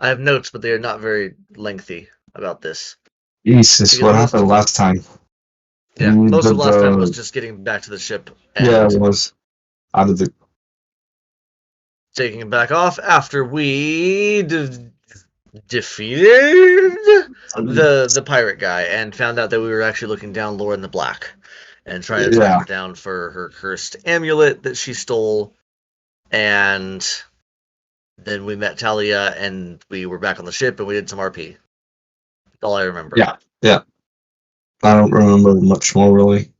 I have notes, but they are not very lengthy about this. Jesus, Because what happened last time? Yeah, most of last time was just getting back to the ship and yeah, it was out of the taking it back off after we defeated the pirate guy and found out that we were actually looking down Laura in the Black and trying to track her down for her cursed amulet that she stole. And then we met Talia and we were back on the ship and we did some RP. That's all I remember. Yeah. I don't remember much more really.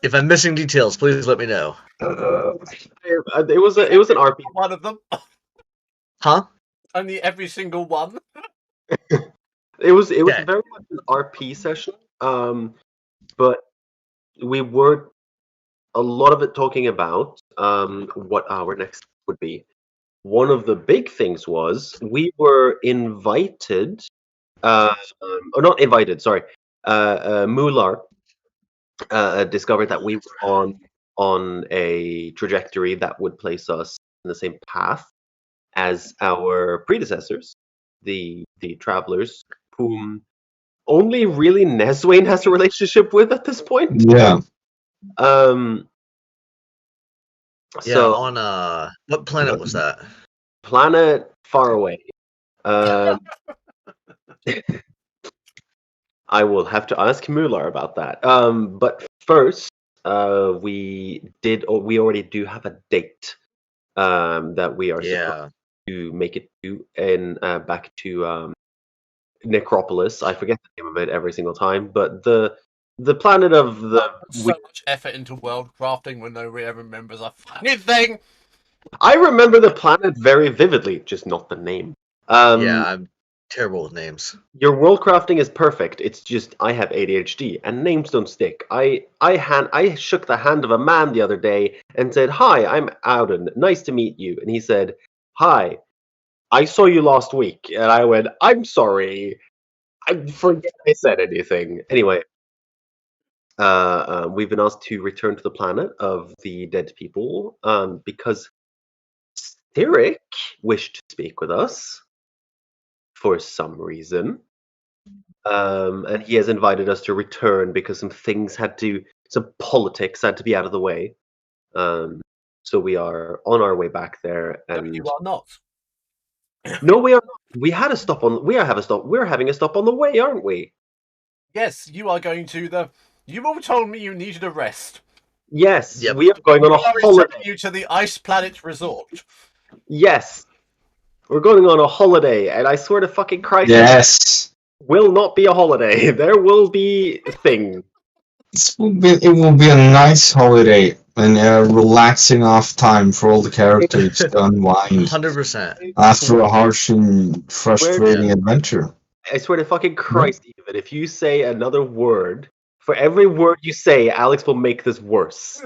If I'm missing details, please let me know. It was an RP. One of them. Huh? Only every single one. It was very much an RP session. But we were a lot of it talking about what our next would be. One of the big things was we were invited, or not invited. Sorry, Mular discovered that we were on a trajectory that would place us in the same path as our predecessors, the travelers, whom only really Neswain has a relationship with at this point. Yeah. So on what planet was that? Planet far away. I will have to ask Mular about that. But first, we already do have a date that we are supposed to make it to, and back to Necropolis. I forget the name of it every single time, but the planet of the so much effort into world crafting when nobody ever remembers a fucking thing. I remember the planet very vividly, just not the name. I'm terrible with names. Your world crafting is perfect. It's just I have ADHD and names don't stick. I shook the hand of a man the other day and said, "Hi, I'm Auden. Nice to meet you." And he said, "Hi, I saw you last week." And I went, "I'm sorry. I forget I said anything." Anyway, we've been asked to return to the planet of the dead people because Styric wished to speak with us for some reason. And he has invited us to return because some politics had to be out of the way. So we are on our way back there. And no, you are not. No, we are not. We're having a stop on the way, aren't we? Yes, you are going to You all told me you needed a rest. Yes, we are going on a holiday. You to the Ice Planet Resort. Yes, we're going on a holiday, and I swear to fucking Christ, yes, will not be a holiday. There will be a thing. It will be a nice holiday and a relaxing off time for all the characters to unwind. 100%. After a harsh and frustrating adventure. I swear to fucking Christ, even if you say another word, for every word you say, Alex will make this worse.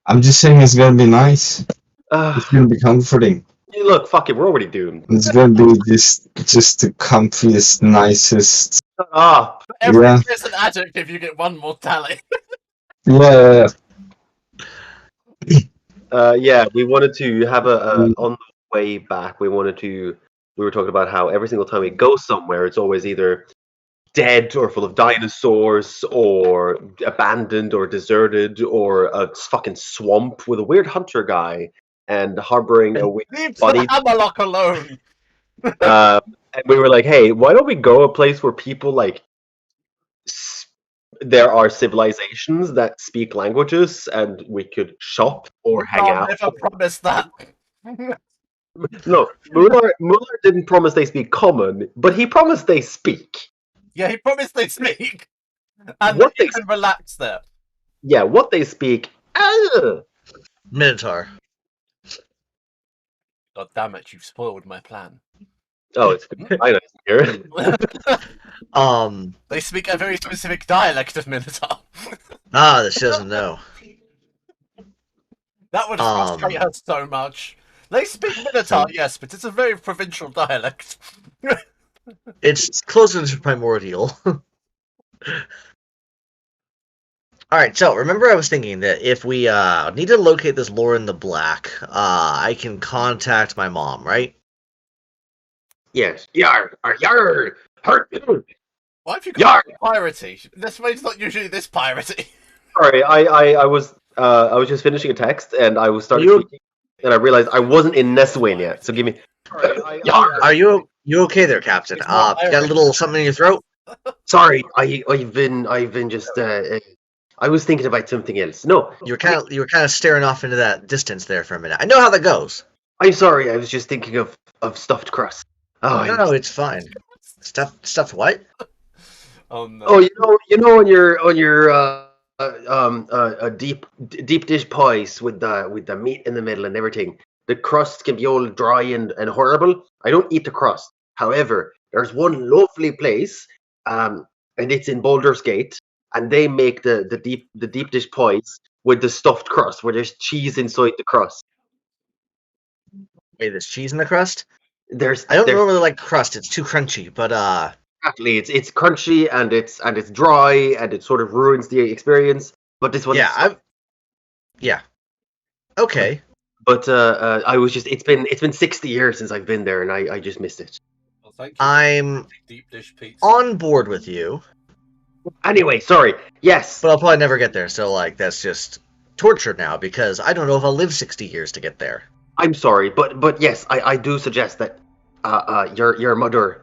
I'm just saying it's gonna be nice. It's gonna be comforting. Look, fuck it, we're already doomed. It's gonna be just the comfiest, nicest. Shut up. For every an adjective, you get one more tally. Yeah. We wanted to have on the way back. We were talking about how every single time we go somewhere, it's always either dead or full of dinosaurs or abandoned or deserted or a fucking swamp with a weird hunter guy and harboring a weird body. Leave the Hammerlock alone. And we were like, hey, why don't we go a place where people like there are civilizations that speak languages and we could shop or hang out. Never promised that. No, Muller didn't promise they speak common, but he promised they speak. Yeah, he promised they speak. And what you can relax there. Yeah, what they speak. Minotaur. God damn it, you've spoiled my plan. Oh, it's good. I know. They speak a very specific dialect of Minotaur. That she doesn't know. That would frustrate her so much. They speak Minotaur, yes, but it's a very provincial dialect. It's closer to primordial. Alright, so remember I was thinking that if we need to locate this Laura in the Black, I can contact my mom, right? Yes. Yar. Yar. Why have you Yar. got piratey? This wave's not usually this piratey. Sorry, I was just finishing a text and I was starting speaking, and I realized I wasn't in Neswin yet. So give me. Yar. Are you okay there, Captain? Got a little something in your throat? Sorry, I've been just I was thinking about something else. No, You were kind of staring off into that distance there for a minute. I know how that goes. I'm sorry. I was just thinking of stuffed crust. Oh, No, it's fine. Stuffed what? Oh no. Oh, you know, on your a deep dish pies with the meat in the middle and everything. The crust can be all dry and horrible. I don't eat the crust. However, there's one lovely place, and it's in Baldur's Gate, and they make the deep dish pies with the stuffed crust, where there's cheese inside the crust. Wait, there's cheese in the crust? I don't There's normally like crust. It's too crunchy, but exactly. It's crunchy and it's dry and it sort of ruins the experience. But this one, yeah. Okay. But I was just it's been 60 years since I've been there, and I just missed it. Well, thank you. I'm Deep dish pizza. on board with you, Anyway, sorry. Yes, but I'll probably never get there. So like that's just torture now because I don't know if I'll live 60 years to get there. I'm sorry, but yes, I do suggest that your mother,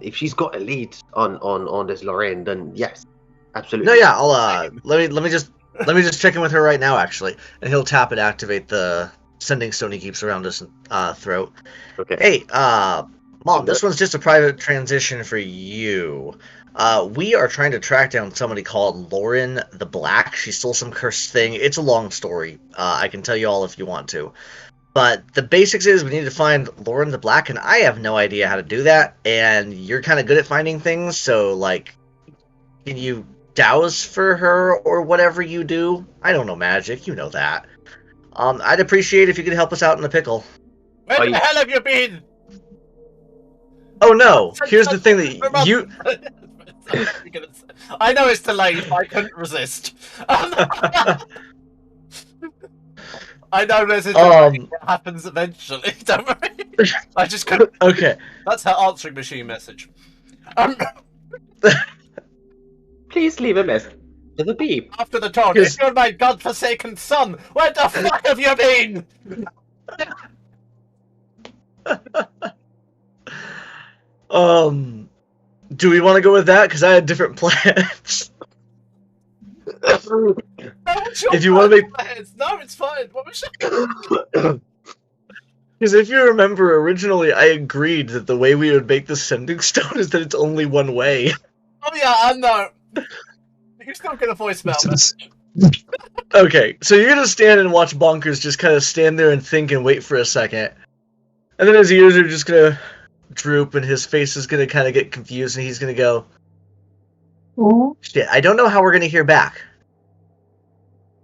if she's got a lead on this Lorraine, then yes, absolutely. No, yeah, I'll let me just check in with her right now actually, and he'll tap and activate the sending stone he keeps around his throat. Okay. Hey, Mom, this one's just a private transition for you. We are trying to track down somebody called Lauren the Black. She stole some cursed thing. It's a long story. I can tell you all if you want to. But the basics is we need to find Lauren the Black, and I have no idea how to do that, and you're kind of good at finding things, so, like, can you douse for her or whatever you do? I don't know magic, you know that. I'd appreciate if you could help us out in the pickle. Where the hell have you been? Oh no, here's the thing that you... I know it's delayed, but I couldn't resist. I know there's a delay that happens eventually, don't worry. I just couldn't... Okay. That's her answering machine message. Please leave a message to the beep. After the talk, if you're my godforsaken son, where the fuck have you been? Do we want to go with that? Because I had different plans. If you want to make... No, it's fine. What was your... Because if you remember, originally I agreed that the way we would make the sending stone is that it's only one way. Oh yeah, I know. You still get a voicemail message. Okay, so you're gonna stand and watch Bonkers just kind of stand there and think and wait for a second. And then his ears are just gonna droop and his face is gonna kind of get confused and he's gonna go, shit, I don't know how we're gonna hear back.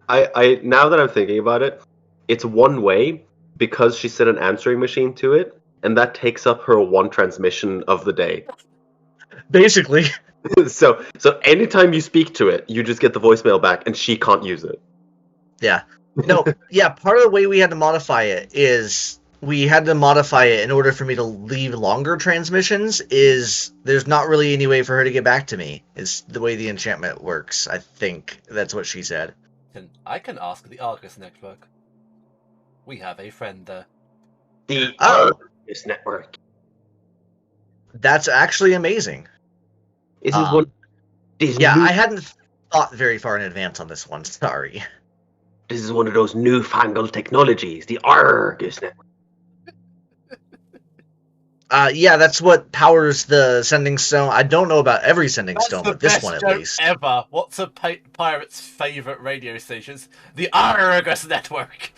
I now that I'm thinking about it, it's one way because she set an answering machine to it, and that takes up her one transmission of the day. Basically. So anytime you speak to it, you just get the voicemail back, and she can't use it. Yeah. No, yeah, part of the way we had to modify it is we had to modify it in order for me to leave longer transmissions is there's not really any way for her to get back to me. It's the way the enchantment works. I think that's what she said. I can ask the Argus Network. We have a friend there. The Argus Network. That's actually amazing. I hadn't thought very far in advance on this one. Sorry. This is one of those newfangled technologies, the Argus Network. Yeah, that's what powers the sending stone. I don't know about every sending stone, but this one at least. Ever. What's a pirate's favorite radio stations? The Argus Network.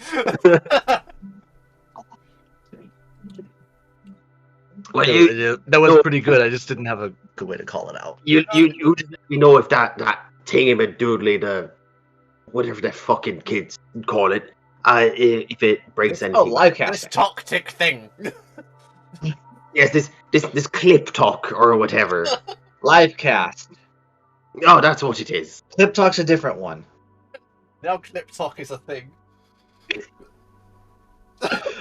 Well, that was pretty good. I just didn't have a good way to call it out. You know if that thingy-madoodly, the whatever the fucking kids call it, if it breaks anything. Oh, livecast. This talk-tick thing. Yes, this clip talk or whatever. Livecast. Oh, that's what it is. Clip talk's a different one. Now clip talk is a thing.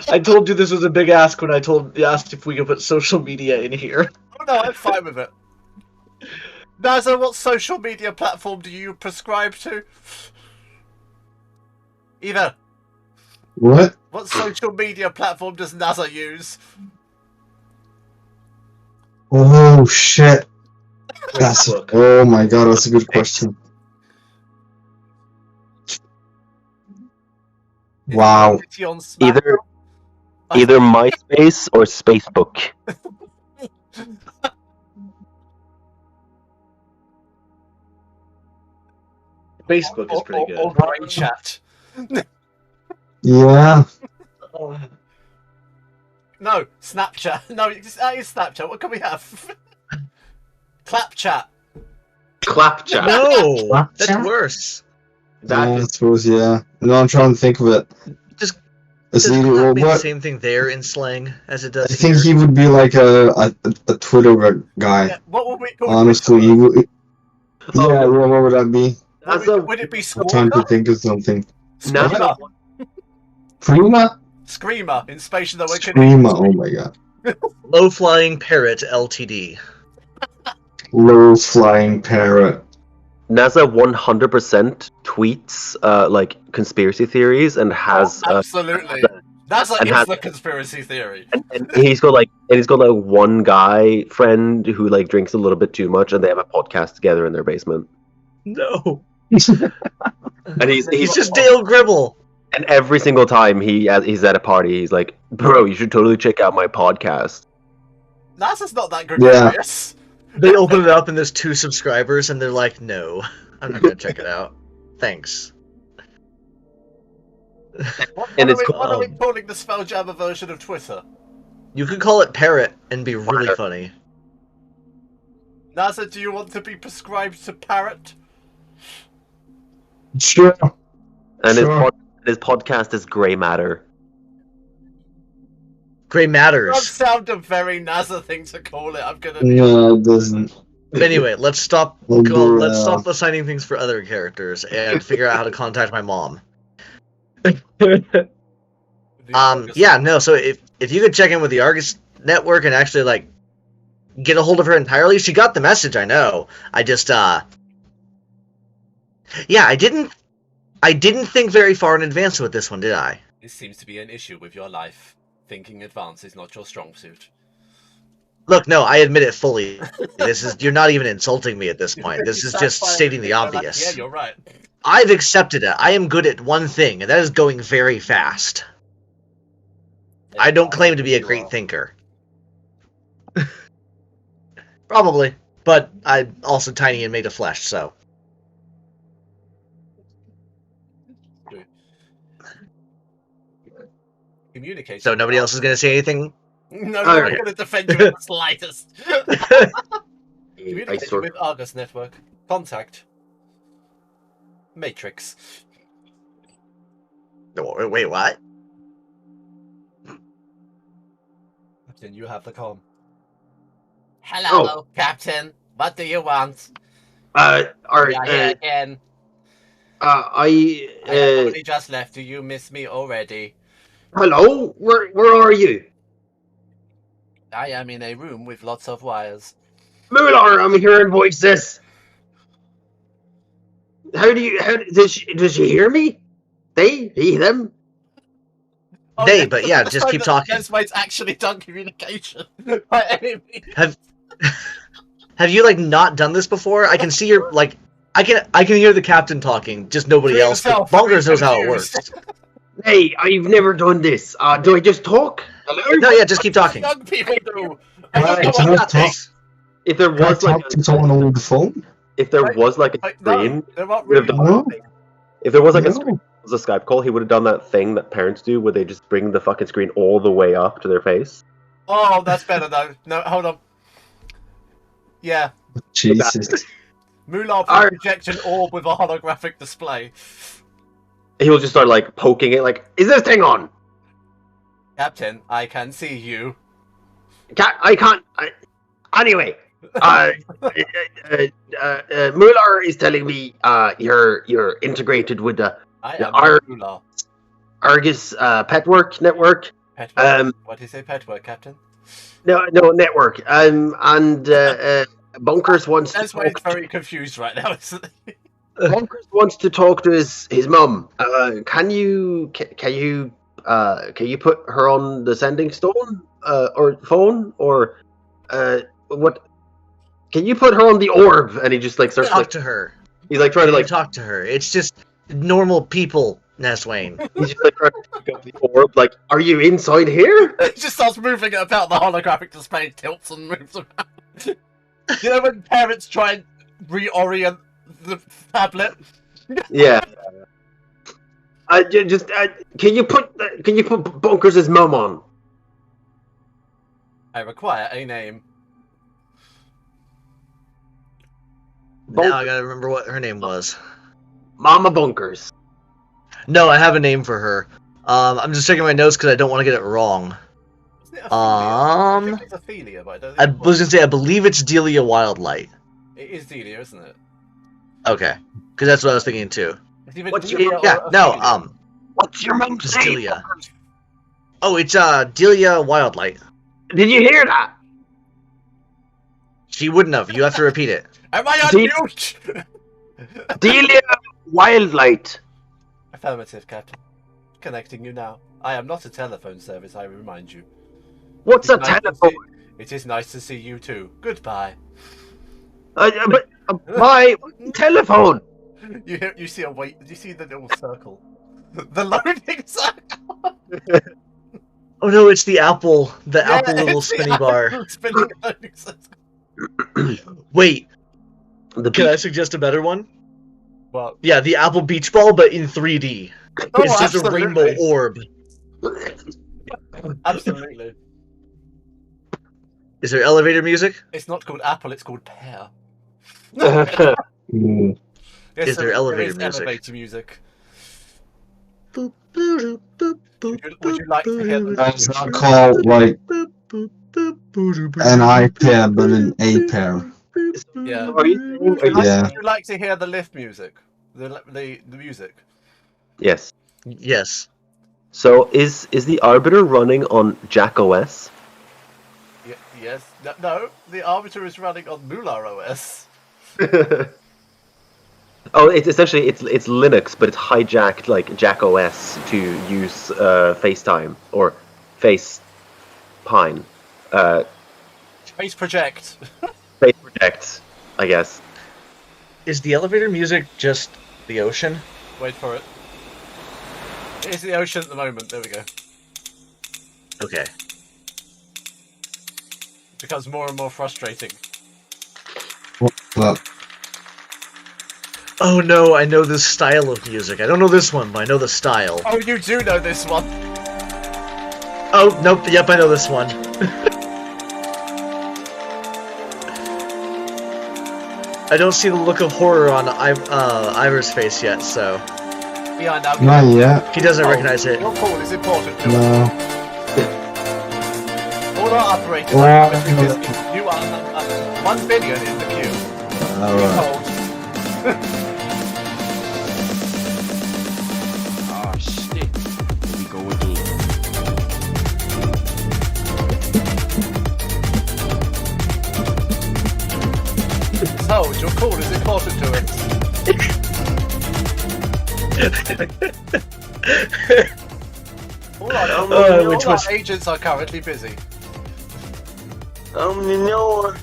I told you this was a big ask when I asked if we could put social media in here. Oh no, I'm fine with it. Naza, what social media platform do you prescribe to? Eva, What? what social media platform does NASA use? Oh shit. That's, Facebook. oh my god, that's a good question. Wow. Is it on Smack? Either MySpace or Spacebook. Facebook is pretty good. Or Grey Chat. Yeah. No, Snapchat. No, that is Snapchat. What can we have? Clapchat. Clapchat. No, that's Snapchat? worse. That Yeah, I is suppose, yeah. No, I'm trying to think of it. Just It's does either, clap well, mean the what? same thing there in slang as it I does think here? he would be like a Twitter guy. Yeah, what would we call Honestly, he it? would. Oh, Yeah, well, what would that be? Would it be I'm trying to Squawker? think of something. Screamer. Prima? Screamer in Space of the Wicked. Screamer, oh my god. Low Flying Parrot Ltd. Low flying parrot. NASA 100% tweets like conspiracy theories and has Absolutely. That's like and it's has- the conspiracy theory. and he's got like one guy friend who like drinks a little bit too much and they have a podcast together in their basement. No. And he's just Dale Gribble. And every single time he's at a party, he's like, "Bro, you should totally check out my podcast." NASA's not that gregarious. They open it up and there's 2 subscribers and they're like, no, I'm not gonna check it out. Thanks. And it's What are we calling the Spelljammer version of Twitter? You could call it Parrot and be really funny. NASA, do you want to be prescribed to Parrot? Sure. And Sure. his podcast is Grey Matter. Grey That Matters. sound a very NASA thing to call it. I'm gonna be No, it doesn't. Anyway, let's stop. We'll do, Let's stop assigning things for other characters and figure out how to contact my mom. Yeah, no. So if you could check in with the Argus network and actually like get a hold of her entirely, she got the message. I know. I just yeah, I didn't think very far in advance with this one, did I? This seems to be an issue with your life. Thinking advance is not your strong suit. Look, no, I admit it fully. You're not even insulting me at this point. This is just stating the obvious. Yeah, you're right. I've accepted it. I am good at one thing, and that is going very fast. I don't claim to be a great thinker. Probably, but I'm also tiny and made of flesh, so. Communicate. So nobody else is going to say anything? No, I'm Okay. going to defend you in the slightest. I Communicate sort with Argus Network. Contact. Matrix. Wait, what? Captain, you have the com. Hello, Captain. What do you want? Alright, We are here again. I have only just left. Do you miss me already? hello, where are you? I am in a room with lots of wires. Mular, I'm hearing voices. Does she hear me? They, he, them? They, yeah, but yeah, the just time keep that talking. Desmaid's actually done communication by any means. Have you like not done this before? I can see your like I can hear the captain talking, just nobody For else. yourself, Bonkers be knows how it confused. works. Hey, I've never done this. Do I just talk? Hello? No, yeah, just keep talking. Young people do. Right, Come on, can I got talk? this. If there Can I was like talk to someone over the phone? if there was like a Like, screen, no, they're not would have really. done- No. if there was like a No. screen, was a Skype call, he would have done that thing that parents do, where they just bring the fucking screen all the way up to their face. Oh, that's better though. No, hold on. Yeah, Jesus. Mular Alright. project an orb with a holographic display. He will just start like poking it, like, "Is this thing on?" Captain, I can see you. I can't. Anyway, Mular is telling me you're integrated with the I Yeah, am our- Mular. Argus Petwork Network. Petwork. What did you say, Petwork, Captain? No, network. And Bunkers wants to That's why he's talk. very confused right now, isn't he? Bunkers wants to talk to his mum. Can you put her on the sending stone or phone or what? Can you put her on the orb? And he just like starts Talk to her. He's like trying to like talk to her. It's just normal people, Neswayne. He's just like trying to pick up the orb. Like, are you inside here? He just starts moving it about. The holographic display tilts and moves around. You know when parents try and reorient the tablet? Yeah. Can you put Bunkers' mum on? I require a name. Now I gotta remember what her name was. Mama Bunkers. No, I have a name for her. I'm just checking my notes because I don't want to get it wrong. Isn't it Ophelia? I think it's Ophelia, but I don't think I was gonna say I believe it's Delia Wildlight. it is Delia, isn't it? Okay, because that's what I was thinking too. It's either What's Delia your- or Yeah, no, Ophelia. What's your mum's it's name? Delia. Oh, it's Delia Wildlight. Did you hear that? She wouldn't have. You have to repeat it. Am I on mute? Delia Wildlight. Affirmative, Captain. Connecting you now. I am not a telephone service, I remind you. What's a It's nice to telephone? It is nice to see you too. Goodbye. My telephone. You see a wait. You see the little circle. The loading circle. Oh no, it's the apple. The Yeah, apple little it's the spinny bar. apple spinning loading circle. Wait, The can I suggest a better one? Well, Yeah, the apple beach ball, but in 3D. oh, It's just a absolutely. rainbow orb. Absolutely. Is there elevator music? It's not called apple. It's called pear. Ooh. Yes, Is there elevator is music? elevator music. Boop, boop, boop, boop, Would you like to hear the? That's not called like an I pair, but an A pair. Yeah. Are you saying? Yeah. Would you like to hear the lift music? The music. Yes. Yes. So is the Arbiter running on Jack OS? Yes. No, the Arbiter is running on Mular OS. Oh, it's essentially it's Linux, but it's hijacked like Jack OS to use FaceTime or FacePine, Space Project. Face Project, I guess. Is the elevator music just the ocean? Wait for it. It's the ocean at the moment. There we go. Okay. It becomes more and more frustrating. Well, Oh no, I know this style of music. I don't know this one, but I know the style. Oh, you do know this one. Oh, nope, yep, I know this one. I don't see the look of horror on Ivor's face yet, so Yeah, now. not yet. he doesn't recognize it. Your call is important to us. No. All our operators Well, are because you are 1 billion in the queue. Alright. Ah, shit. Here we go again. So, your call is important to us. All which our was- agents are currently busy. Oh,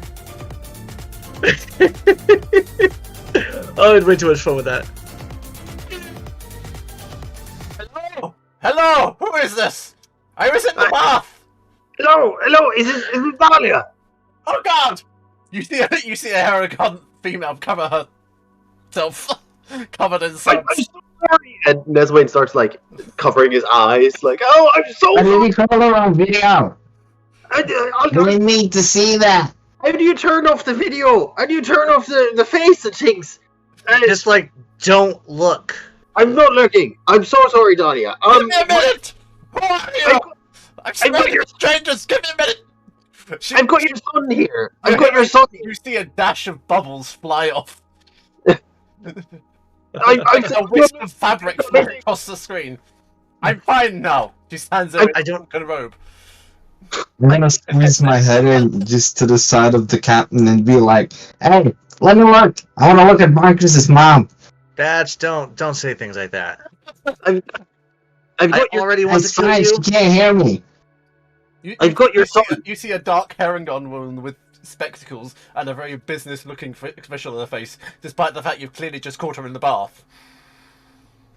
I had way too much fun with that. Hello? Hello? Who is this? I was in the bath! Hello, is it Dahlia? Oh god! You see a arrogant female cover herself covered in I'm suds. so sorry. And Neswayne starts like covering his eyes, like, oh, I'm so I sorry. need to color on video. We need to see that. How do you turn off the video? How do you turn off the face and things? Just like, don't look. I'm not looking. I'm so sorry, Dahlia. Give me a minute! Who are you? I'm got surrounded your- with strangers! Give me a minute! I've got your son here. I've got your son here. You see a dash of bubbles fly off. I'm Like a wisp of fabric fly across the screen. I'm fine now. She stands there I in don't. a robe. I'm gonna squeeze my head in just to the side of the captain and be like, "Hey, let me look. I want to look at Marcus's mom." Don't say things like that. I've I got your. already want to It's kill fine. you. She can't hear me. I've got your son. You see a dark Herringon woman with spectacles and a very business-looking expression on her face, despite the fact you've clearly just caught her in the bath.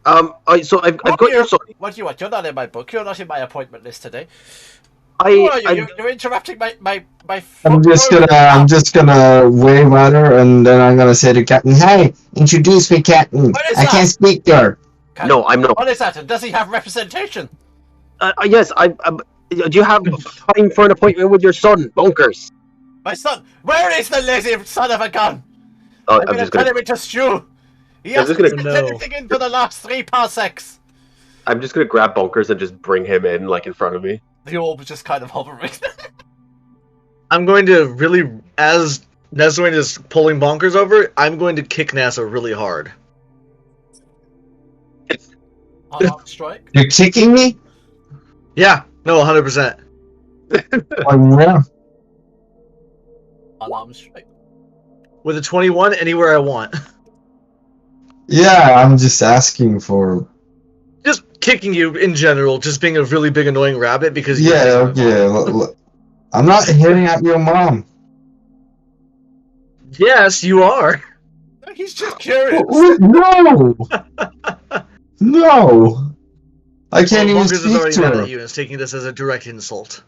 So I've got your son. What do you want? You're not in my book. You're not in my appointment list today. I'm You're interrupting my. I'm just gonna wave at her, and then I'm gonna say to Captain, "Hey, introduce me, Captain. What is I that? can't speak to her." No, I'm not. What is that? And does he have representation? Yes, do you have time for an appointment with your son, Bonkers? My son. Where is the lazy son of a gun? Oh, I'm going to turn him into stew. He I'm hasn't just sent gonna- anything in for the last 3 parsecs. I'm just gonna grab Bonkers and just bring him in, like, in front of me. The orb is just kind of hovering. I'm going to really, as Neswing is pulling Bonkers over, I'm going to kick NASA really hard. Unarmed strike. You're kicking me? Yeah, no, 100%. Where? Unarmed strike. With a 21, anywhere I want. Yeah, I'm just asking for. Just kicking you in general, just being a really big annoying rabbit because you Yeah, I'm not hitting at your mom. Yes, you are. He's just curious. No! No! I can't even Bonkers is speak already to mad her. at you and is taking this as a direct insult.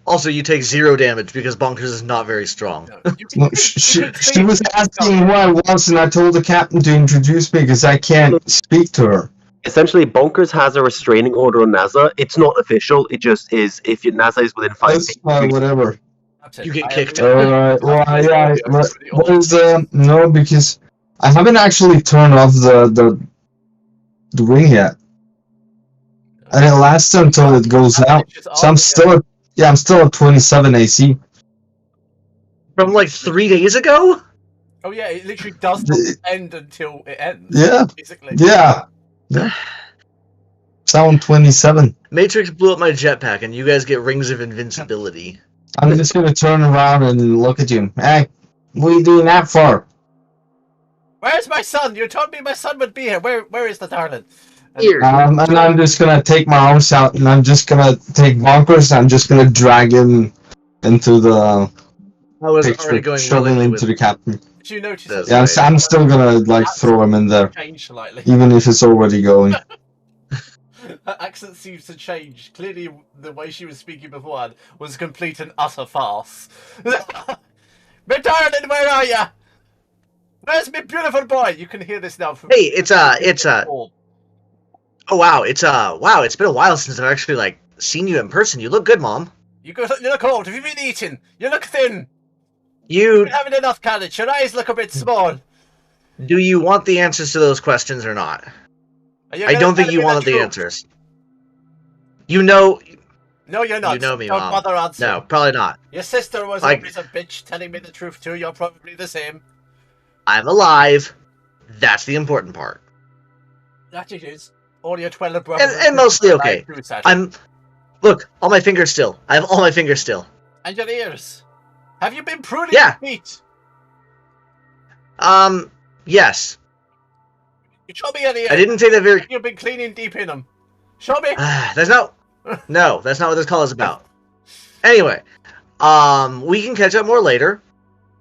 Also, you take 0 damage because Bonkers is not very strong. No, she was asking who I was, and I told the captain to introduce me because I can't speak to her. Essentially, Bonkers has a restraining order on NASA. It's not official. It just is. If NASA is within 5 That's feet, whatever. You get kicked. Alright, well, what is no, because I haven't actually turned off the ring yet. And it lasts until it goes out. So I'm still at 27 AC. From like 3 days ago? Oh yeah, it literally does not end until it ends. Yeah. Basically. Yeah. Sound 27. Matrix blew up my jetpack and you guys get rings of invincibility. I'm just gonna turn around and look at you. Hey, what are you doing that for? Where's my son? You told me my son would be here. Where is the darling? Here. And I'm just gonna take my arms out and I'm just gonna take Bonkers and I'm just gonna drag him into the I was picture, already going shove him willingly into with the captain. Did you notice That's Yeah, right. I'm still gonna like throw him in there, change slightly? even if it's already going. Her accent seems to change. Clearly, the way she was speaking beforehand was a complete and utter farce. My darling, where are you? Where's my beautiful boy? You can hear this now. From Hey, oh wow, it's been a while since I've actually like seen you in person. You look good, Mom. You look old. Have you been eating? You look thin. You You're having enough carnage. Your eyes look a bit small. do you want the answers to those questions or not? Are you I gonna don't think tell you me wanted the truth? answers. You know, No, you're not. you know me, Don't Mom. bother answering. No, probably not. Your sister was Like- always a bitch telling me the truth too. You're probably the same. I'm alive. That's the important part. That it is. All your 12 brothers. And mostly okay. I'm. Look, all my fingers still. I have all my fingers still. And your ears. Have you been pruning Yeah. your feet? Yes. You show me your ears. I didn't say that very. You've been cleaning deep in them. Show me. That's not. No, that's not what this call is about. Anyway, we can catch up more later,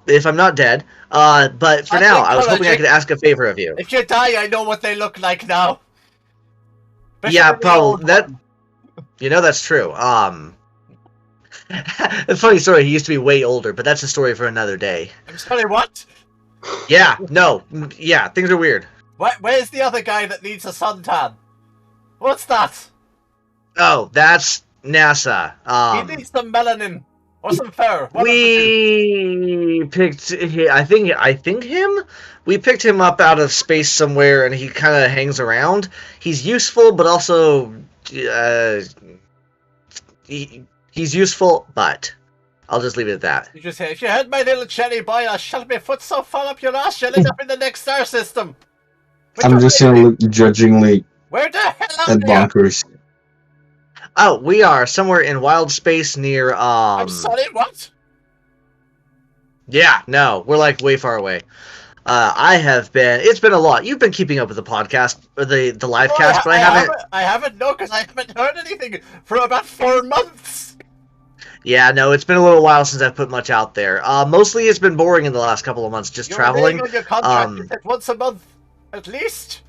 if I'm not dead. But for now, I was hoping I could ask a favor of you. If you die, I know what they look like now. Especially Yeah, the probably old that. one. You know that's true. A funny story. He used to be way older, but that's a story for another day. I'm sorry, what? Yeah. No. Yeah. Things are weird. Where's the other guy that needs a suntan? What's that? Oh, that's NASA. He needs some melanin or some fur. One of the two. We picked. I think him. We picked him up out of space somewhere, and he kind of hangs around. He's useful, but also, he's useful. But I'll just leave it at that. You just say, if you had my little cherry boy, I'll shove my foot so far up your ass, you'll end up in the next star system. Which I'm one just are gonna you? look judgingly Where the hell at are you? Bonkers. Oh, we are somewhere in wild space near, I'm sorry, what? Yeah, no, we're like way far away. It's been a lot. You've been keeping up with the podcast, or the live No, cast, but I haven't. I haven't, no, because I haven't heard anything for about 4 months. Yeah, no, it's been a little while since I've put much out there. Mostly it's been boring in the last couple of months, just You're traveling. on your contract, you said once a month, at least.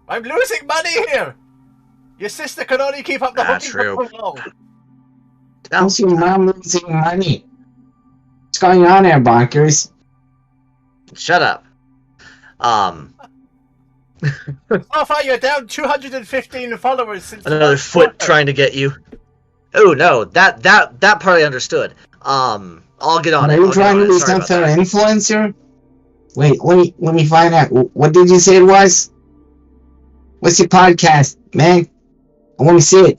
I'm losing money here. Your sister can only keep up the hooking true. for so long. How's your mom losing money? What's going on there, bonkers? Shut up. So far, you're down 215 followers since Another last foot quarter. trying to get you. Oh no, that part I understood. I'll get on Are it. you I'll get trying on to it. be Sorry some about sort that. of influencer? Wait, let me find out. What did you say it was? What's your podcast, man? I want to see it.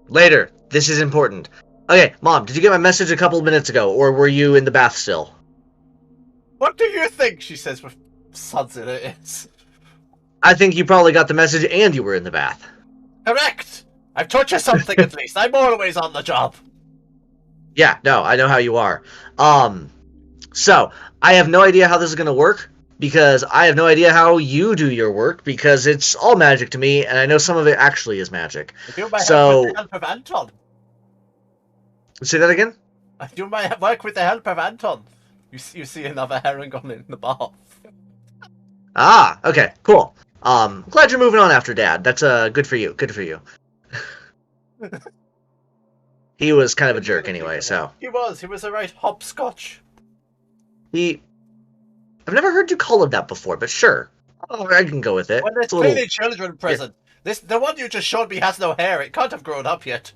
Later. This is important. Okay, Mom, did you get my message a couple of minutes ago, or were you in the bath still? What do you think? She says with suds in her ears. I think you probably got the message and you were in the bath. Correct. I've taught you something at least. I'm always on the job. Yeah, no, I know how you are. So, I have no idea how this is going to work, because I have no idea how you do your work, because it's all magic to me, and I know some of it actually is magic. I do my So- help with the help of Anton. Say that again? I do my work with the help of Anton. You see another Herringon in the bath. Ah, okay, cool. Glad you're moving on after Dad. That's good for you. Good for you. He was kind of a jerk anyway, so He was a right hopscotch. I've never heard you call him that before, but sure. Oh, I can go with it. Well, there's It's a little- clearly children present. The one you just showed me has no hair. It can't have grown up yet.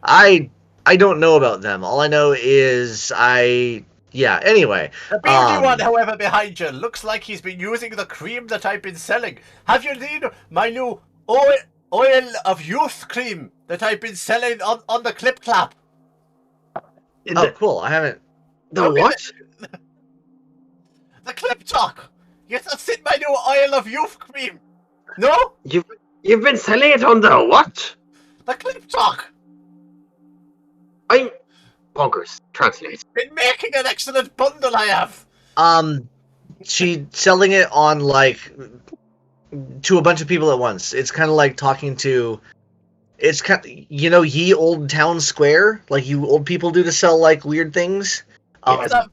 I don't know about them. All I know is yeah, anyway. The beardy one, however, behind you looks like he's been using the cream that I've been selling. Have you seen my new oil of youth cream that I've been selling on the Clip Clap? Oh, cool. I haven't. The what? The Clip Talk. Yes, that's it, my new oil of youth cream. No? You've been selling it on the what? The Clip Talk. I'm bonkers. Translate. Been making an excellent bundle, I have. She's selling it on to a bunch of people at once. It's kind of like talking to. It's kind, ye old town square, like you old people do to sell weird things.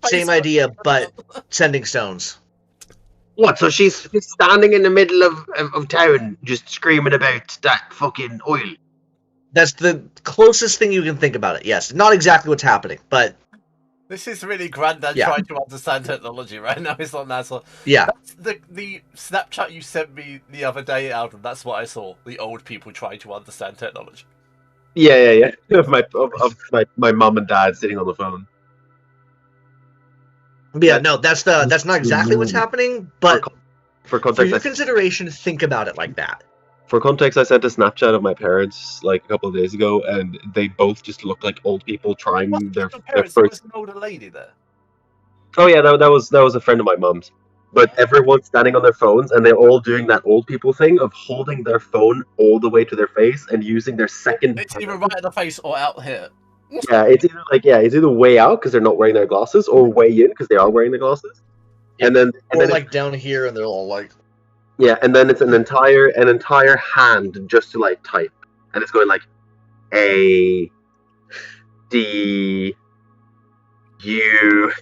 Same idea, but sending stones. What? So she's standing in the middle of town, just screaming about that fucking oil. That's the closest thing you can think about it. Yes, not exactly what's happening, but This is really Grandad Yeah. trying to understand technology right now. It's on that. yeah. That's the Snapchat you sent me the other day, Alvin. That's what I saw. The old people trying to understand technology. Yeah. Of my mom and dad sitting on the phone. But yeah, no, that's not exactly what's happening, but For for context, your consideration, think about it like that. For context, I sent a Snapchat of my parents a couple of days ago, and they both just looked like old people trying What their parents? There was first. an older lady there. Oh yeah, that was a friend of my mom's. But everyone's standing on their phones, and they're all doing that old people thing of holding their phone all the way to their face and using their second. It's either right in the face or out here. Yeah, it's either way out because they're not wearing their glasses, or way in because they are wearing the glasses. And then Down here, and they're all yeah, and then it's an entire hand just to type, and it's going A D U.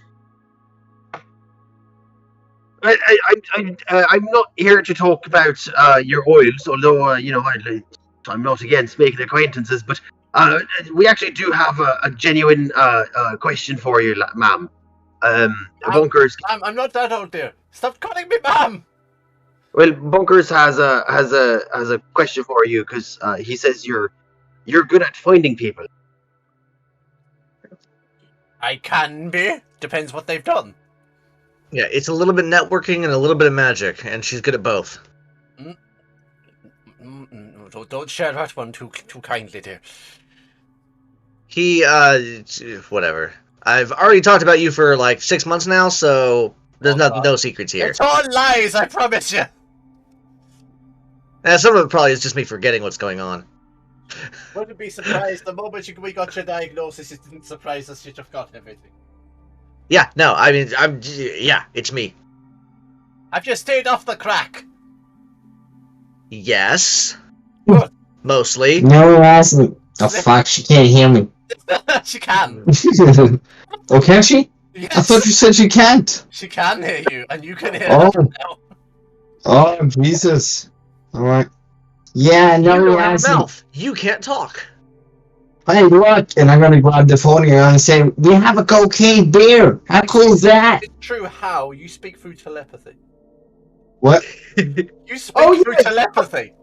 I'm not here to talk about your oils, although I'm not against making acquaintances, but we actually do have a genuine question for you, ma'am. Bunkers. I'm not that old, dear. Stop calling me ma'am. Well, Bunkers has a question for you because he says you're good at finding people. I can be. Depends what they've done. Yeah, it's a little bit networking and a little bit of magic, and she's good at both. Don't share that one too kindly, dear. He, whatever. I've already talked about you for 6 months now, so there's no secrets here. It's all lies, I promise you. Some of it probably is just me forgetting what's going on. Wouldn't be surprised. The moment we got your diagnosis, it didn't surprise us. You'd have got everything. Yeah, no, I mean, yeah, it's me. Have you stayed off the crack? Yes. Good. Mostly. No, hasn't. Oh fuck, she can't hear me. She can. Oh, can she? Yes. I thought you said she can't. She can hear you, and you can hear Oh. her now. Oh, Jesus. Alright. Yeah, You no, don't he have a hasn't. mouth. You can't talk. Hey, look, and I'm gonna grab the phone here and say, we have a cocaine beer. How cool is that? It's true how you speak through telepathy. What? You speak through telepathy.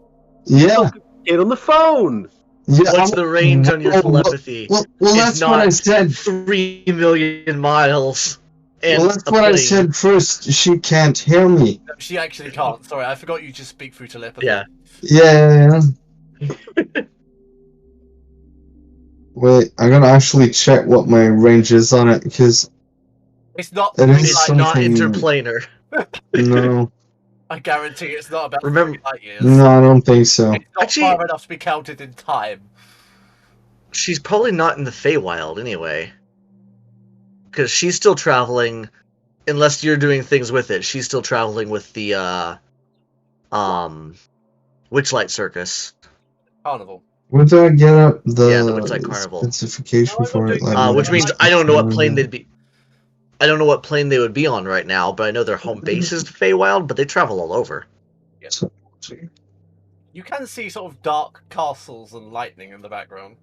Yeah. Get on the phone. Yeah. What's the range on your telepathy? Well, It's that's what I not said. 3 million miles. And Well, that's a what I plane. said first. She can't hear me. No, she actually can't. Sorry, I forgot you just speak through telepathy. Yeah. Yeah. Wait, I'm gonna actually check what my range is on it because It's not. it is It's not something. interplanar. No, I guarantee it's not about Remember- 3 light years. no, I don't think so. It's not Actually- far enough to be counted in time. She's probably not in the Feywild anyway. Because she's still traveling, unless you're doing things with it, she's still traveling with the, Witchlight Circus. Carnival. Where do I get up the, Yeah, the Witchlight Carnival. specification No, for it? I'm Like, Which means I don't know what plane they'd be... I don't know what plane they would be on right now, but I know their home base is the Feywild, but they travel all over. You can see sort of dark castles and lightning in the background.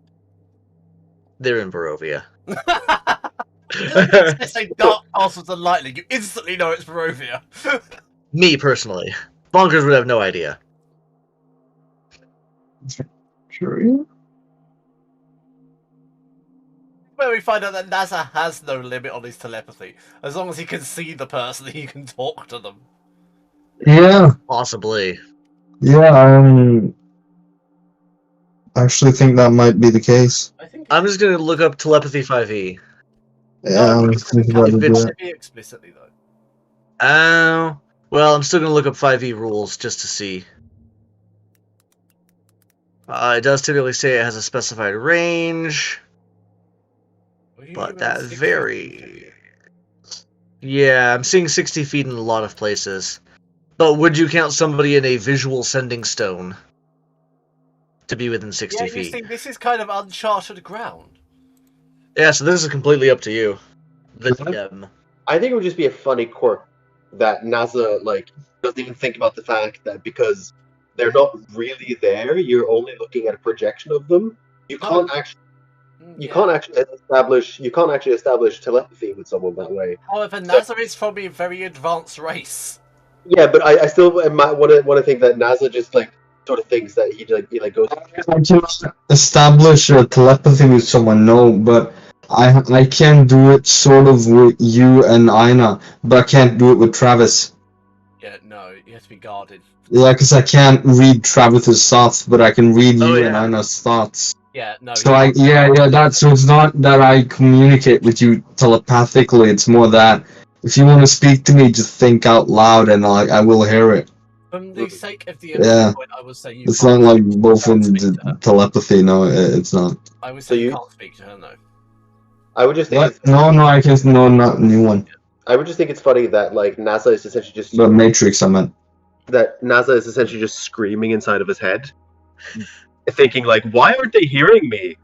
They're in Barovia. They say dark castles and lightning, you instantly know it's Barovia. Me, personally. Bonkers would have no idea. Sure, yeah. Where we find out that NASA has no limit on his telepathy. As long as he can see the person, he can talk to them. Yeah, Possibly. I actually think that might be the case. I think I'm just gonna look up telepathy 5e. Yeah, I'm thinking about if it. it's- Yeah. explicitly though. Well, I'm still gonna look up 5e rules just to see. It does typically say it has a specified range, but that varies. Yeah, I'm seeing 60 feet in a lot of places. But would you count somebody in a visual sending stone to be within 60 Yeah, you feet? see, this is kind of uncharted ground. Yeah, so this is completely up to you. The DM. I think it would just be a funny quirk that NASA doesn't even think about the fact that because they're not really there, you're only looking at a projection of them. You can't actually establish telepathy with someone that way. However, NASA is probably a very advanced race. Yeah, but I still might want to think that NASA just sort of thinks that he goes. I cannot establish a telepathy with someone, no, but I can do it sort of with you and Ina, but I can't do it with Travis. Yeah, no, you have to be guarded. Yeah, because I can't read Travis's thoughts, but I can read Oh, you yeah. and Ina's thoughts. Yeah, no. So so it's not that I communicate with you telepathically, it's more that if you want to speak to me, just think out loud and I will hear it. For the sake of the Yeah. point, I would say you It's can't not like speak- both in can't speak to her. telepathy, no, it's not. I would So say you you- can't speak to her, no. I would just think. What? No, I guess no, not a new one. I would just think it's funny that NASA is essentially just But Matrix, I meant. that NASA is essentially just screaming inside of his head, thinking why aren't they hearing me?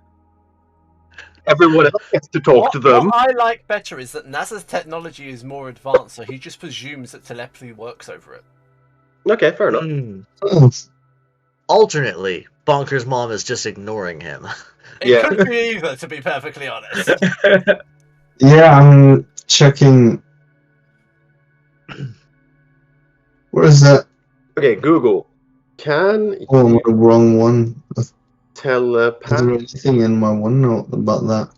Everyone else gets to talk to them. What I like better is that NASA's technology is more advanced, so he just presumes that telepathy works over it. Okay, fair enough. Oh, Alternately, Bonker's mom is just ignoring him. It Yeah. could be either, to be perfectly honest. yeah, I'm checking. Where is that? Okay, Google. Can Oh, I'm you on the wrong one. Is there telepath? anything in my OneNote about that?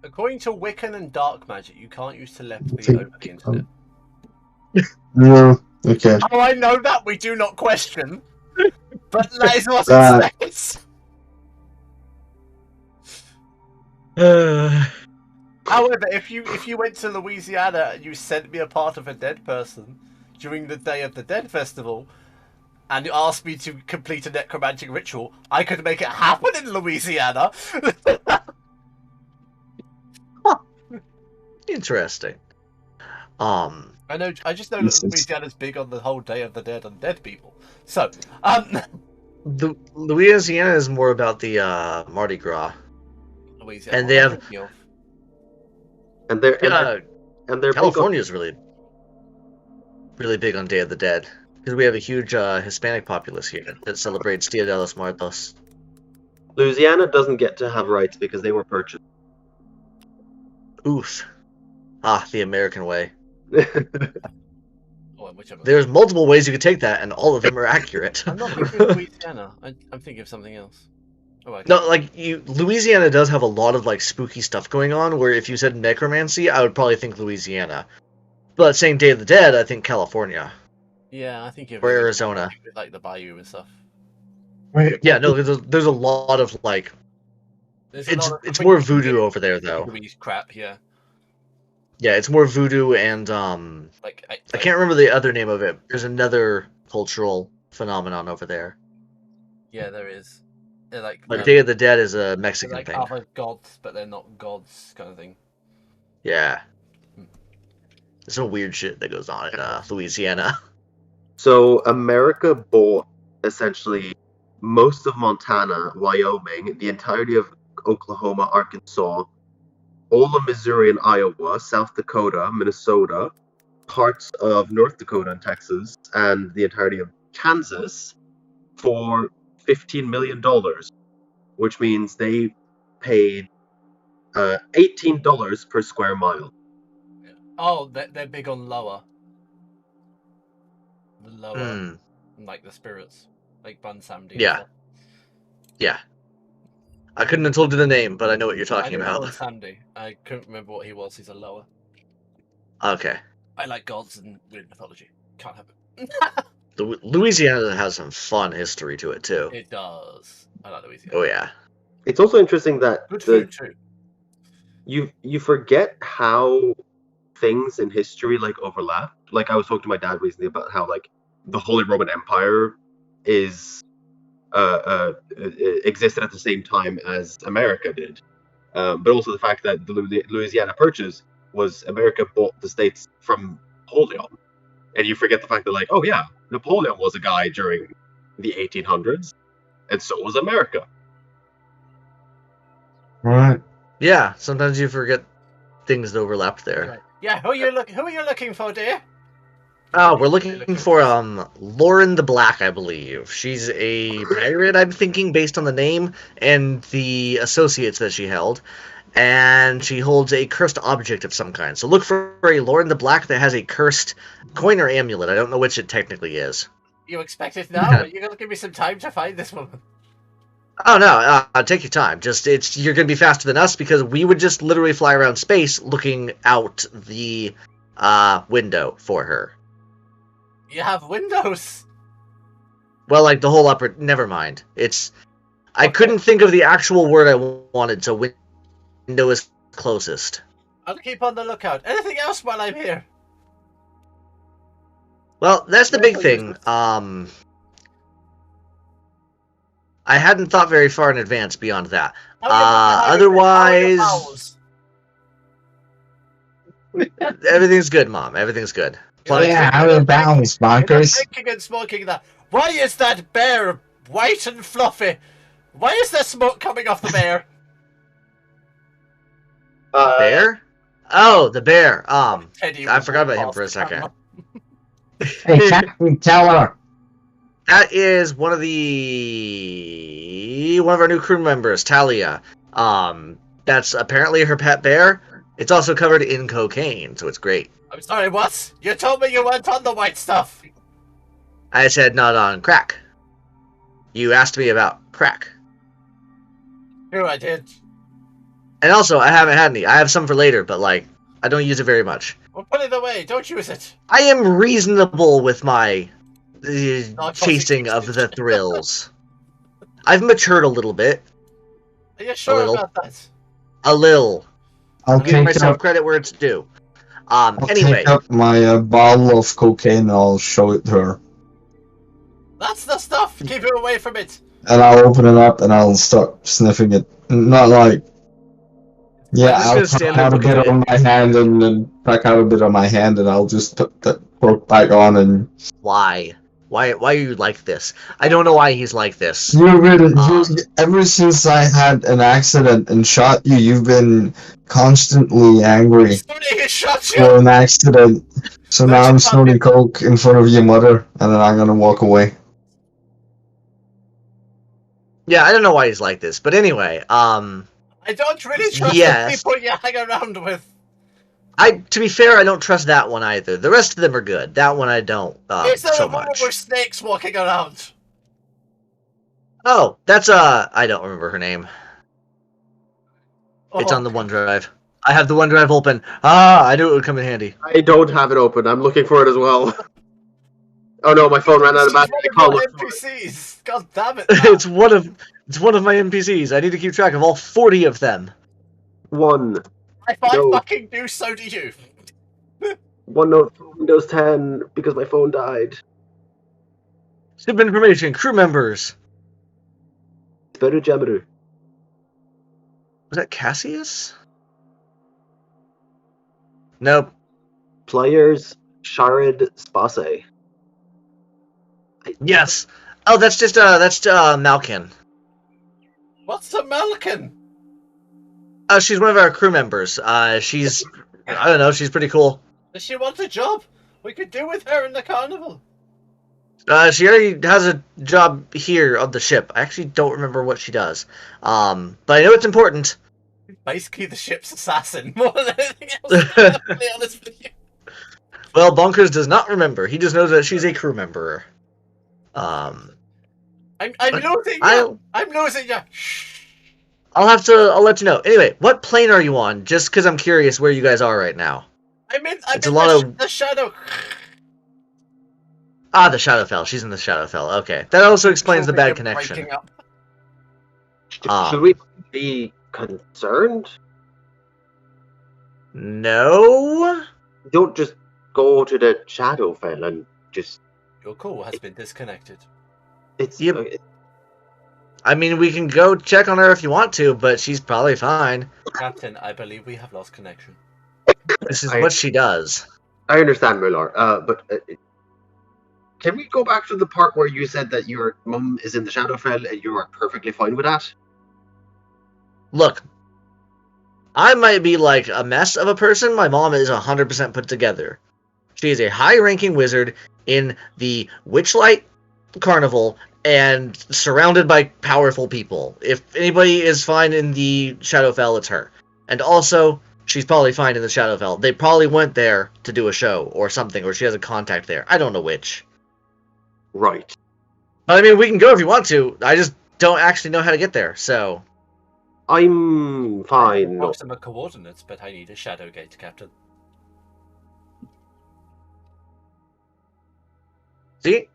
According to Wiccan and Dark Magic, you can't use telepathy think- over the internet. No. Okay. Oh, I know that we do not question, but that is what That- it says. However, if you went to Louisiana and you sent me a part of a dead person during the Day of the Dead festival, and you asked me to complete a necromantic ritual, I could make it happen in Louisiana. Interesting. I know. I just know that Louisiana's big on the whole Day of the Dead and dead people. So, Louisiana is more about the Mardi Gras. Louisiana, and they have, and they're California is really big on Day of the Dead because we have a huge Hispanic populace here that celebrates Dia de los Muertos. Louisiana doesn't get to have rights because they were purchased. Oof. The American way. Whichever. There's multiple ways you could take that, and all of them are accurate. I'm not thinking of Louisiana. I'm thinking of something else. Oh, no, like Louisiana does have a lot of like spooky stuff going on. Where if you said necromancy, I would probably think Louisiana. But saying Day of the Dead, I think California. Yeah, I think or Arizona, with, like the bayou and stuff. Wait, yeah, no, there's a lot of like. It's more voodoo over there though. Crap, yeah. Yeah, it's more voodoo and like I can't remember the other name of it. There's another cultural phenomenon over there. Yeah, there is. They're like Day of the Dead is a Mexican like thing. other gods, but they're not gods, kind of thing. Yeah. There's some weird shit that goes on in Louisiana. So America bought essentially most of Montana, Wyoming, the entirety of Oklahoma, Arkansas, all of Missouri and Iowa, South Dakota, Minnesota, parts of North Dakota and Texas, and the entirety of Kansas for $15 million, which means they paid $18 per square mile. Oh, they're big on lower. The lower, like the spirits, like Bun Samdi. Yeah. Yeah. I couldn't have told you the name, but I know what you're talking about. Bun Samdi. I couldn't remember what he was. He's a lower. Okay. I like gods and weird mythology. Can't have it. Louisiana has some fun history to it too. It does. I like Louisiana. Oh yeah. It's also interesting that Good food too. You forget how things in history like overlap. Like I was talking to my dad recently about how like the Holy Roman Empire is existed at the same time as America did, but also the fact that the Louisiana Purchase was America bought the states from Napoleon, and you forget the fact that like, oh yeah, Napoleon was a guy during the 1800s, and so was America. Right. Yeah, sometimes you forget things that overlap there. Right. Yeah, who are you looking for, dear? Oh, we're looking for Lauren the Black, I believe. She's a pirate, I'm thinking, based on the name and the associates that she held. And she holds a cursed object of some kind. So look for a Lauren the Black that has a cursed coin or amulet. I don't know which it technically is. You expect it now? But you're gonna give me some time to find this woman. Oh no, take your time. You're gonna be faster than us because we would just literally fly around space looking out the window for her. You have windows. Well, like the whole upper. Never mind. I couldn't think of the actual word I wanted, so window is closest. I'll keep on the lookout. Anything else while I'm here? Well, that's the big thing. I hadn't thought very far in advance beyond that. Otherwise, everything's good, Mom. Everything's good. Yeah, out of bounds, bonkers. Drinking and smoking that. Why is that bear white and fluffy? Why is there smoke coming off the bear? Bear? Oh, the bear. Teddy, I forgot about him for a second. Hey, Captain, tell her. That is one of our new crew members, Talia. That's apparently her pet bear. It's also covered in cocaine, so it's great. I'm sorry, what? You told me you weren't on the white stuff. I said not on crack. You asked me about crack. Sure, I did. And also, I haven't had any. I have some for later, but like, I don't use it very much. Well, put it away. Don't use it. I am reasonable with my chasing of the thrills. I've matured a little bit. Are you sure about that? A little. I'll give myself credit where it's due. I'll anyway. take up my bottle of cocaine and I'll show it to her. That's the stuff! Keep it away from it! And I'll open it up and I'll start sniffing it. Not like... Yeah, I'm just I'll gonna stand crack there out a looking bit at it. on my hand and then crack out a bit on my hand and I'll just put the cork back on and... Why? Why are you like this? I don't know why he's like this. Ever since I had an accident and shot you, you've been constantly angry Somebody shot for you! an accident. So now I'm snorting coke in front of your mother, and then I'm gonna walk away. Yeah, I don't know why he's like this, but anyway, I don't really trust the people you hang around with. To be fair, I don't trust that one either. The rest of them are good. That one I don't It's so the one much. with snakes walking around. Oh, that's I don't remember her name. It's on the OneDrive. I have the OneDrive open. Ah, I knew it would come in handy. I don't have it open. I'm looking for it as well. Oh no, my phone ran out of battery. NPCs. God damn it! it's one of my NPCs. I need to keep track of all 40 of them. One. If I fucking do, so do you. OneNote for Windows 10 because my phone died. Ship information, crew members. Spelljammer. Was that Cassius? Nope. Players Shared Spase. Yes. Oh, that's Malkin. What's a Malkin? She's one of our crew members. She's I don't know, she's pretty cool. Does she want a job? We could do with her in the carnival. She already has a job here on the ship. I actually don't remember what she does. But I know it's important. Basically the ship's assassin, more than anything else, to be honest with you. Well, Bonkers does not remember. He just knows that she's a crew member. I'm losing you! I'm losing you! I'll let you know. Anyway, what plane are you on? Just because I'm curious where you guys are right now. I'm in the shadow. Ah, the Shadowfell. She's in the Shadowfell. Okay. That also explains the bad connection. Should we be concerned? No. Don't just go to the Shadowfell and just... Your call has been disconnected. It's... Yep. I mean, we can go check on her if you want to, but she's probably fine. Captain, I believe we have lost connection. This is what she does. I understand, Mular, but... can we go back to the part where you said that your mum is in the Shadowfell and you are perfectly fine with that? Look, I might be like a mess of a person. My mom is 100% put together. She is a high-ranking wizard in the Witchlight Carnival and surrounded by powerful people. If anybody is fine in the Shadowfell, it's her. And also, she's probably fine in the Shadowfell. They probably went there to do a show or something, or she has a contact there. I don't know which. Right. But I mean, we can go if you want to. I just don't actually know how to get there, so... I'm fine. Approximate coordinates, but I need a shadow gate, Captain. See?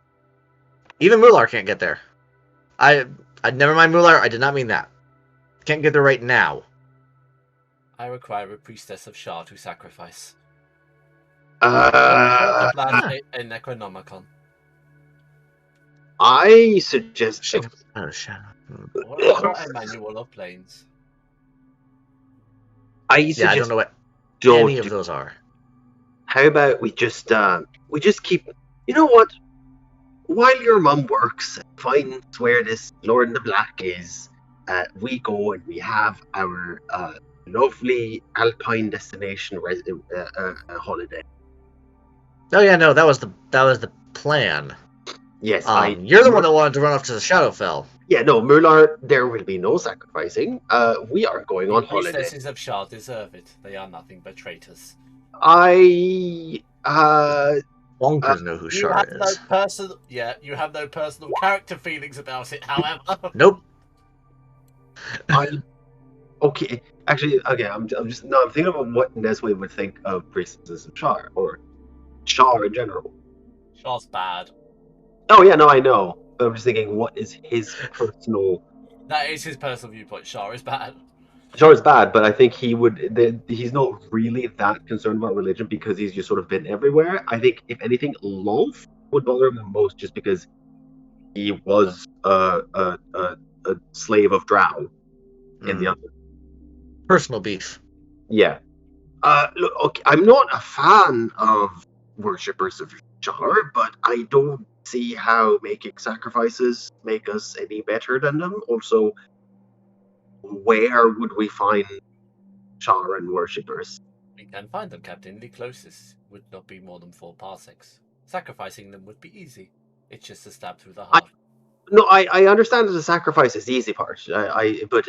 Even Mular can't get there. I never mind Mular, I did not mean that. Can't get there right now. I require a priestess of Shah to sacrifice. A Necronomicon. I suggest... Oh, shadow. What about a manual of planes? I don't know what any of those are. How about we just keep... You know what? While your mum works and finds where this Lord in the Black is, we go and we have our lovely alpine destination holiday. Oh yeah, no, that was the plan. Yes, you're the one that wanted to run off to the Shadowfell. Yeah, no, Mular, there will be no sacrificing. We are going on holiday. Priestesses of Shah deserve it. They are nothing but traitors. Bonkers know who Shah is. You have no personal character feelings about it, however. Nope. Okay, actually, I'm thinking about what Nesway would think of priestesses of Shah, or Shah in general. Shah's bad. Oh yeah, no, I know. But I'm just thinking, what is his personal... That is his personal viewpoint. Shah is bad. Shah is bad, but I think he's not really that concerned about religion because he's just sort of been everywhere. I think, if anything, love would bother him the most just because he was a slave of Drow in the other. Personal beef. Yeah. Look, okay, I'm not a fan of worshippers of Char, but I don't see how making sacrifices make us any better than them. Also, where would we find Char and worshippers? We can find them, Captain. The closest would not be more than 4 parsecs. Sacrificing them would be easy. It's just a stab through the heart. No, I understand that the sacrifice is the easy part. But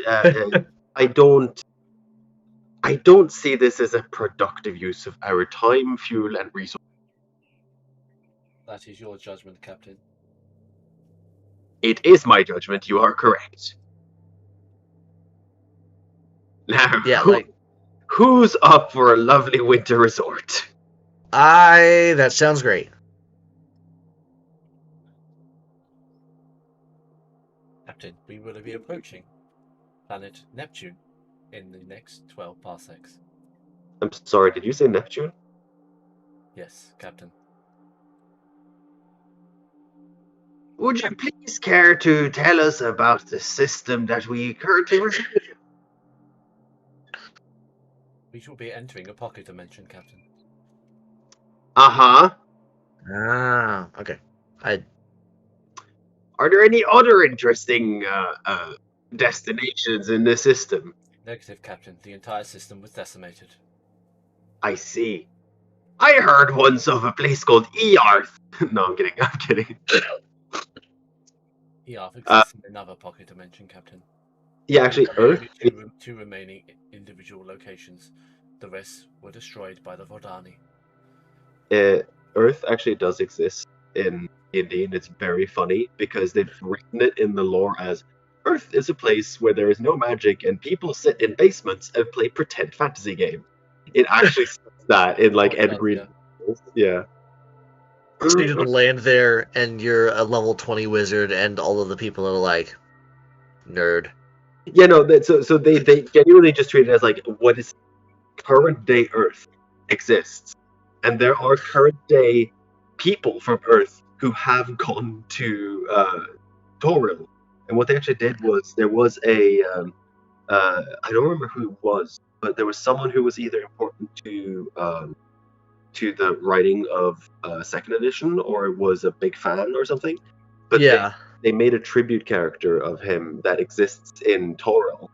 I don't see this as a productive use of our time, fuel, and resources. That is your judgment, Captain. It is my judgment. You are correct. Now, Yeah, who's up for a lovely winter resort? that sounds great. Captain, we will be approaching planet Neptune in the next 12 parsecs. I'm sorry, did you say Neptune? Yes, Captain. Would you please care to tell us about the system that we currently receive? We shall be entering a pocket dimension, Captain. Uh-huh. Ah, okay. Are there any other interesting destinations in this system? Negative, Captain. The entire system was decimated. I see. I heard once of a place called Earth. No, I'm kidding. Earth exists in another pocket dimension, Captain. Yeah, actually, There are Earth. only two remaining individual locations. The rest were destroyed by the Vodani. Earth actually does exist in D&D, and it's very funny because they've written it in the lore as Earth is a place where there is no magic and people sit in basements and play pretend fantasy games. It actually says that in like every yeah. So you just land there and you're a level 20 wizard and all of the people are like, nerd. Yeah, no, so they genuinely just treat it as like what is current day Earth exists. And there are current day people from Earth who have gone to Toril. And what they actually did was there was a I don't remember who it was, but there was someone who was either important to the writing of second edition, or it was a big fan or something. But yeah, they made a tribute character of him that exists in Toril.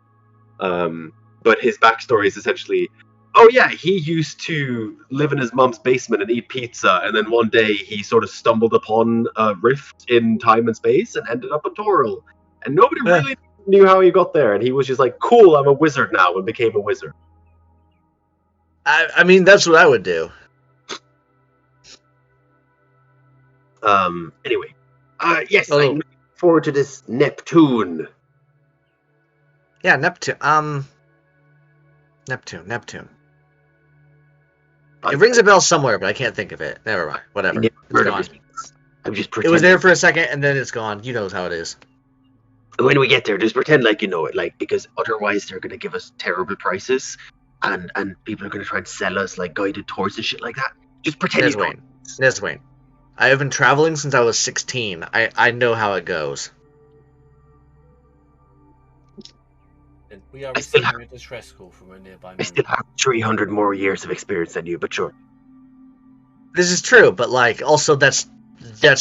But his backstory is essentially, oh yeah, he used to live in his mom's basement and eat pizza, and then one day he sort of stumbled upon a rift in time and space and ended up in Toril. And nobody really knew how he got there, and he was just like, cool, I'm a wizard now, and became a wizard. I mean, that's what I would do. Anyway. Yes, I'm looking forward to this Neptune. Yeah, Neptune. Neptune. It rings a bell somewhere, but I can't think of it. Never mind. Whatever. It's gone. I'm just It pretending. was there for a second, and then it's gone. You know how it is. When we get there, just pretend like you know it, like, because otherwise they're going to give us terrible prices, and people are going to try and sell us like guided tours and shit like that. Just pretend you know. Neswayne. I have been traveling since I was 16. I know how it goes. And we are receiving a distress call from a nearby moon. I still have 300 more years of experience than you, but sure. This is true, but like also that's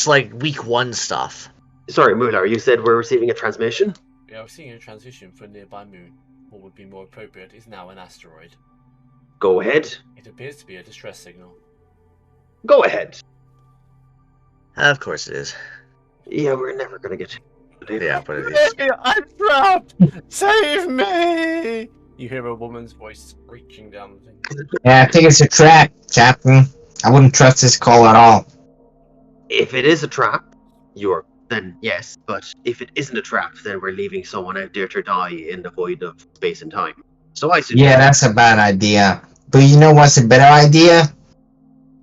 like week 1 stuff. Sorry, Mular, you said we're receiving a transmission? We are seeing a transition for a nearby moon. What would be more appropriate is now an asteroid. Go ahead. It appears to be a distress signal. Go ahead. Of course it is. Yeah, we're never gonna get to. Yeah, but it is. I'm trapped! Save me! You hear a woman's voice screeching down the thing. Yeah, I think it's a trap, Captain. I wouldn't trust this call at all. If it is a trap, then yes. But if it isn't a trap, then we're leaving someone out there to die in the void of space and time. So I suggest. Yeah, that's a bad idea. But you know what's a better idea?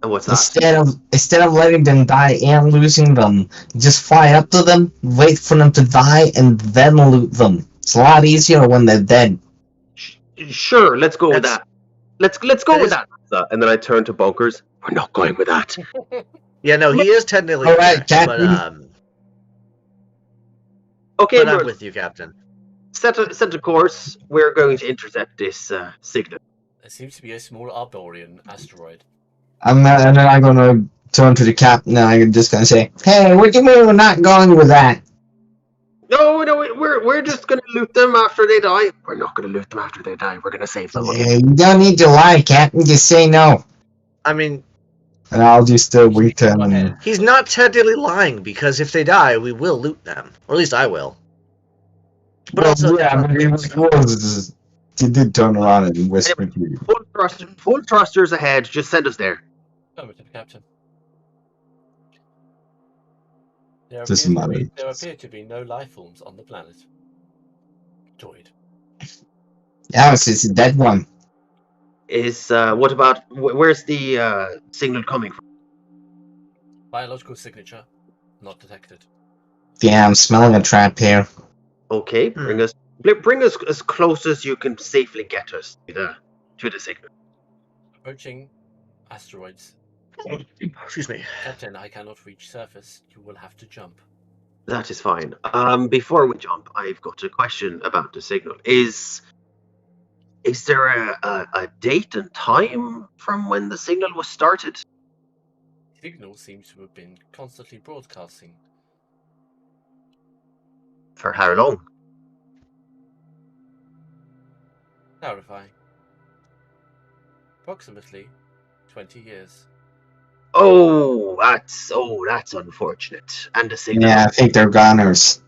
And what's that? Instead of letting them die and losing them, just fly up to them, wait for them to die, and then loot them. It's a lot easier when they're dead. Sure, let's go with that. Let's go with that. And then I turn to Bunkers. We're not going with that. Yeah, no, he is technically All right, correct, but Okay, but I'm Merlin, with you, Captain. set a course. We're going to intercept this signal. There seems to be a small Arborian asteroid. And then I'm gonna turn to the captain and I'm just gonna say, "Hey, what do you mean we're not going with that?" No, we're just gonna loot them after they die. We're not gonna loot them after they die. We're gonna save them. You don't need to lie, Captain. Just say no. I mean, And I'll just wait and... he's not technically lying, because if they die, we will loot them. Or at least I will. But Well, also, yeah, but he did turn around and whisper to you. Full thrusters ahead. Just send us there. Affirmative, Captain. There Doesn't appear, to matter. be, there appear to be no life forms on the planet. Droid. Yeah, it's a dead one. Is what about where's the signal coming from? Biological signature not detected. Yeah, I'm smelling a trap here. Okay, bring us as close as you can safely get us to the signal. Approaching asteroids. excuse me. Captain, I cannot reach surface. You will have to jump. That is fine. Before we jump, I've got a question about the signal. Is there a date and time from when the signal was started? Signal seems to have been constantly broadcasting. For how long? Clarifying. Approximately 20 years. Oh, that's unfortunate. And the signal. Yeah, I think they're goners.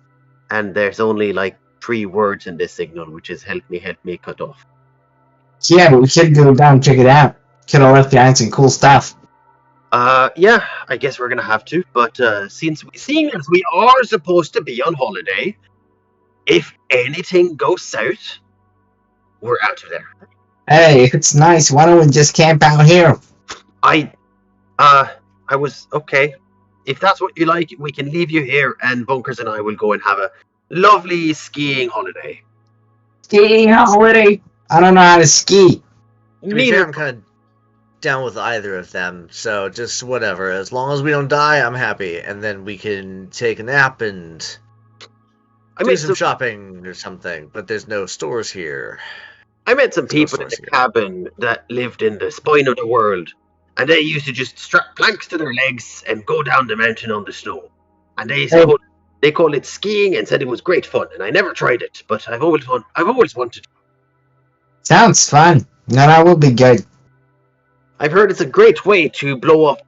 And there's only like 3 words in this signal, which is help me cut off. Yeah, but we should go down and check it out. Could have left behind some cool stuff. Yeah, I guess we're gonna have to. But seeing as we are supposed to be on holiday, if anything goes south, we're out of there. Hey, it's nice. Why don't we just camp out here? I was okay. If that's what you like, we can leave you here, and Bunkers and I will go and have a lovely skiing holiday. Skiing holiday? I don't know how to ski. To be fair, I'm kind of down with either of them, so just whatever. As long as we don't die, I'm happy, and then we can take a nap and do some shopping or something. But there's no stores here. I met some people in the cabin that lived in the spine of the world, and they used to just strap planks to their legs and go down the mountain on the snow. And they called it skiing and said it was great fun. And I never tried it, but I've always wanted. Sounds fun. No, that would be good. I've heard it's a great way to blow up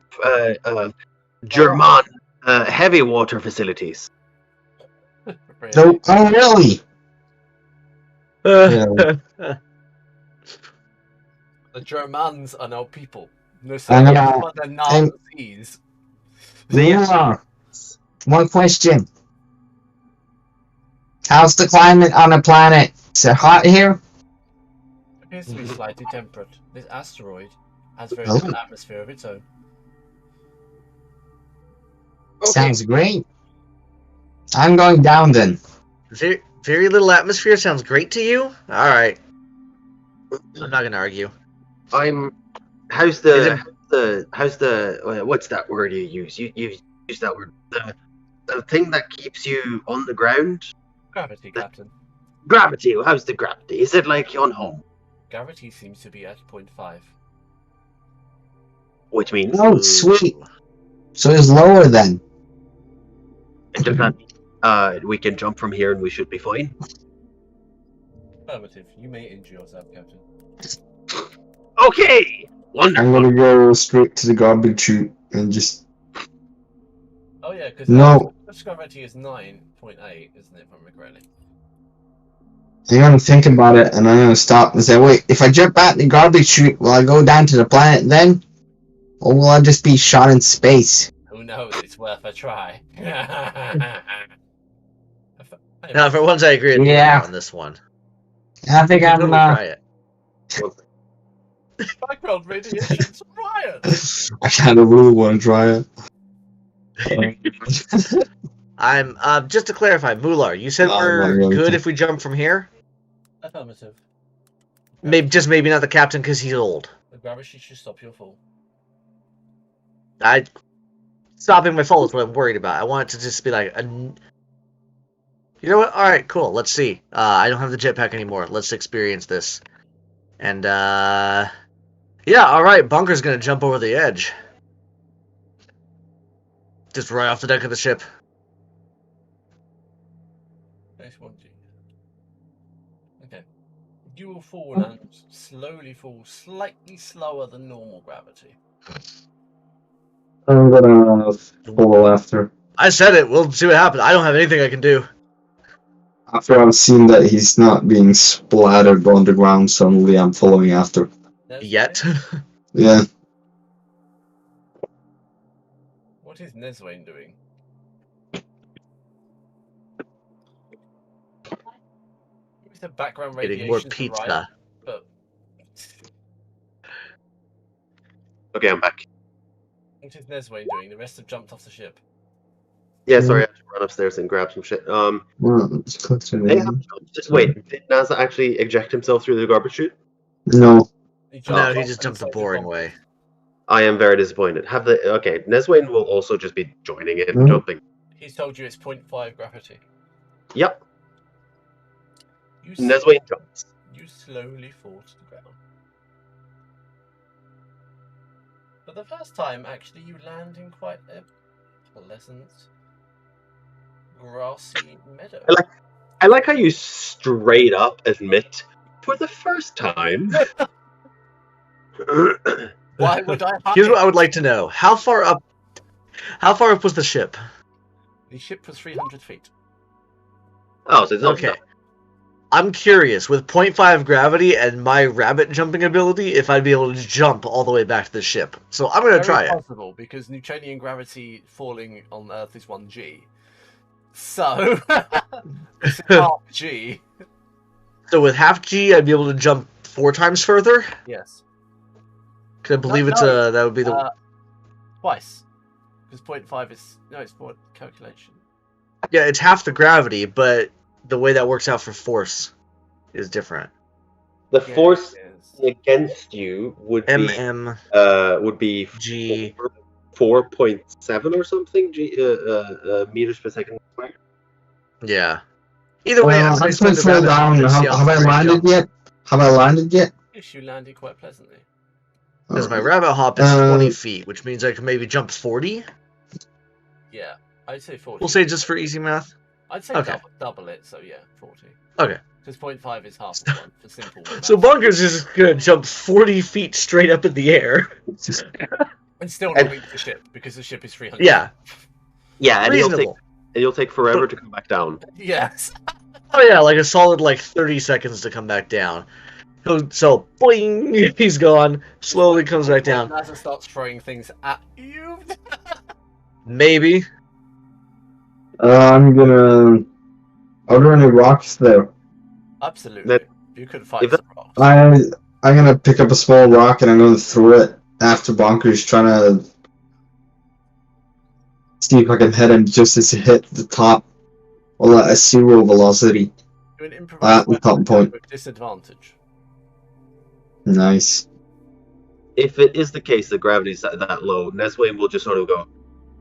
German heavy water facilities. Really? Oh, really? The Germans are now people. No, but they're Nazis. Yeah. One question. How's the climate on the planet? Is it hot here? It appears to be slightly temperate. This asteroid has very little atmosphere of its own. Okay. Sounds great. I'm going down then. Very little atmosphere sounds great to you? Alright. I'm not gonna argue. How's the what's that word you use? You use that word. The thing that keeps you on the ground? Gravity, Captain. Gravity. How's the gravity? Is it like on home? Gravity seems to be at 0.5. Which means... Oh, sweet. So it's lower then. Does that we can jump from here and we should be fine? Affirmative. You may injure yourself, Captain. Okay! Wonderful. I'm gonna go straight to the garbage chute and just... Oh yeah, because gravity is 9.8, isn't it, if I remember correctly? I'm gonna think about it and I'm gonna stop and say, wait, if I jump out in the garbage chute, will I go down to the planet then? Or will I just be shot in space? Who knows? It's worth a try. Now, for once, I agree with you on this one. I think I'm gonna try it. Background radiation's riot. I kind of really want to try it. I'm just to clarify, Mular, you said we're good if we jump from here? Affirmative. Maybe not the captain because he's old. The gravity should stop your fall. Stopping my fall is what I'm worried about. I want it to just be like You know what? All right, cool. Let's see. I don't have the jetpack anymore. Let's experience this. And yeah, all right. Bunker's gonna jump over the edge, just right off the deck of the ship. Nice one, G. Okay. You will fall and slowly fall, slightly slower than normal gravity. I'm gonna follow after. I said it. We'll see what happens. I don't have anything I can do. After I've seen that he's not being splattered on the ground, suddenly I'm following after. Yet. Yeah. What is Neswain doing? With the background Getting radiation more to the pizza. right, but Okay, I'm back. what is Neswain doing? The rest have jumped off the ship. Yeah, sorry, I should run upstairs and grab some shit. Well, it's close to They me. have jumped. Wait, did NASA actually eject himself through the garbage chute? No. He No, jumped he off just and jumped the so did boring Bonkers. way. I am very disappointed. Okay, Neswain will also just be joining in, Hmm? jumping. He's told you it's 0.5 gravity. Yep, You Neswain jumps. You slowly fall to the ground. For the first time, actually, you land in quite a pleasant, grassy meadow. I like how you straight up admit, for the first time. Why would I hide? Here's what I would like to know: How far up was the ship? The ship was 300 feet. Oh, so it's not Okay. I'm curious, with 0.5 gravity and my rabbit jumping ability, if I'd be able to jump all the way back to the ship. So I'm gonna try Very it. possible, because Newtonian gravity falling on Earth is 1g. So, this is half g. So with half G, I'd be able to jump 4 times further. Yes. Cause I believe it's no. that would be the Twice. Because 0.5 is... No, it's more calculation. yeah, it's half the gravity, but the way that works out for force is different. The Yeah, force it is. against you would be G. 4.7 or something meters per second squared. Yeah. Either way, I'm I'm gonna gonna the fall rabbit down. hop and see how Have I far he landed jumps. yet? Have I landed yet? Yes, you landed quite pleasantly. Because my rabbit hop is 20 feet, which means I can maybe jump 40. Yeah, I'd say 40. We'll say just for easy math. I'd say Okay. double it, so yeah, 40. Okay. Because 0.5 is half of one, for simple math. So Bunker's just gonna jump 40 feet straight up in the air. And still not reach the ship, because the ship is 300. Yeah. Yeah, and Reasonable. you'll take forever to come back down. Yes. Oh yeah, like a solid 30 seconds to come back down. So boing, he's gone. Slowly comes back down. NASA starts throwing things at you. Maybe. I'm gonna. Are there any rocks there? Absolutely. You could find if that- some rocks. I'm gonna pick up a small rock and I'm gonna throw it after Bonkers, trying to see if I can hit him just as he hit the top, or at a 0 velocity. Do an improvised the top weapon point. with disadvantage. Nice. If it is the case that gravity's that low, Neswain will just sort of go,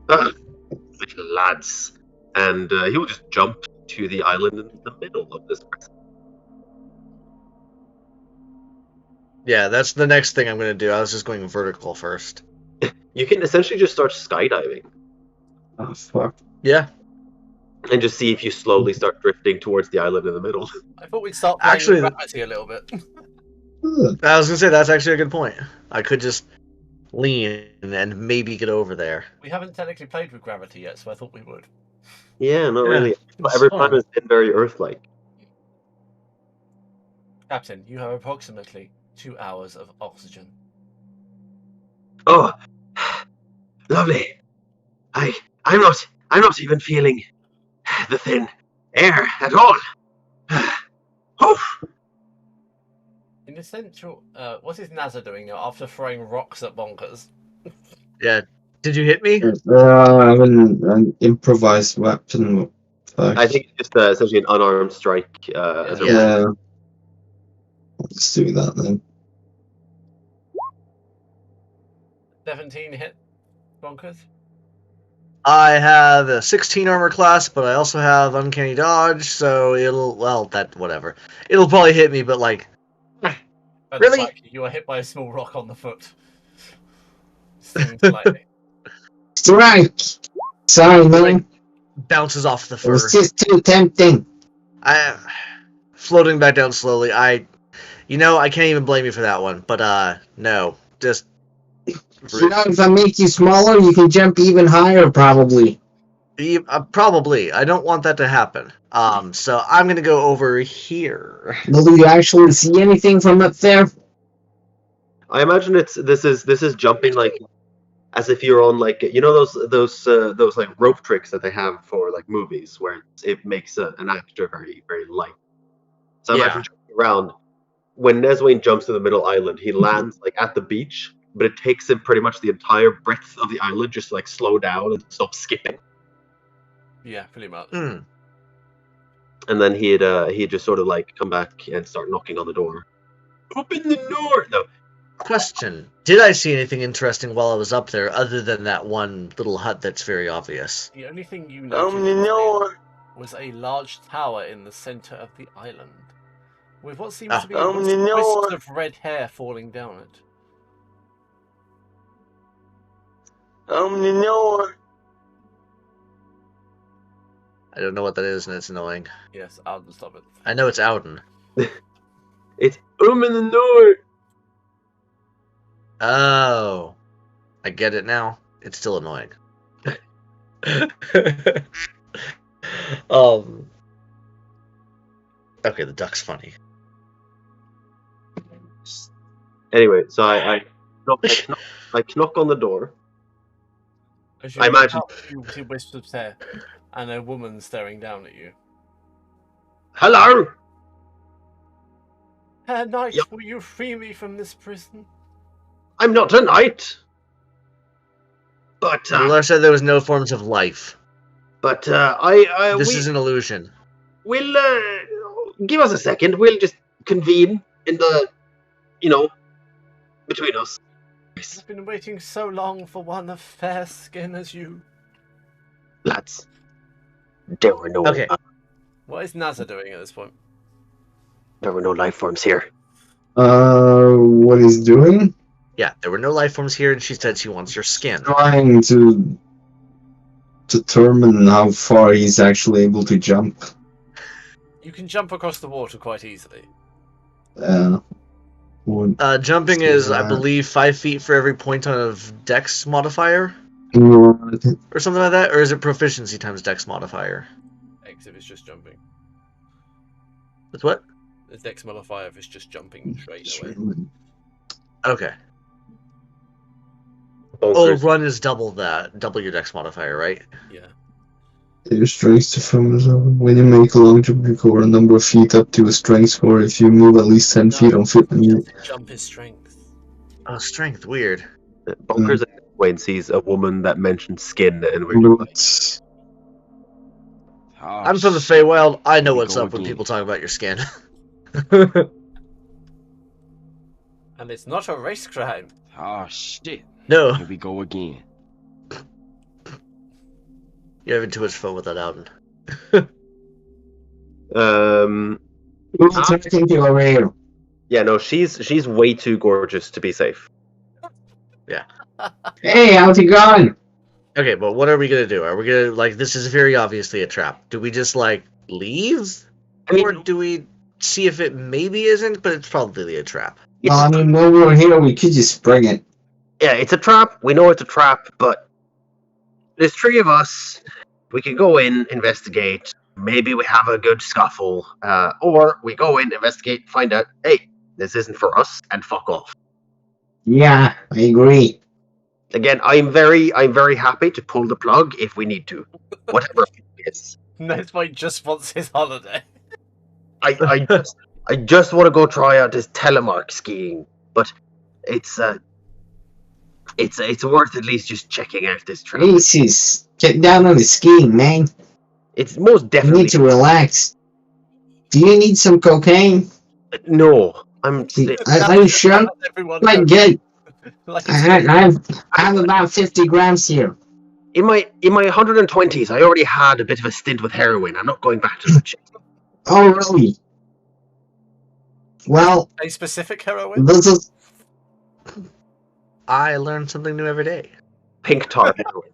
little lads, and he will just jump to the island in the middle of this. Yeah, that's the next thing I'm gonna do. I was just going vertical first. You can essentially just start skydiving Oh fuck. Yeah. and just see if you slowly start drifting towards the island in the middle. I thought we'd start playing Actually, with gravity a little bit. I was gonna say that's actually a good point. I could just lean and maybe get over there. We haven't technically played with gravity yet, so I thought we would. Yeah, not Yeah, really. it's Every fun. time has been very Earth-like. Captain, you have approximately 2 hours of oxygen. Oh, lovely. I'm not even feeling the thin air at all. Oh. In essential, what is NASA doing now after throwing rocks at Bonkers? Yeah. Did you hit me? I have an improvised weapon. Fuck. I think it's just essentially an unarmed strike. As a Yeah. Let's do that then. 17 hit Bonkers? I have a 16 armor class, but I also have uncanny dodge, so whatever. It'll probably hit me, but like, And really? It's like you are hit by a small rock on the foot. Stinging slightly. Strike! Sorry, man. Bounces off the It fur. was just too tempting. Floating back down slowly. I can't even blame you for that one. But no, just. You know, if I make you smaller, you can jump even higher, probably. Probably. I don't want that to happen. So I'm gonna go over here. Well, do you actually see anything from up there? I imagine this is jumping like as if you're on like those like rope tricks that they have for like movies where it makes an actor very very light. So I imagine jumping around. When Neswayne jumps to the middle island, he lands like at the beach, but it takes him pretty much the entire breadth of the island just to like slow down and stop skipping. Yeah, pretty much. Hmm. And then he'd just sort of like come back and start knocking on the door. Open the door! No. Question: did I see anything interesting while I was up there, other than that one little hut that's very obvious? The only thing you noticed was a large tower in the center of the island, with what seems to be wisps of red hair falling down it. I don't know what that is, and it's annoying. Yes, I'll stop it. I know it's Ouden. It's in the north. Oh, I get it now. It's still annoying. Okay, the duck's funny. Anyway, so I knock on the door. As you I look imagine- up, you see wisps of hair and a woman staring down at you. Hello. Herr Knight, Yep. will you free me from this prison? I'm not a knight. But Ruler said there was no forms of life. This This is an illusion. We'll give us a second. We'll just convene in the, between us. I've been waiting so long for one of fair skin as you. Lads, there were no. Okay. What is Nazza doing at this point? There were no life forms here. What he's doing? Yeah, there were no life forms here, and she said she wants your skin. Trying to determine how far he's actually able to jump. You can jump across the water quite easily. Jumping is, I believe, 5 feet for every point of Dex modifier, or something like that, or is it proficiency times Dex modifier? X if it's just jumping. That's what? The Dex modifier if it's just jumping straight away. Okay. Bonkers. Run is double your Dex modifier, right? Yeah. Your strength to film is when you make a long jump, you cover a number of feet up to a strength score. If you move at least 10 feet on foot, Jump is strength. Oh, strength, weird. Bonkers Wayne sees a woman that mentions skin, and we're just like, I'm from the Feywild. I know Here we what's go up when again. people talk about your skin. And it's not a race crime. Oh shit. No, Here we go again. you're having too much fun with that, Ouden. who's attacking you over here? yeah, no, she's way too gorgeous to be safe. Hey, how's it going? Okay, but what are we gonna do? Are we gonna, this is very obviously a trap. Do we just, leave? Or do we see if it maybe isn't, but it's probably a trap? Well, I mean, when we're here, we could just spring it. Yeah, it's a trap. We know it's a trap, but there's 3 of us. We can go in, investigate. Maybe we have a good scuffle, or we go in, investigate, find out, hey, this isn't for us, and fuck off. Yeah, I agree. Again, I'm very happy to pull the plug if we need to, whatever it is. Nesmite just wants his holiday. I just want to go try out this telemark skiing, but it's worth at least just checking out this trip. Jesus, get down on the skiing, man. It's most You definitely need to relax. Do you need some cocaine? no. I'm I'm sure. Everyone Quite knows. good. Like I have about 50 grams here. in my 120s, I already had a bit of a stint with heroin. I'm not going back to that shit. Oh, really? Well, A specific heroin? this is... I learn something new every day. Pink tar heroin.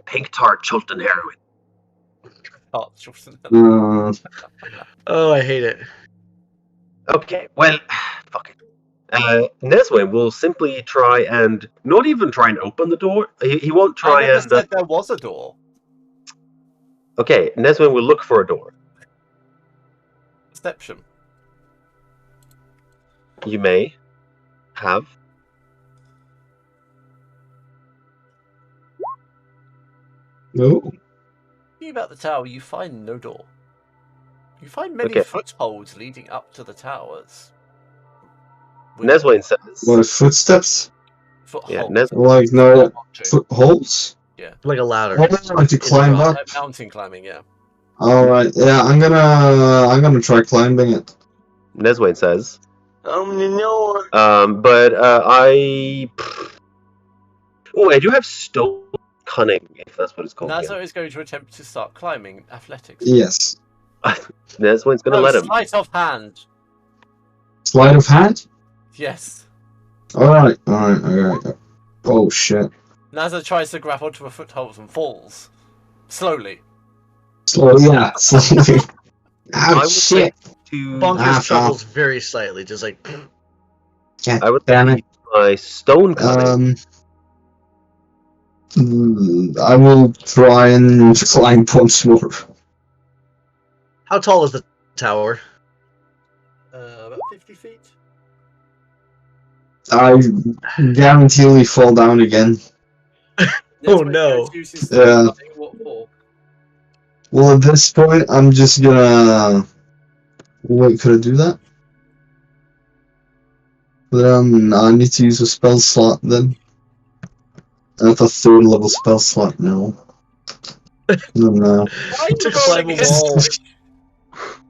Pink tar Chilton heroin. Oh, Jordan. Oh, I hate it. Okay, well, fuck it. Neswin will simply try and not even try and open the door. He won't try I never and. said there was a door. Okay, Neswin will look for a door. Perception. You may have. No. Thinking about the tower, you find no door. You find many Okay. footholds leading up to the towers. Neswin says. What, footsteps? Yeah, Footholds. Like, no, Watching. footholds? Like a ladder. Oh, like to climb up? Mountain climbing, yeah. Alright, yeah, I'm gonna try climbing it. Neswin says. No. But I. Oh, I do have stone cunning, if that's what it's called. Nazo is going to attempt to start climbing athletics. Yes. Neswin's gonna let him. Sleight of hand. Sleight of hand? Yes. Alright. Oh, shit. Nazo tries to grab onto a foothold and falls. Slowly. Slowly. I Oh, would shit. like to. Bunkers struggles very slightly, just like. God I would damn it. my stone cunning. I will try and climb once more. How tall is the tower? About 50 feet. I guarantee fall down again. Oh, no. Yeah. What for? Well, at this point, I'm just gonna... Wait, could I do that? I need to use a spell slot then. I have a 3rd level spell slot now. No. To climb a wall.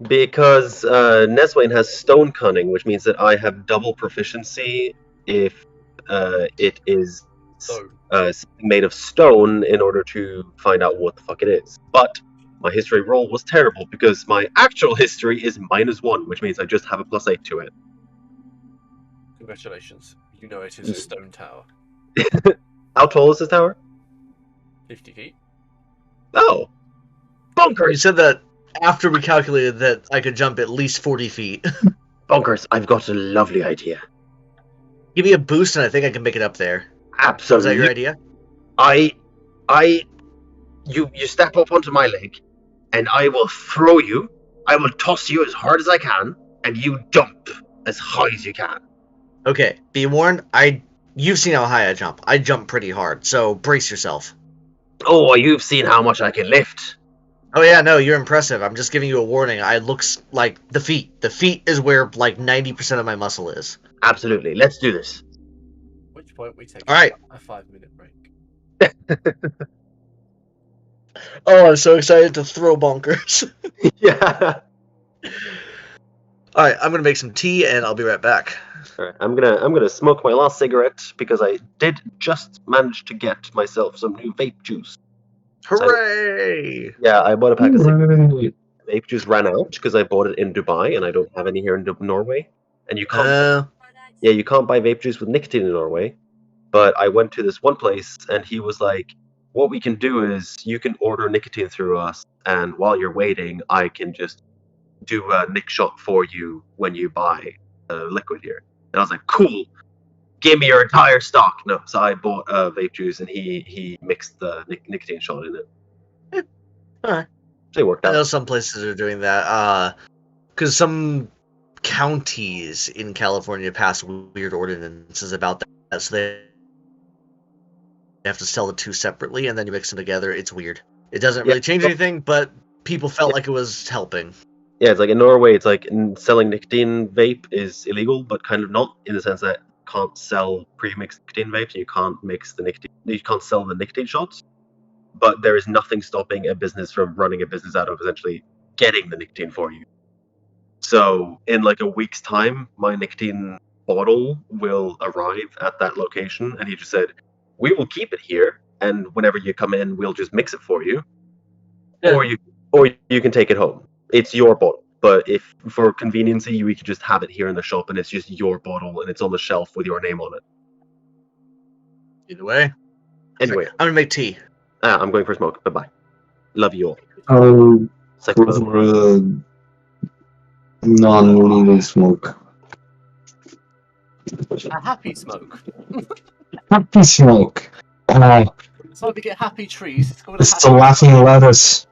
Because Neswin has stone cunning, which means that I have double proficiency if it is something made of stone in order to find out what the fuck it is. But my history roll was terrible because my actual history is -1, which means I just have a +8 to it. Congratulations. You know it is a stone tower. How tall is this tower? 50 feet. Oh. Bonkers! You said that after we calculated that I could jump at least 40 feet. Bonkers, I've got a lovely idea. Give me a boost and I think I can make it up there. Absolutely. Is that your idea? You step up onto my leg, and I will throw you. I will toss you as hard as I can, and you jump as high as you can. Okay, be warned, you've seen how high I jump. I jump pretty hard, so brace yourself. Oh, you've seen how much I can lift. Oh yeah, no, you're impressive. I'm just giving you a warning. I looks like the feet. The feet is where like 90% of my muscle is. Absolutely. Let's do this. At which point we take All right. a 5-minute break. Oh, I'm so excited to throw bonkers. Yeah. All right, I'm gonna make some tea and I'll be right back. All right, I'm gonna smoke my last cigarette because I did just manage to get myself some new vape juice. Hooray! Yeah, I bought a pack of cigarettes. Right. Vape juice ran out because I bought it in Dubai and I don't have any here in Norway. And you can't. Yeah, you can't buy vape juice with nicotine in Norway. But I went to this one place and he was like, "What we can do is you can order nicotine through us, and while you're waiting, I can just do a nic shot for you when you buy liquid here." And I was like, "Cool, give me your entire stock." No, so I bought vape juice and he mixed the nicotine shot in it. Alright. So it worked I know out. some places are doing that. Because some counties in California pass weird ordinances about that, so they have to sell the two separately, and then you mix them together. It's weird. It doesn't really change anything, but people felt like it was helping. Yeah, it's like in Norway, it's like selling nicotine vape is illegal, but kind of not, in the sense that you can't sell pre-mixed nicotine vapes, and you can't mix the nicotine, you can't sell the nicotine shots. But there is nothing stopping a business from running a business out of essentially getting the nicotine for you. So in like a week's time, my nicotine bottle will arrive at that location, and he just said, "We will keep it here, and whenever you come in, we'll just mix it for you, Yeah. or you can take it home. It's your bottle, but if for conveniency, we can just have it here in the shop, and it's just your bottle, and it's on the shelf with your name on it." Either way. Anyway, I'm gonna make tea. I'm going for a smoke. Bye bye. Love you all. Oh, Sex go bud. for a non-legal smoke. A happy smoke. Happy smoke. It's like we get happy trees. It's called a It's happy the laughing lettuce.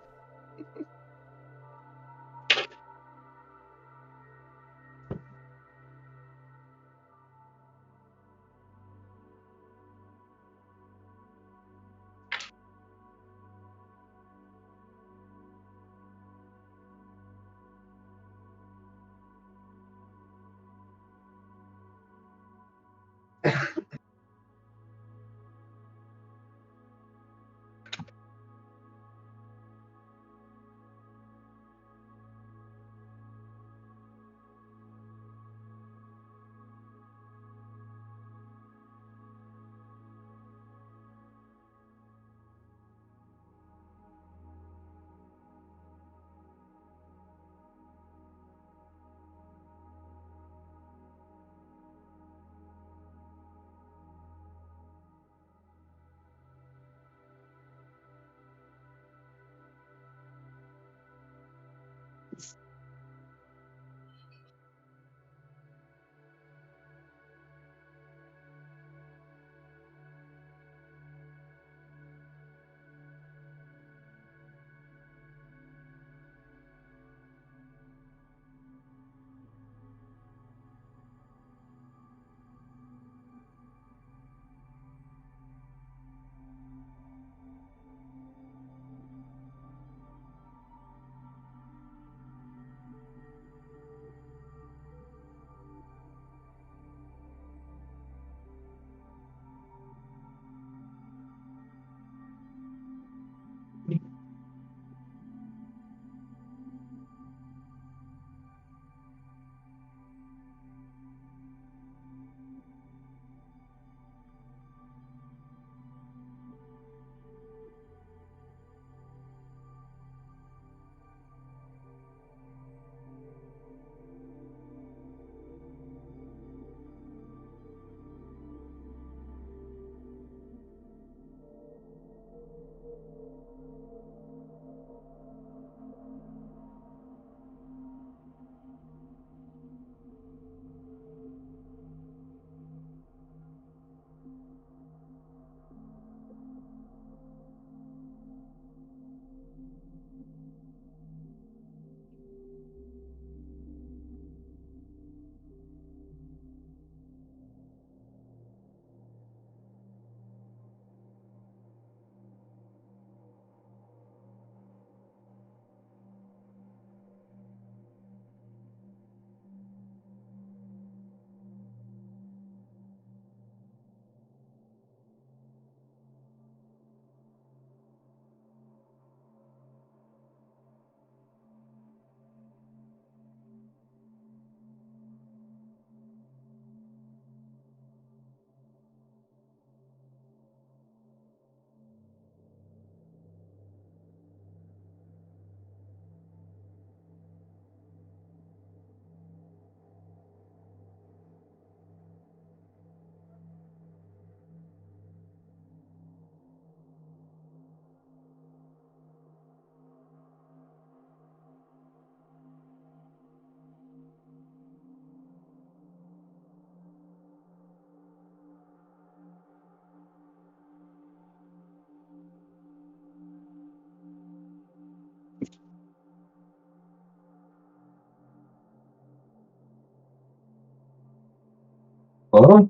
Hello?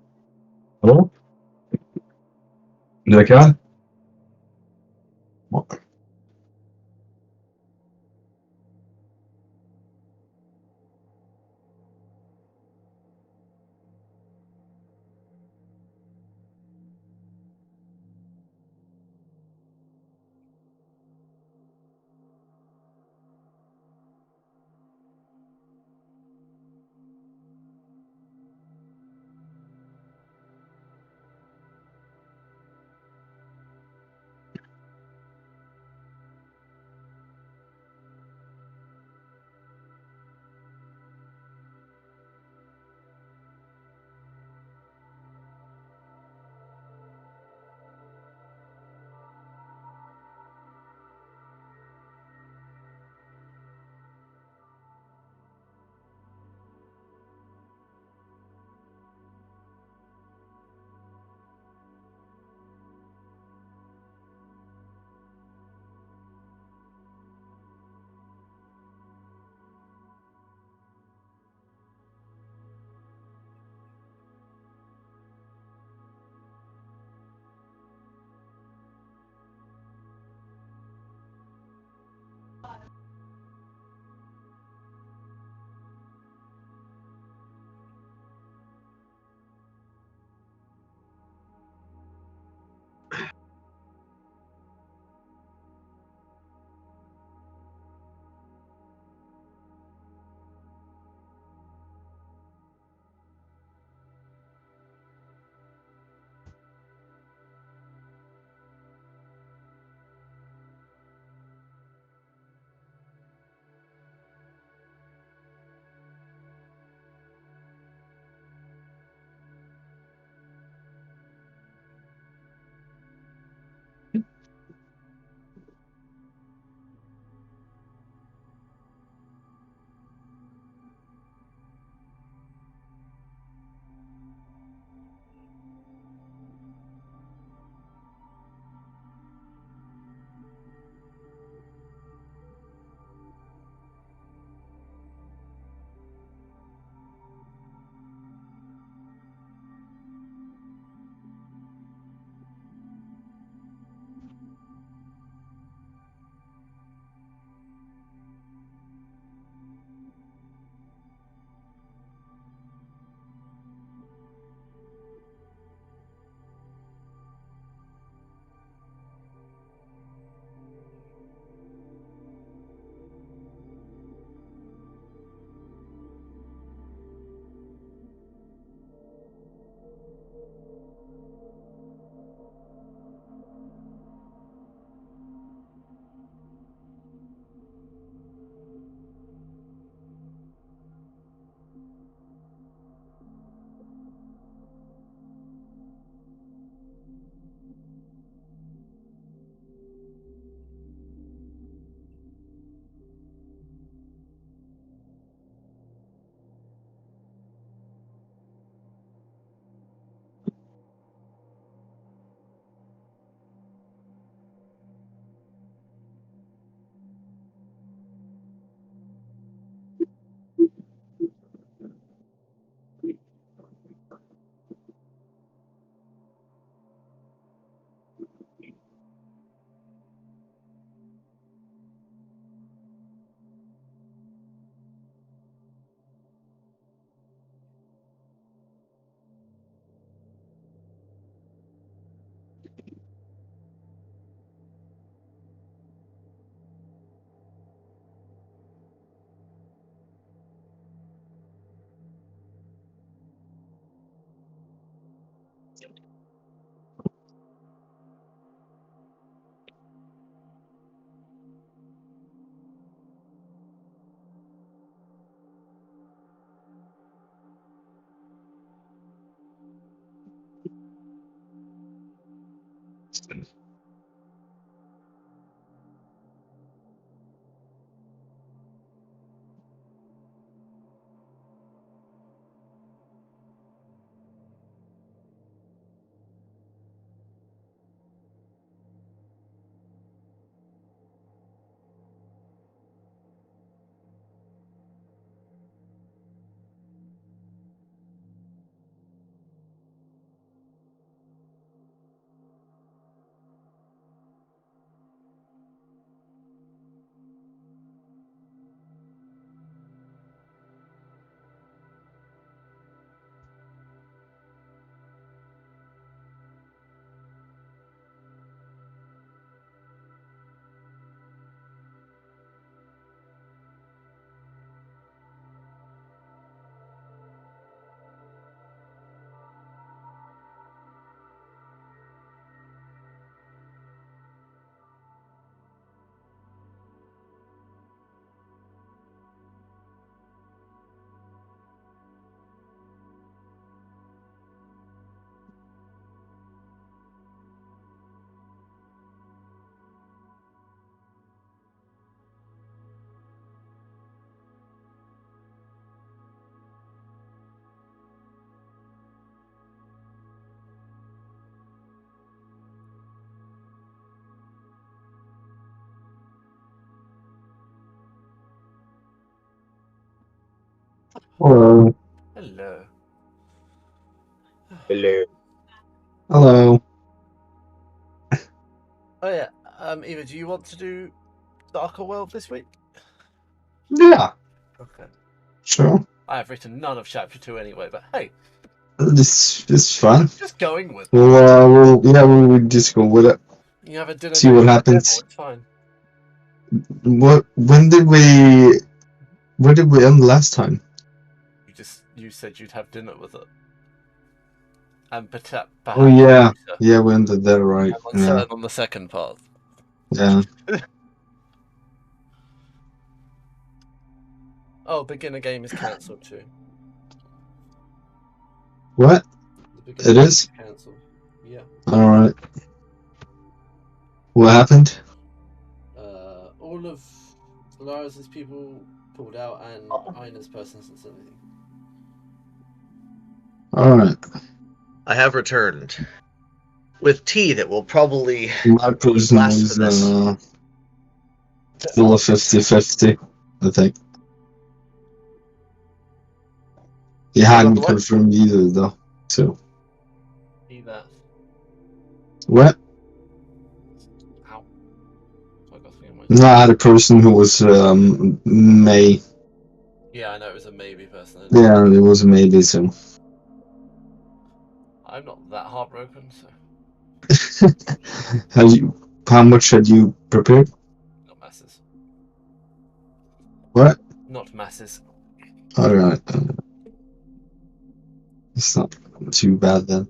Hello? You okay? Hello. Hello. Hello. Hello. Oh yeah. Eva, do you want to do Darker World this week? Yeah, Okay. sure. I have written none of chapter 2 anyway, but hey, This is fun. just going with it. We'll just go with it. You have a dinner See date what with the happens. devil, it's fine. Where did we end last time? You said you'd have dinner with it. And perhaps Oh yeah, we ended there, right? I'm uncertain on the second part. Yeah. Oh, beginner game is cancelled too. What? The beginner It game is? cancelled. Yeah. All right. What happened? All of Solaris' people pulled out, and Ina's person hasn't said anything. All right. I have returned with tea that will probably My person was blasphemous. still a 50-50, I think. He hadn't what? confirmed either, though. So. See that. What? Ow. I got something on my No, I had a person who was May. Yeah, I know it was a maybe person. Yeah, it was a maybe, so. I'm not that heartbroken, so How much had you prepared? not masses. What? Not masses. All right. It's not too bad then.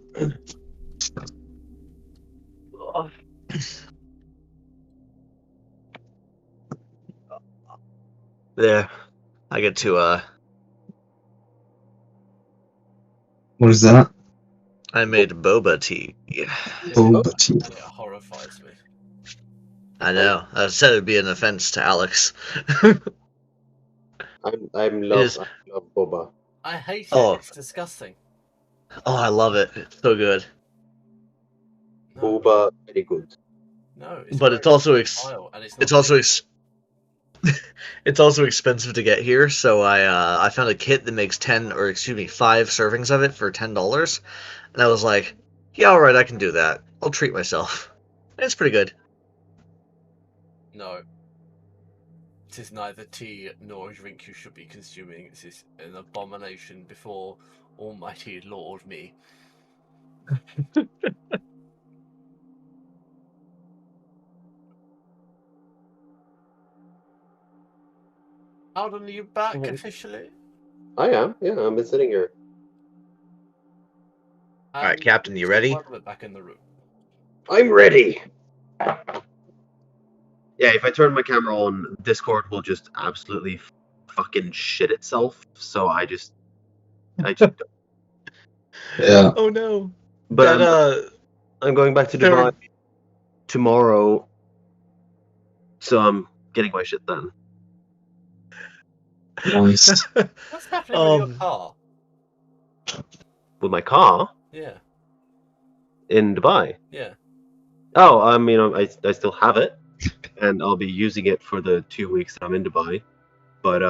There. I get to, What is that? I made boba tea. Boba tea. It horrifies me. I know. I said it'd be an offense to Alex. I love boba. I hate it. Oh. It's disgusting. Oh, I love it. It's so good. No, Boba, very good. no, But it's also vile, and it's also it's also expensive to get here. So I found a kit that makes 5 servings of it for $10, and I was like, yeah, all right, I can do that. I'll treat myself. It's pretty good. No. It is neither tea nor a drink you should be consuming. It is an abomination before Almighty Lord me. Alden, are you back officially? I am. Yeah, I've been sitting here. All right, Captain, you ready? Back in the room. I'm ready. Yeah, if I turn my camera on, Discord will just absolutely fucking shit itself. So I just Yeah. Oh no. But That, I'm going back to Dubai tomorrow, so I'm getting my shit done. Nice. What's happening with your car? With my car Yeah, in Dubai. yeah. Oh, I mean, I still have it, and I'll be using it for the 2 weeks that I'm in Dubai. But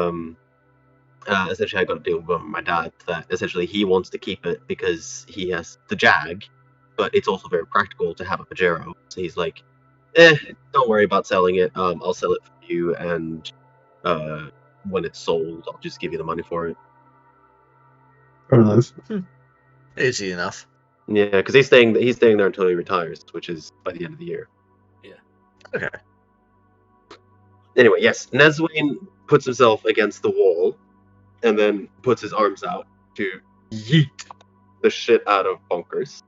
essentially, I got a deal with my dad that essentially he wants to keep it because he has the Jag, but it's also very practical to have a Pajero. So he's like, don't worry about selling it. I'll sell it for you, and when it's sold, I'll just give you the money for it. Fair enough. easy enough. Yeah, because he's staying there until he retires, which is by the end of the year. Yeah. Okay. Anyway, yes, Neswayne puts himself against the wall, and then puts his arms out to yeet the shit out of Bonkers.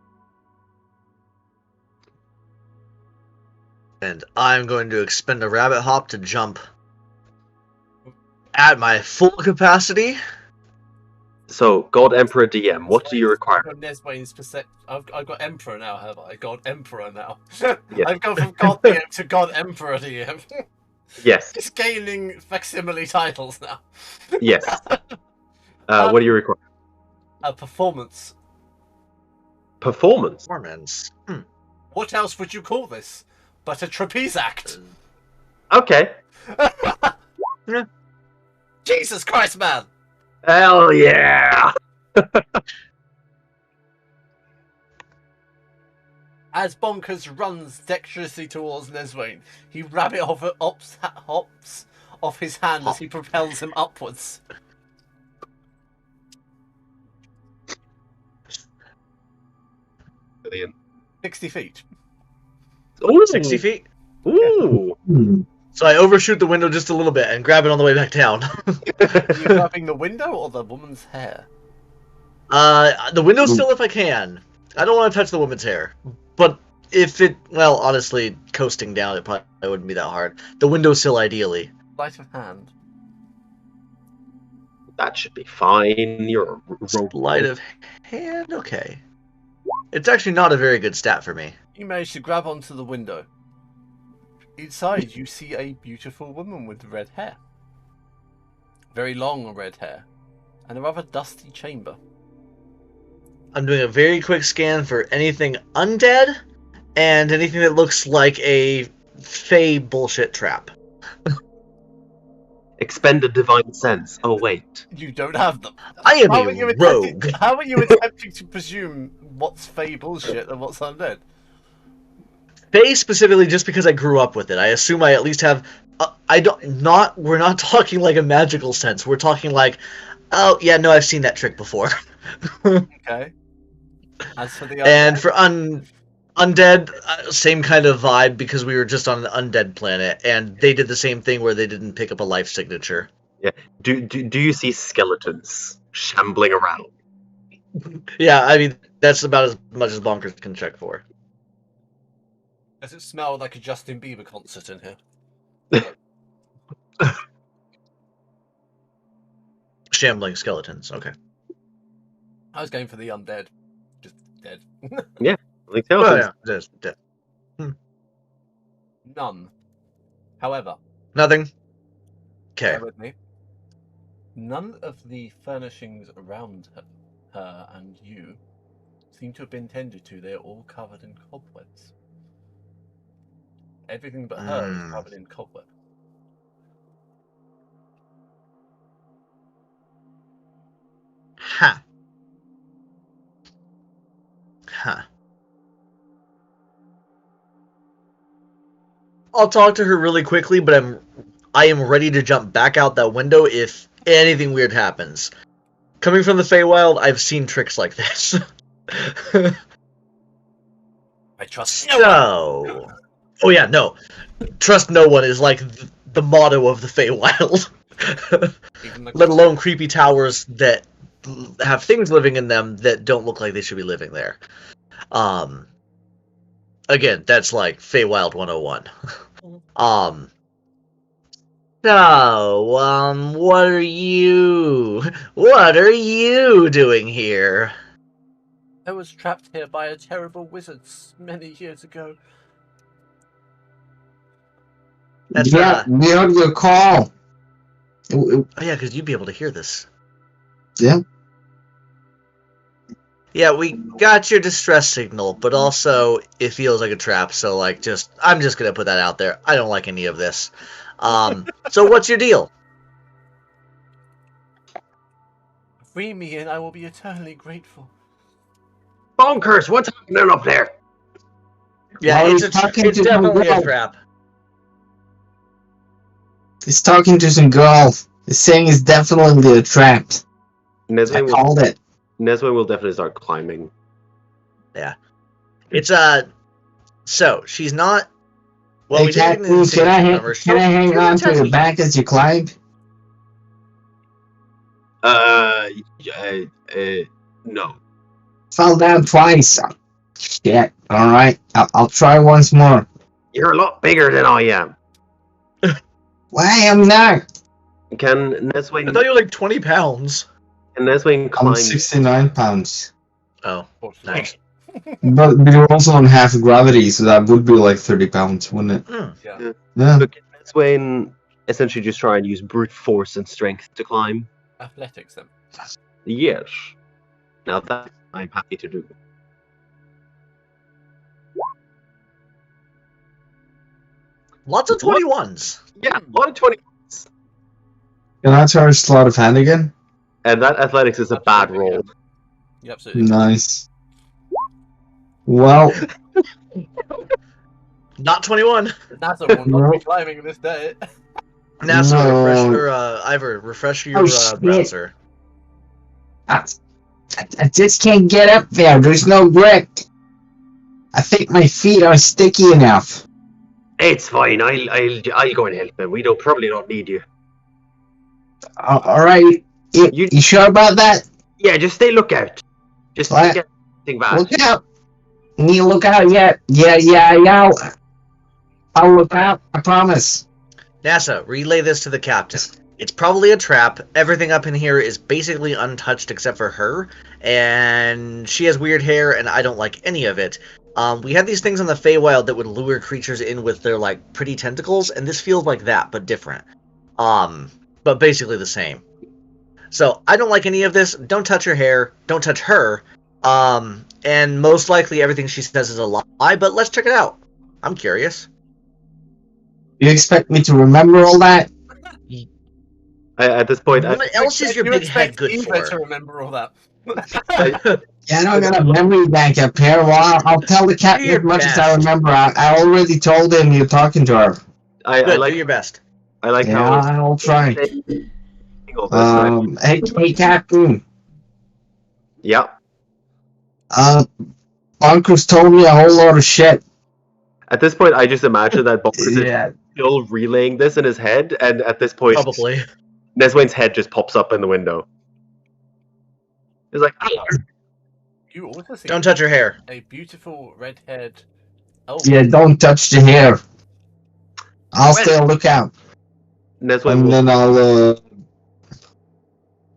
And I'm going to expend a rabbit hop to jump at my full capacity. So, God Emperor DM, what do you require? I've got Emperor now, have I? God Emperor now. Yes. I've gone from God DM to God Emperor DM. Yes, It's gaining facsimile titles now. yes. What do you require? A performance. Performance. Performance. What else would you call this but a trapeze act? Okay. Jesus Christ, man! Hell yeah! As Bonkers runs dexterously towards Neswayne, he rabbit hops off his hand as he propels him upwards. Brilliant. 60 feet. Ooh. 60 feet. Ooh. So I overshoot the window just a little bit and grab it on the way back down. Are you grabbing the window or the woman's hair? The window sill if I can. I don't want to touch the woman's hair. But if honestly, coasting down, it probably wouldn't be that hard. The window sill, ideally. Sleight of hand. That should be fine. You're a robot. Sleight of hand? Okay. It's actually not a very good stat for me. You manage to grab onto the window. Inside, you see a beautiful woman with red hair. Very long red hair. And a rather dusty chamber. I'm doing a very quick scan for anything undead and anything that looks like a Fey bullshit trap. Expend a divine sense. Oh, wait. You don't have them. I am a rogue. How are you attempting to presume what's Fey bullshit and what's undead? Fey specifically just because I grew up with it. I assume I at least have... we're not talking like a magical sense. We're talking like, oh, yeah, no, I've seen that trick before. Okay. As for the undead, And for undead, same kind of vibe because we were just on an undead planet, and they did the same thing where they didn't pick up a life signature. Yeah. Do you see skeletons shambling around? Yeah, I mean, that's about as much as Bonkers can check for. Does it smell like a Justin Bieber concert in here? Shambling skeletons, okay. I was going for the undead. Just dead. Like Oh, skeletons. yeah, there's dead. None. However, Nothing? Okay. bear with me. None of the furnishings around her and you seem to have been tended to. They're all covered in cobwebs. Everything but her is covered in cobweb. Ha. Huh. I'll talk to her really quickly, but I am ready to jump back out that window if anything weird happens. Coming from the Feywild, I've seen tricks like this. I trust no one. Oh yeah, no. Trust no one is like the motto of the Feywild. Let alone creepy towers that have things living in them that don't look like they should be living there. Again, that's like Feywild 101. So, what are you doing here? I was trapped here by a terrible wizard many years ago. That's, yeah, we heard your call. Oh yeah, because you'd be able to hear this. Yeah. Yeah, we got your distress signal, but also it feels like a trap, so like I'm just gonna put that out there. I don't like any of this. So what's your deal? Free me and I will be eternally grateful. Bonkers, what's happening up there? Yeah, Well, it's definitely a trap. He's talking to some girl. He's saying it's definitely a trap. I called it. Nesway will definitely start climbing. Yeah. It's so she's not. Well, Hey, we didn't Captain, can I hang on to your back as you climb? No. Fell down twice. Shit. All right, I'll try once more. You're a lot bigger than I am. Why am not? Can Nesway? I thought you were like 20 pounds. Can Nesway climb? I'm 69 pounds. Oh, nice. But you also on half gravity, so that would be like 30 pounds, wouldn't it? Yeah. Yeah. But can Nesway essentially just try and use brute force and strength to climb? Athletics then. Yes. Now that I'm happy to do. Lots of 21s. Yeah, 120. Can I try sleight of hand again? And that athletics is a bad roll. You absolutely. Nice. Well, Not 21. That's a one not be climbing this day. NASA, No. refresh your Ivor, refresh your shit. browser. I just can't get up there. There's no grip. I think my feet are sticky enough. It's fine. I'll go and help him. We probably don't need you. All right. You sure about that? Yeah, just stay lookout. Just What? get anything bad. Look out. Need to look out yet? Yeah. I'll look out. I promise. NASA, relay this to the captain. It's probably a trap. Everything up in here is basically untouched except for her, and she has weird hair, and I don't like any of it. We had these things on the Feywild that would lure creatures in with their like pretty tentacles, and this feels like that, but different. But basically the same. So I don't like any of this. Don't touch her hair. Don't touch her. And most likely everything she says is a lie. But let's check it out. I'm curious. You expect me to remember all that? At this point, What else is your big head good Eva to for? remember all that. Yeah, I don't got a memory bank up here. Well, I'll tell the captain Do your as much as I best. remember. I already told him you're talking to her. I Good, like do your best. I like Yeah, how I'll try. all this, right? Hey, Captain. Yeah. Bonkers told me a whole lot of shit. At this point, I just imagine that Bonkers is Yeah. still relaying this in his head, and at this point, Probably. Neswayne's head just pops up in the window. He's like, "Hello." You also see Don't touch her hair. a beautiful red-haired elf. Yeah, don't touch the hair. I'll stay on lookout. Nesway And then I'll,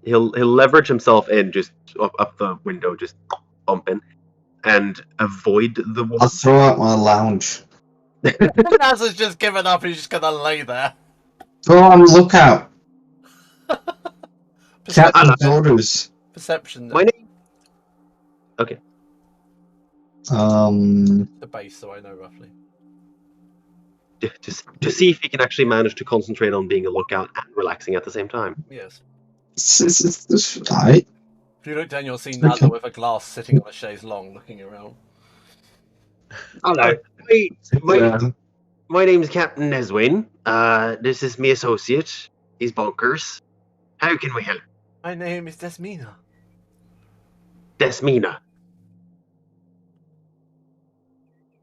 he'll leverage himself in, just up the window, just bumping, and avoid the I'll wall. throw out my lounge. Naz has just given up. He's just gonna lay there. Go on lookout. Perception. Captain orders. Perception. My name. Okay. The base, so I know roughly. To see if he can actually manage to concentrate on being a lookout and relaxing at the same time. Yes. It's alright. If you look down, you'll see Naz with a glass sitting on a chaise long, looking around. Hello. My name's Captain Neswin. This is my associate. He's bonkers. How can we help? My name is Desmina. Desmina.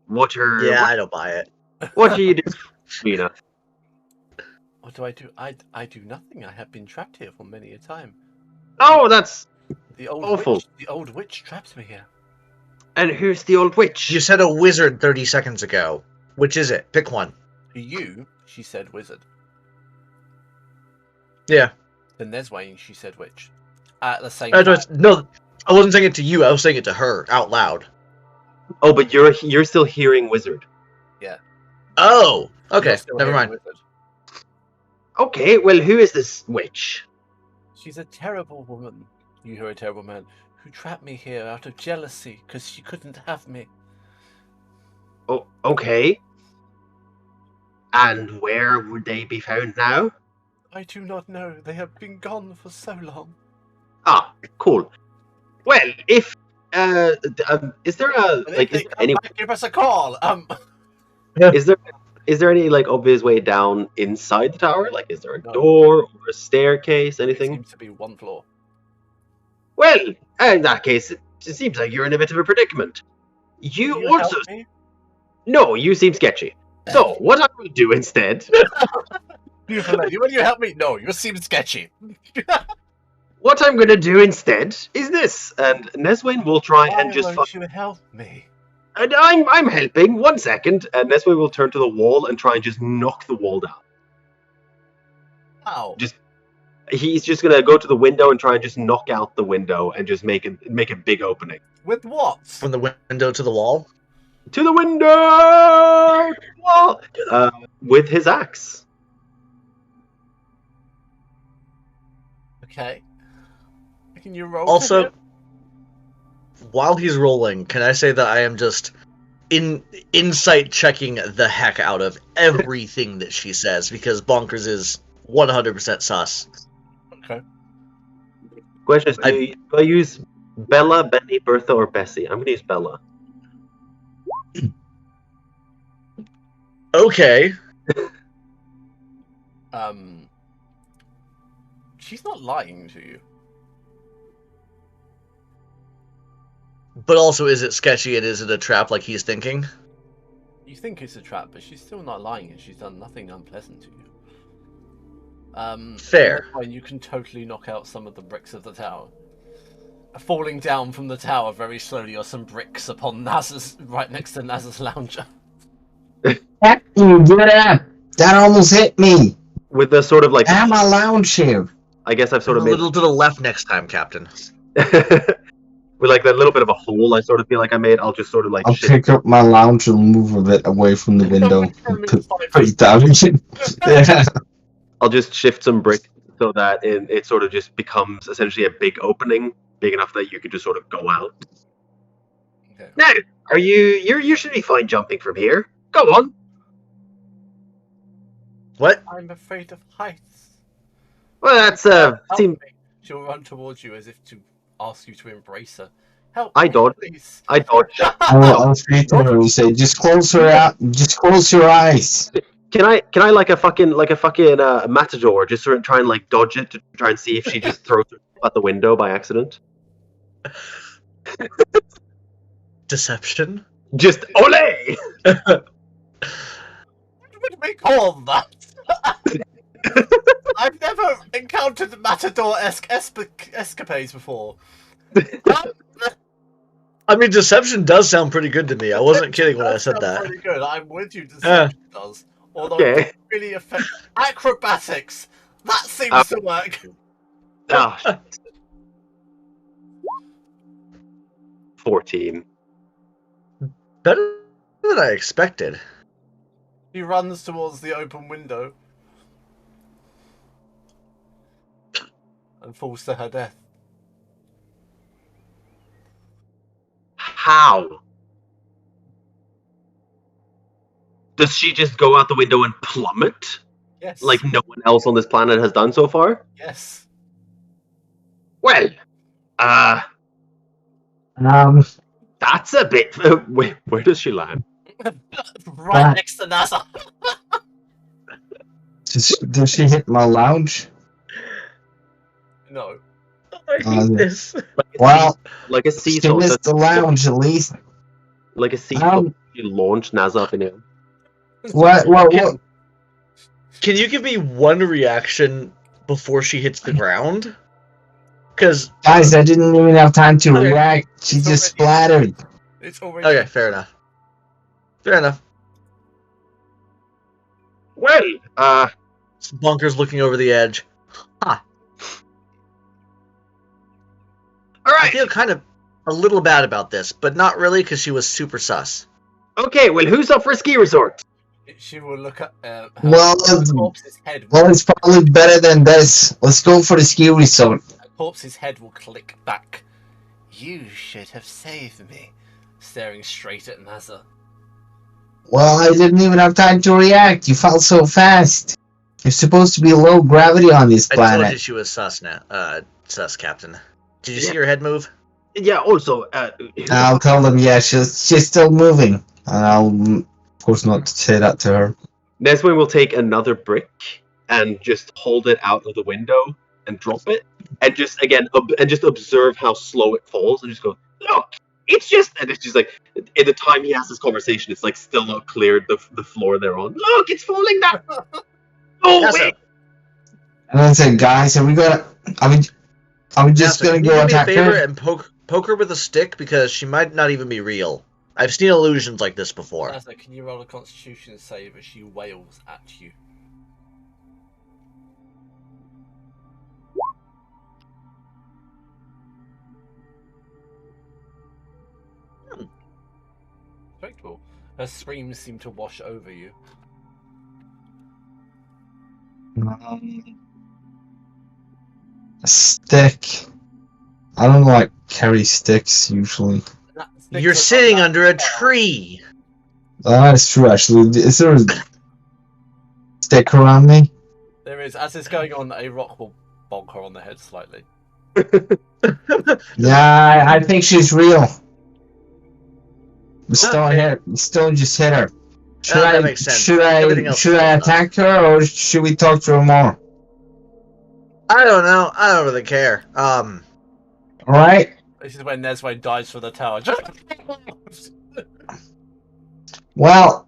Yeah, I don't buy it. What are you doing, Desmina? What do? I do nothing. I have been trapped here for many a time. Oh, that's The old awful. witch. The old witch trapped me here. And who's the old witch? You said a wizard 30 seconds ago. Which is it? Pick one. To you, she said wizard. Yeah. To Neswayne, she said witch. At the same No, time. no, I wasn't saying it to you. I was saying it to her out loud. Oh, but you're still hearing wizard. Oh, You're okay. still Never hearing mind. wizard. Okay, well, who is this witch? She's a terrible woman. You hear a terrible man who trapped me here out of jealousy because she couldn't have me. Oh, okay. And where would they be found now? I do not know. They have been gone for so long. Ah, cool. Well, if is there a like is there any Give us a call. is there any like obvious way down inside the tower? Like, is there a No. door or a staircase? It Anything? seems to be one floor. Well, in that case, it seems like you're in a bit of a predicament. You Will also help me? no, you seem sketchy. So what I will do instead, Beautiful lady, will you help me? No, you seem sketchy. what I'm going to do instead is this, and Neswayne will try Why and just. won't you help me? And I'm helping. 1 second, and Neswayne will turn to the wall and try and just knock the wall down. Ow. He's just gonna go to the window and try and just knock out the window and just make a big opening. With what? From the window to the wall. To the window! Wall! With his axe. Okay. Can you roll? Also, for it? while he's rolling, can I say that I am just insight checking the heck out of everything that she says, because Bonkers is 100% sus. Okay. Question is, do I use Bella, Benny, Bertha, or Bessie? I'm gonna use Bella. Okay. She's not lying to you. But also, is it sketchy and is it a trap like he's thinking? You think it's a trap, but she's still not lying, and she's done nothing unpleasant to you. Fair. And you can totally knock out some of the bricks of the tower. Falling down from the tower very slowly are some bricks upon Naz's, right next to Naz's lounger. Captain, get up! That almost hit me! With the sort of like, I'm a lounge here. I guess I've sort A of made little to the left next time, Captain. with like that little bit of a hole. I sort of feel like I made. I'll just sort of like I'll shift. pick up my lounge and move a bit away from the window. And put it down again. Yeah. I'll just shift some brick so that it sort of just becomes essentially a big opening, big enough that you could just sort of go out. Okay. Now, you should be fine jumping from here. Go on. What? I'm afraid of heights. Well, that's Help seems. me. She'll run towards you as if to ask you to embrace her. Help I me, dodge. please. I dodge. I'll say to her and say, just close your eyes. Can I like a fucking matador just sort of try and like dodge it to try and see if she just throws it out the window by accident? Deception? Just ole! What would we call that? I've never encountered Matador-esque escapades before. I mean, deception does sound pretty good to me. I wasn't kidding when I said that. Pretty good. I'm with you. Deception does, although it Okay. doesn't really affect acrobatics. That seems to work. Ah, 14. Better than I expected. He runs towards the open window and falls to her death. How? Does she just go out the window and plummet? Yes. Like no one else on this planet has done so far? Yes. Well, that's a bit... where does she land? Right next to NASA. Does she hit my lounge? No. I hate this. Well, Like a she seesaw. missed the lounge at least. Like a seesaw. You launch NASA up in the air. What? Can you give me one reaction before she hits the ground? Because Guys, I didn't even have time to Okay. react. She It's just already- splattered. It's already. okay, fair enough. Fair enough. Well, Bunker's looking over the edge. all I right. feel kind of a little bad about this, but not really because she was super sus. Okay, well, who's up for a ski resort? She will look at her Well, corpse's head. Well, it's probably better than this. Let's go for the ski resort. Her corpse's head will click back. You should have saved me. Staring straight at NASA. Well, I didn't even have time to react. You fell so fast. You're supposed to be low gravity on this I told you planet. she was sus now. Sus, Captain. Did you see her head move? Yeah, also, I'll tell them, yeah, she's still moving. And I'll, of course, not say that to her. Neswin will take another brick and just hold it out of the window and drop it, and just again just observe how slow it falls, and just go, look, it's just, and it's just like, in the time he has this conversation, it's like still not cleared the floor they're on. Look, it's falling down. Oh Yes, wait, And then say, guys, are we just Can gonna you go do me a attack favor her? and poke her with a stick because she might not even be real. I've seen illusions like this before. NASA, can you roll a Constitution save as she wails at you? Respectable. Her screams seem to wash over you. A stick. I don't like carry sticks usually. You're sitting under a tree. That's true, actually. Is there a stick around me? There is. As it's going on, a rock will bonk her on the head slightly. Yeah, I think she's real. Still just hit her. That makes sense. Should Everything else I is fine. attack her or should we talk to her more? I don't know. I don't really care. Alright? This is when Nesway dives for the tower. Well,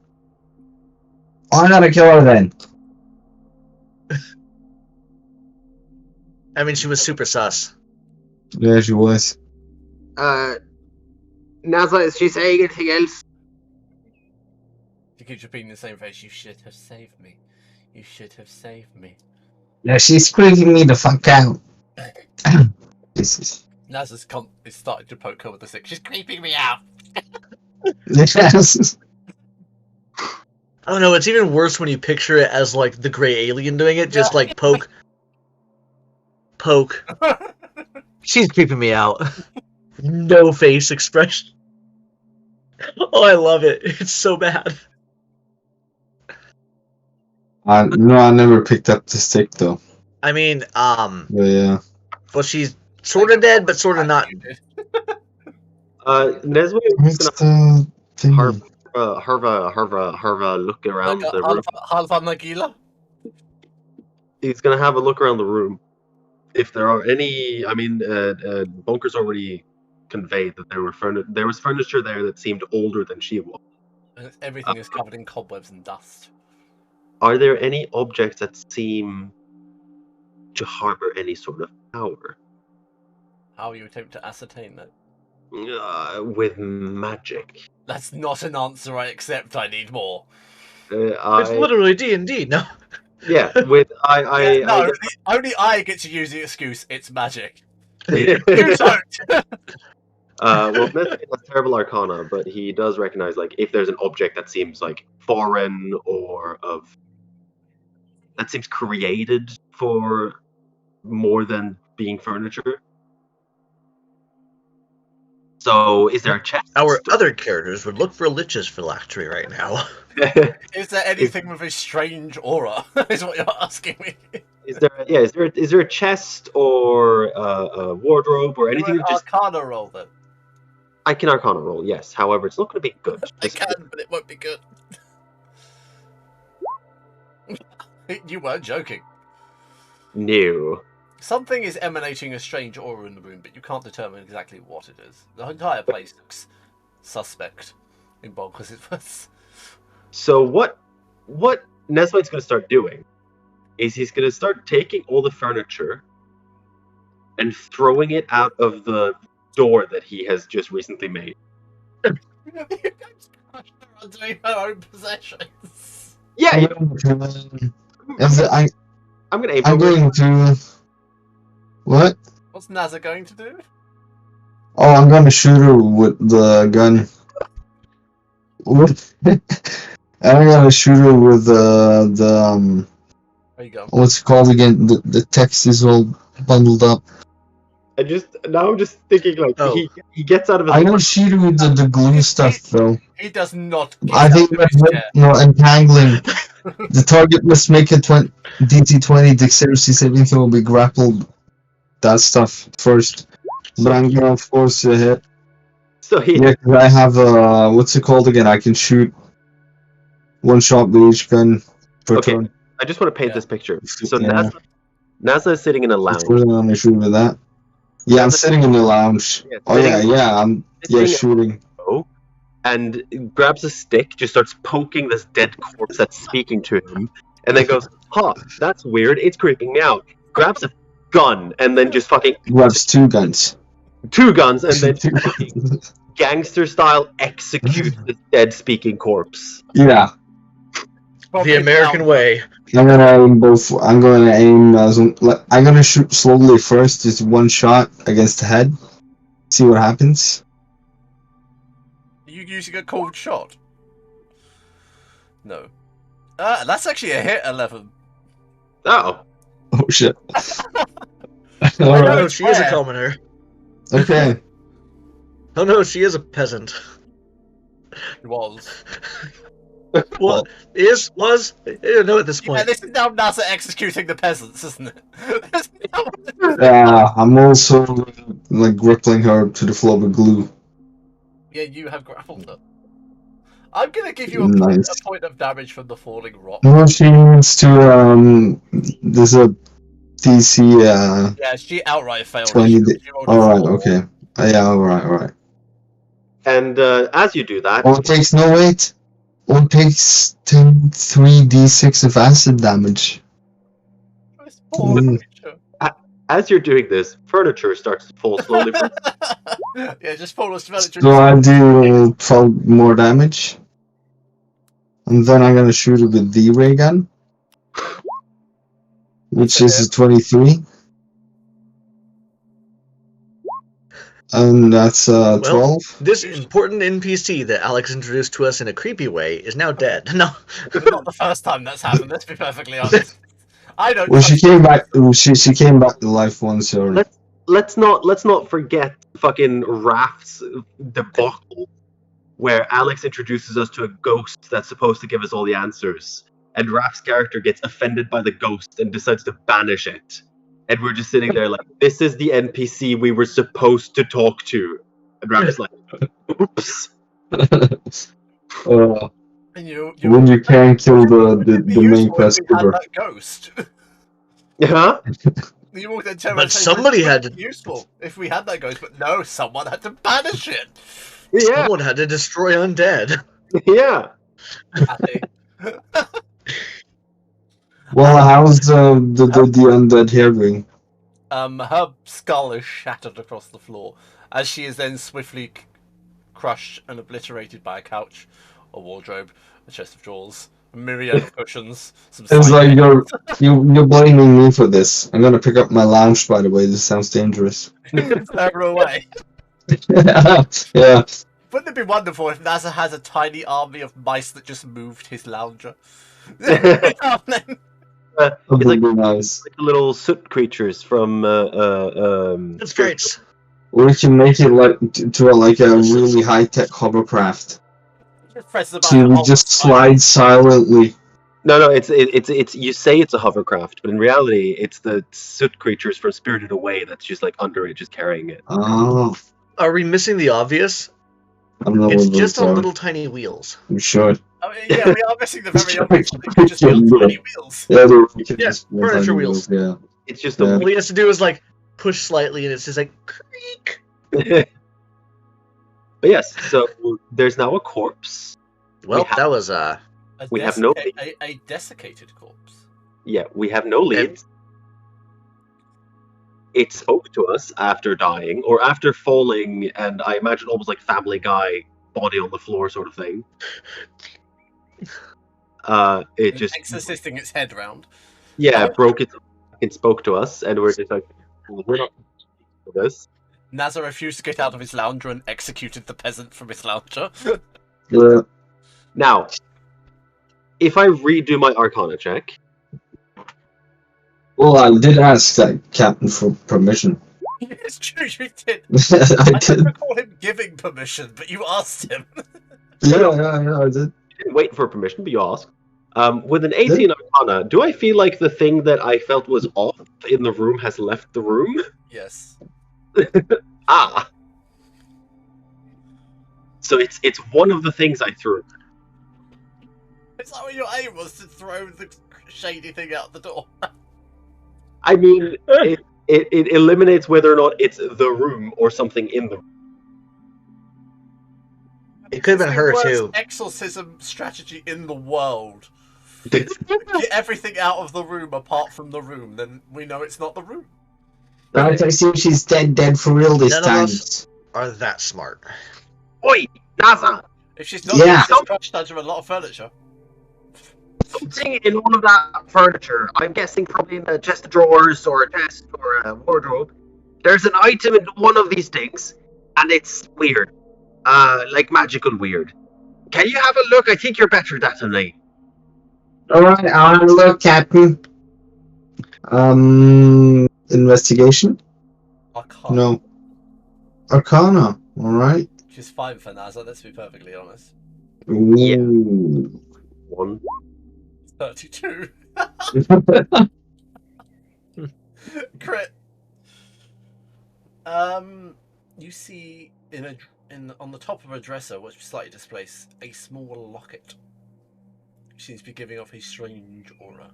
I'm gonna kill her then. I mean, she was super sus. Yeah, she was. NASA, is she saying anything else? She keeps repeating the same phrase. You should have saved me. You should have saved me. Yeah, she's creeping me the fuck out. Jesus. Naz is starting to poke her with the stick. She's creeping me out. Yes. I don't know. It's even worse when you picture it as like the gray alien doing it. Just like poke. She's creeping me out. No face expression. Oh, I love it. It's so bad. No, I never picked up the stick though. I mean, But yeah. well, she's sort of dead, but sort of not. Neswin is What's gonna the thing? Harva look around the room. Halva Nagila? He's gonna have a look around the room. If there are any, Bunker's already conveyed that there was furniture there that seemed older than she was. And everything is covered in cobwebs and dust. Are there any objects that seem to harbor any sort of power? How you attempt to ascertain that? With magic. That's not an answer I accept. I need more. It's literally D&D. No. Yeah, with only I get to use the excuse. It's magic. You don't. Well, Nesmith has terrible arcana, but he does recognize like if there's an object that seems like foreign or that seems created for more than being furniture. So, is there a chest? Our other characters would look for liches phylactery right now. Is there anything with a strange aura? Is what you're asking me. Is there a chest or a wardrobe or anything? Arcana roll then. I can arcana roll, yes. However, it's not going to be good. I can, but it won't be good. You weren't joking. No. Something is emanating a strange aura in the room, but you can't determine exactly what it is. The entire place looks suspect in bonkers at first. So what Nesmite's going to start doing is he's going to start taking all the furniture and throwing it out of the door that he has just recently made. You're going to crush her under her own possessions. Yeah, I'm going to. What? What's Nazza going to do? Oh, I'm going to shoot her with the gun. I'm going to shoot her with There you go. What's it called again? The text is all bundled up. I'm just thinking like he gets out of his. I'm gonna shoot her with the glue stuff though. He does not. I think entangling. The target must make a DC 20 dexterity saving throw, will be grappled. That stuff first, but I'm gonna force a hit. So yeah, 'cause I have what's it called again? I can shoot one shot with each gun per turn. I just want to paint this picture. So Nazza is sitting in a lounge. I'm gonna shoot with that. Yeah, I'm sitting in the lounge. I'm shooting. And grabs a stick, just starts poking this dead corpse that's speaking to him, and then goes, "Huh, that's weird. It's creeping me out." Grabs a gun and then just fucking grabs two guns, and then fucking gangster style executes this dead speaking corpse. Yeah. The American way. I'm gonna aim both. I'm gonna aim. I'm gonna shoot slowly first, just one shot against the head. See what happens. Are you using a cold shot? No. That's actually a hit. 11. Oh. Oh shit. Oh no, she is a commoner. Okay. Oh no, she is a peasant. It was. Well, was? I don't know at this point. Yeah, this is now NASA executing the peasants, isn't it? Yeah, I'm also like gripping her to the floor with glue. Yeah, you have grappled her. I'm gonna give you a point of damage from the falling rock. No, she needs to there's a DC yeah, she outright failed. 20. Alright, okay. Yeah, alright. And as you do that, it takes no weight. It takes 3d6 of acid damage. As you're doing this, furniture starts to fall slowly. Yeah, just fall as furniture. So I do 12 more damage. And then I'm gonna shoot it with the ray gun. Which is a 23. And that's 12. Well, this important NPC that Alex introduced to us in a creepy way is now dead. No. Not the first time that's happened, let's be perfectly honest. I don't Well, she came back. She came back to life once. So let's not forget fucking Raph's debacle, where Alex introduces us to a ghost that's supposed to give us all the answers, and Raph's character gets offended by the ghost and decides to banish it. And we're just sitting there like, this is the NPC we were supposed to talk to. And Raph's like, oops. When you can't kill the main quest giver. That ghost. Huh? But somebody had to. Useful if we had that ghost, but no, someone had to banish it. Yeah. Someone had to destroy undead. Yeah. Well, how's the undead hair doing? Her skull is shattered across the floor, as she is then swiftly crushed and obliterated by a couch, a wardrobe, a chest of drawers, a myriad of cushions, some It's like side you're blaming me for this. I'm gonna pick up my lounge, by the way. This sounds dangerous. throw her away. Yeah. Wouldn't it be wonderful if NASA has a tiny army of mice that just moved his lounger? Oh, then. That It's would be nice. like the little soot creatures from It's great. Or we can make it like to like a really high tech hovercraft. Just press the So button. we just slide silently. No, it's you say it's a hovercraft, but in reality, it's the soot creatures from Spirited Away that's just like under it, just carrying it. Oh, Are we missing the obvious? I don't know It's what just those on are. little tiny wheels. I'm sure. Oh, yeah, we are missing the very obvious. It could just be on tiny wheels. Yeah, Furniture wheels. Yeah. It's just Yeah. All he has to do is like push slightly, and it's just like creak. But yes, so there's now a corpse. Well, have- that was We have no a desiccated corpse. Yeah, we have no leads. It spoke to us after dying, or after falling, and I imagine almost like Family Guy, body on the floor sort of thing. It just Exorcisting its head round. broke it. It spoke to us, and we're just like, we're not for this. Nazar refused to get out of his lounger and executed the peasant from his lounger. Yeah. Now, if I redo my Arcana check, Well, I did ask that captain for permission. It's true, you did. I I did. don't recall him giving permission, but you asked him. Yeah, I did. you didn't wait for permission, but you asked. With an 18 Arcana, do I feel like the thing that I felt was off in the room has left the room? Yes. Ah. So it's one of the things I threw. Is that what your aim was, to throw the shady thing out the door? I mean, it eliminates whether or not it's the room or something in the room. it could have been her It's the too. worst exorcism strategy in the world. Get everything out of the room apart from the room, then we know it's not the room. Right, I see she's dead for real this None of time. us are that smart. Oi, NASA! If she's not, Yeah. she's crushed under a lot of furniture. Something in all of that furniture. I'm guessing probably in a chest of drawers or a desk or a wardrobe. There's an item in one of these things, and it's weird. Like magical weird. Can you have a look? I think you're better at that than me. Alright, I'll look, Captain. Investigation? I can't. No. Arcana, alright. She's fine for NASA, let's be perfectly honest. Ooh. 1. 32. Crit. You see on the top of a dresser, which is slightly displaced, a small locket. Which seems to be giving off a strange aura.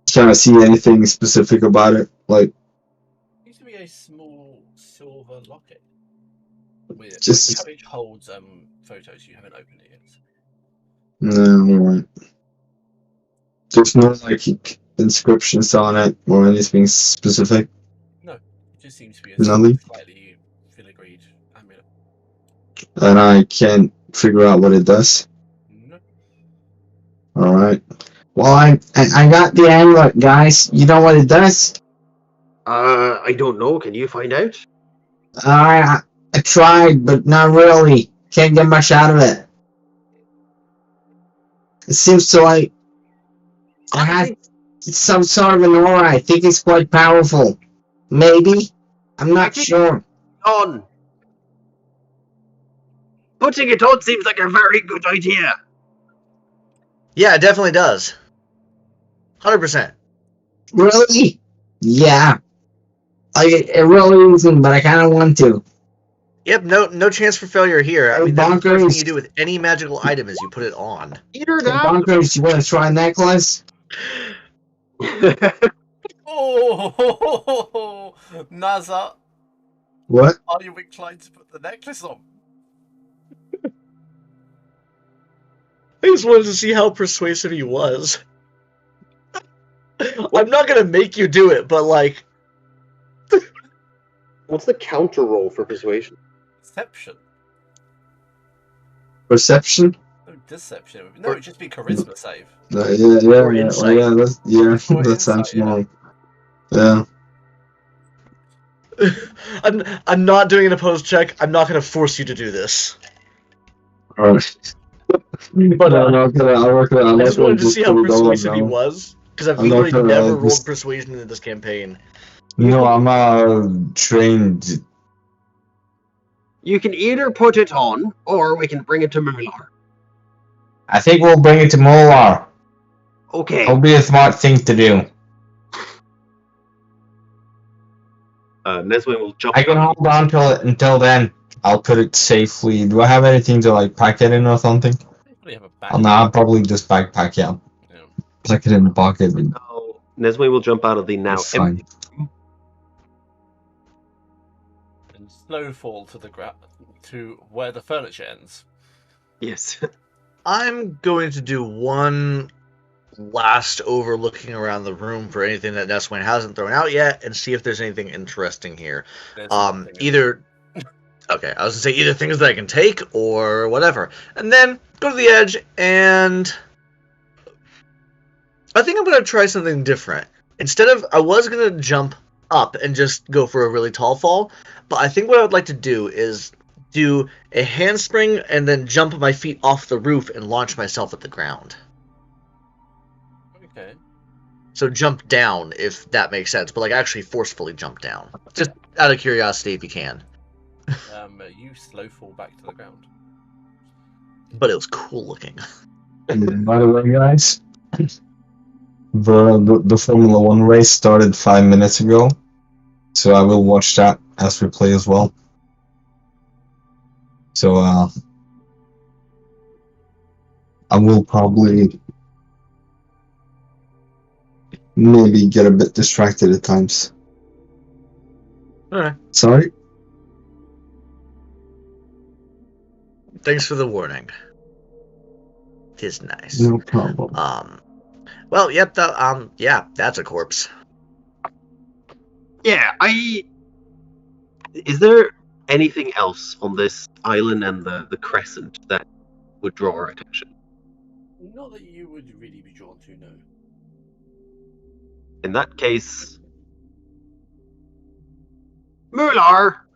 Trying to see anything specific about it, like Seems to be a small silver locket. Just- Which holds photos. You haven't opened it yet. no, alright. There's no like inscriptions on it or anything specific. It just seems to be a Nothing? slightly filigreed amulet. And I can't figure out what it does. No. Alright. Well, I got the amulet, guys. You know what it does? I don't know. Can you find out? I tried, but not really. Can't get much out of it. It seems to like it has some sort of an aura. I think it's quite powerful. Maybe. I'm not sure. On. Putting it on seems like a very good idea. Yeah, it definitely does. 100%. Really? Yeah. It really isn't, but I kind of want to. Yep, no chance for failure here. I Hey, mean, that's the first bonkers. thing you do with any magical item is you put it on. Either Hey, Bonkers, you want to try a necklace? Oh, Naza, What? are you inclined to put the necklace on? I just wanted to see how persuasive he was. I'm not gonna make you do it, but like, What's the counter roll for persuasion? Deception. Perception? No, deception. No, it'd just be charisma save. Or insight. That sounds insight, more. Yeah. I'm not doing an opposed check. I'm not gonna force you to do this. Alright. But I just wanted to see how persuasive he was, because I've literally never rolled persuasion in this campaign. No, I'm trained. You can either put it on, or we can bring it to Mular. I think we'll bring it to Molar. Okay. It'll be a smart thing to do. Neswin will jump. I can hold on to it until then. I'll put it safely. Do I have anything to like pack it in or something? Probably have a Oh, no, I'll probably just backpack, yeah. Pack it in the pocket. And Now, Neswin will jump out of the now it's fine. empty. And slow fall to the ground to where the furniture ends. Yes. I'm going to do one last overlooking around the room for anything that Neswin hasn't thrown out yet, and see if there's anything interesting here. There's nothing in Either. Okay, I was gonna say either things that I can take or whatever, and then go to the edge, and I think I'm gonna try something different. Instead of, I was gonna jump up and just go for a really tall fall, but I think what I would like to do is do a handspring and then jump my feet off the roof and launch myself at the ground. Okay. So jump down, if that makes sense, but like actually forcefully jump down. Just out of curiosity, if you can. You slow fall back to the ground. But it was cool looking. And by the way, guys, the Formula 1 race started 5 minutes ago, so I will watch that as we play as well. So, I will probably maybe get a bit distracted at times. Alright. Sorry? Thanks for the warning. 'Tis nice. No problem. Well, yep, yeah, that's a corpse. Yeah, Is there anything else on this island and the crescent that would draw our attention? Not that you would really be drawn to, no. In that case, Mular,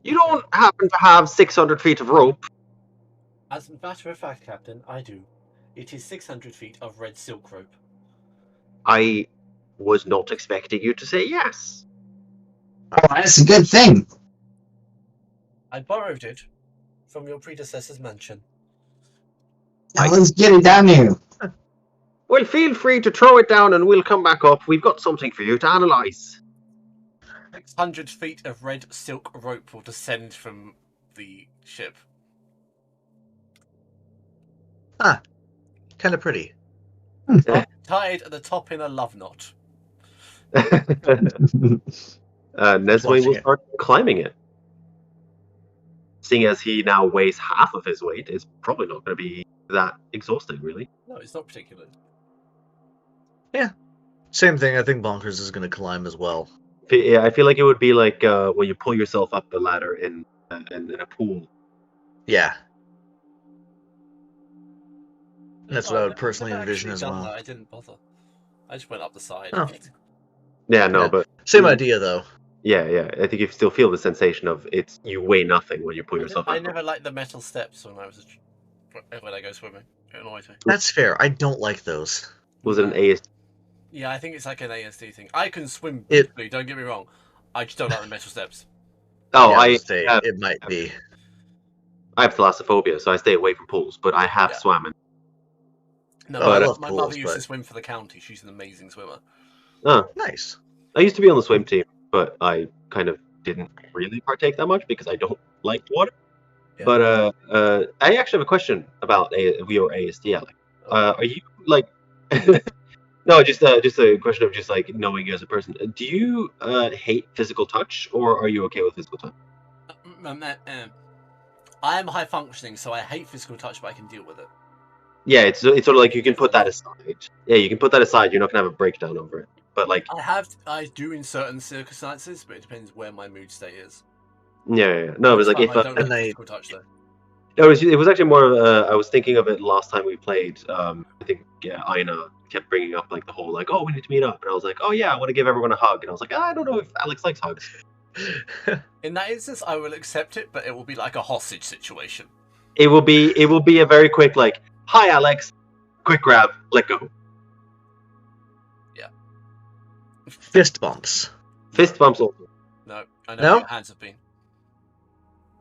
you don't happen to have 600 feet of rope? As a matter of fact, Captain, I do. It is 600 feet of red silk rope. I was not expecting you to say yes. Oh, that's a good thing. I borrowed it from your predecessor's mansion. Now let's get it down here. Well, feel free to throw it down and we'll come back up. We've got something for you to analyze. 600 feet of red silk rope will descend from the ship. Kind of pretty. Tied at the top in a love knot. Nesway will start climbing it. Seeing as he now weighs half of his weight, it's probably not going to be that exhausting, really. No, it's not particular. Yeah. Same thing, I think Bonkers is going to climb as well. Yeah, I feel like it would be like when you pull yourself up the ladder in a pool. Yeah. That's what I would personally envision as well. That. I didn't bother. I just went up the side. Oh. Yeah, no, but same idea though. Yeah. I think you still feel the sensation of you weigh nothing when you pull yourself up. I never liked the metal steps when I go swimming. It annoys me. That's fair. I don't like those. Was it an ASD? Yeah, I think it's like an ASD thing. I can swim beautifully, don't get me wrong. I just don't like the metal steps. Oh, yeah, it might be. I have thalassophobia, so I stay away from pools, but I have swam in. No, my mother used to swim for the county. She's an amazing swimmer. Oh, nice. I used to be on the swim team, but I kind of didn't really partake that much because I don't like water. Yeah. But I actually have a question about your ASD, Alec. Are you like? No, just a question of just like knowing you as a person. Do you hate physical touch, or are you okay with physical touch? I am high functioning, so I hate physical touch, but I can deal with it. Yeah, it's sort of like you can put that aside. Yeah, you can put that aside. You're not gonna have a breakdown over it. But like, I do in certain circumstances, but it depends where my mood state is. yeah. No, it was like if I don't like And I- physical touch though. no, it was actually more of I was thinking of it last time we played. I think Aina kept bringing up like the whole like, oh, we need to meet up, and I was like, oh yeah, I want to give everyone a hug, and I was like, I don't know if Alex likes hugs. In that instance, I will accept it, but it will be like a hostage situation. It will be a very quick like, hi Alex, quick grab, let go, Fist bumps. fist bumps. Also. No, I know No? where your hands have been.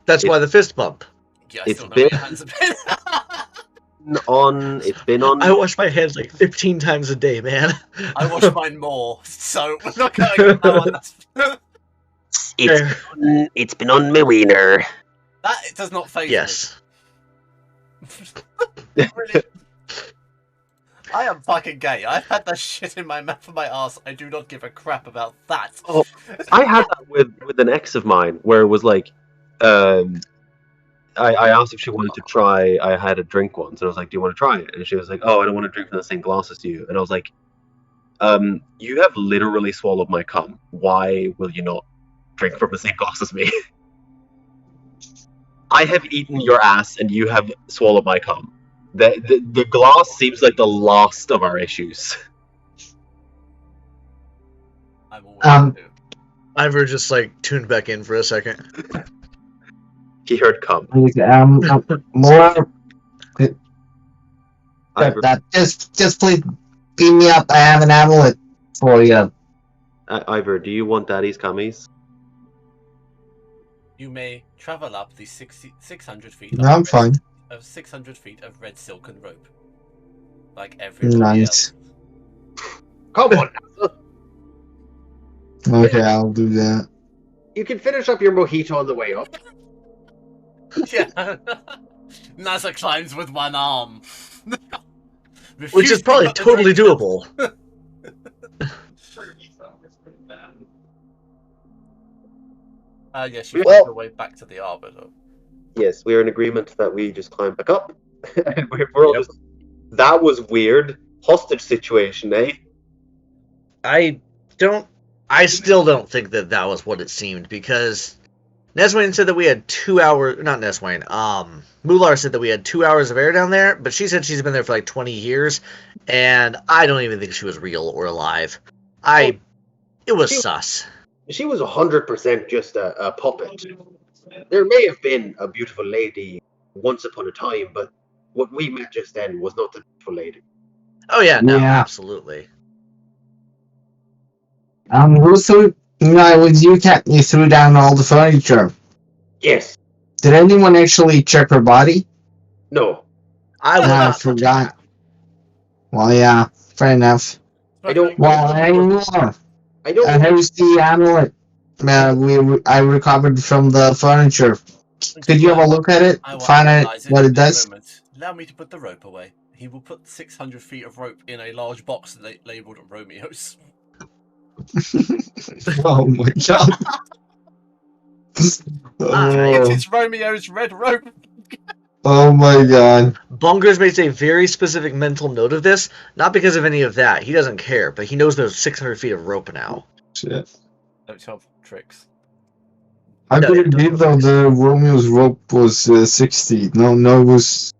That's why the fist bump. Yeah, I It's still know been- where your hands have been. It's been on. I wash my hands like 15 times a day, man. I wash mine more, so we're not going on that one. It's been on my wiener. That does not phase Yes. me. Really. I am fucking gay. I've had that shit in my mouth for my ass. I do not give a crap about that. Oh, I had that with an ex of mine where it was like, I asked if she wanted to try. I had a drink once, and I was like, "Do you want to try it?" And she was like, "Oh, I don't want to drink from the same glass as you." And I was like, "You have literally swallowed my cum. Why will you not drink from the same glass as me?" I have eaten your ass, and you have swallowed my cum. The glass seems like the last of our issues. I'm always Um, do. Ivor just like tuned back in for a second. He heard cum. More. Ivor, Just please beam me up. I have an amulet for you. Ivor, do you want daddy's cummies? You may travel up the 600 feet. No, I'm fine. Of 600 feet of red silken rope, like everybody Nice. else. Come on, Okay, I'll do that. you can finish up your mojito on the way up. Yeah. NASA climbs with one arm. Which is probably totally doable. Yes, you Well- find your way back to the arbiter. Yes, we're in agreement that we just climb back up. And we're all just. That was weird. Hostage situation, eh? I still don't think that that was what it seemed, because Neswayne said that we had 2 hours, not Neswayne, Mular said that we had 2 hours of air down there, but she said she's been there for like 20 years, and I don't even think she was real or alive. It was sus. She was 100% just a puppet. There may have been a beautiful lady once upon a time, but what we met just then was not the beautiful lady. Oh yeah, no, Yeah. absolutely. Who threw? No, it was you, Captain. You threw down all the furniture. Yes. Did anyone actually check her body? No. I forgot. Well, yeah, fair enough. I don't- Well, anymore. I don't. Here's the amulet. I recovered from the furniture. Could you have a look at it? I will Find out analyze what in it a does? moment. Allow me to put the rope away. He will put 600 feet of rope in a large box labeled Romeo's. Oh my god. It Oh, is Romeo's red rope. oh my god. Bungers makes a very specific mental note of this, not because of any of that. He doesn't care, but he knows there's 600 feet of rope now. Shit. Don't tell tricks. I No, couldn't it believe though the Romeo's rope was 60. No, it was.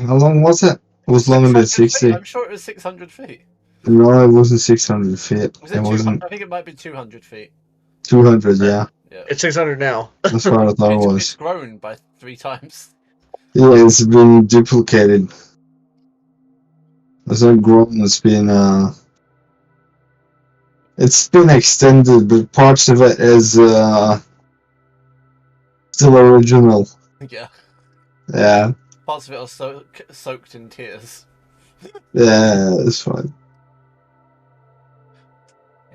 How long was it? It was longer than 600 feet? 60. I'm sure it was 600 feet. No, it wasn't 600 feet. Was It it 200? wasn't I think it might be 200 feet. 200, yeah. Yeah. It's 600 now. That's what I thought it It's was. grown by 3 times. Yeah, it's been duplicated. It's not grown, it's been extended, but parts of it is still original. Yeah. Yeah, Parts of it are soaked in tears. yeah, it's fine.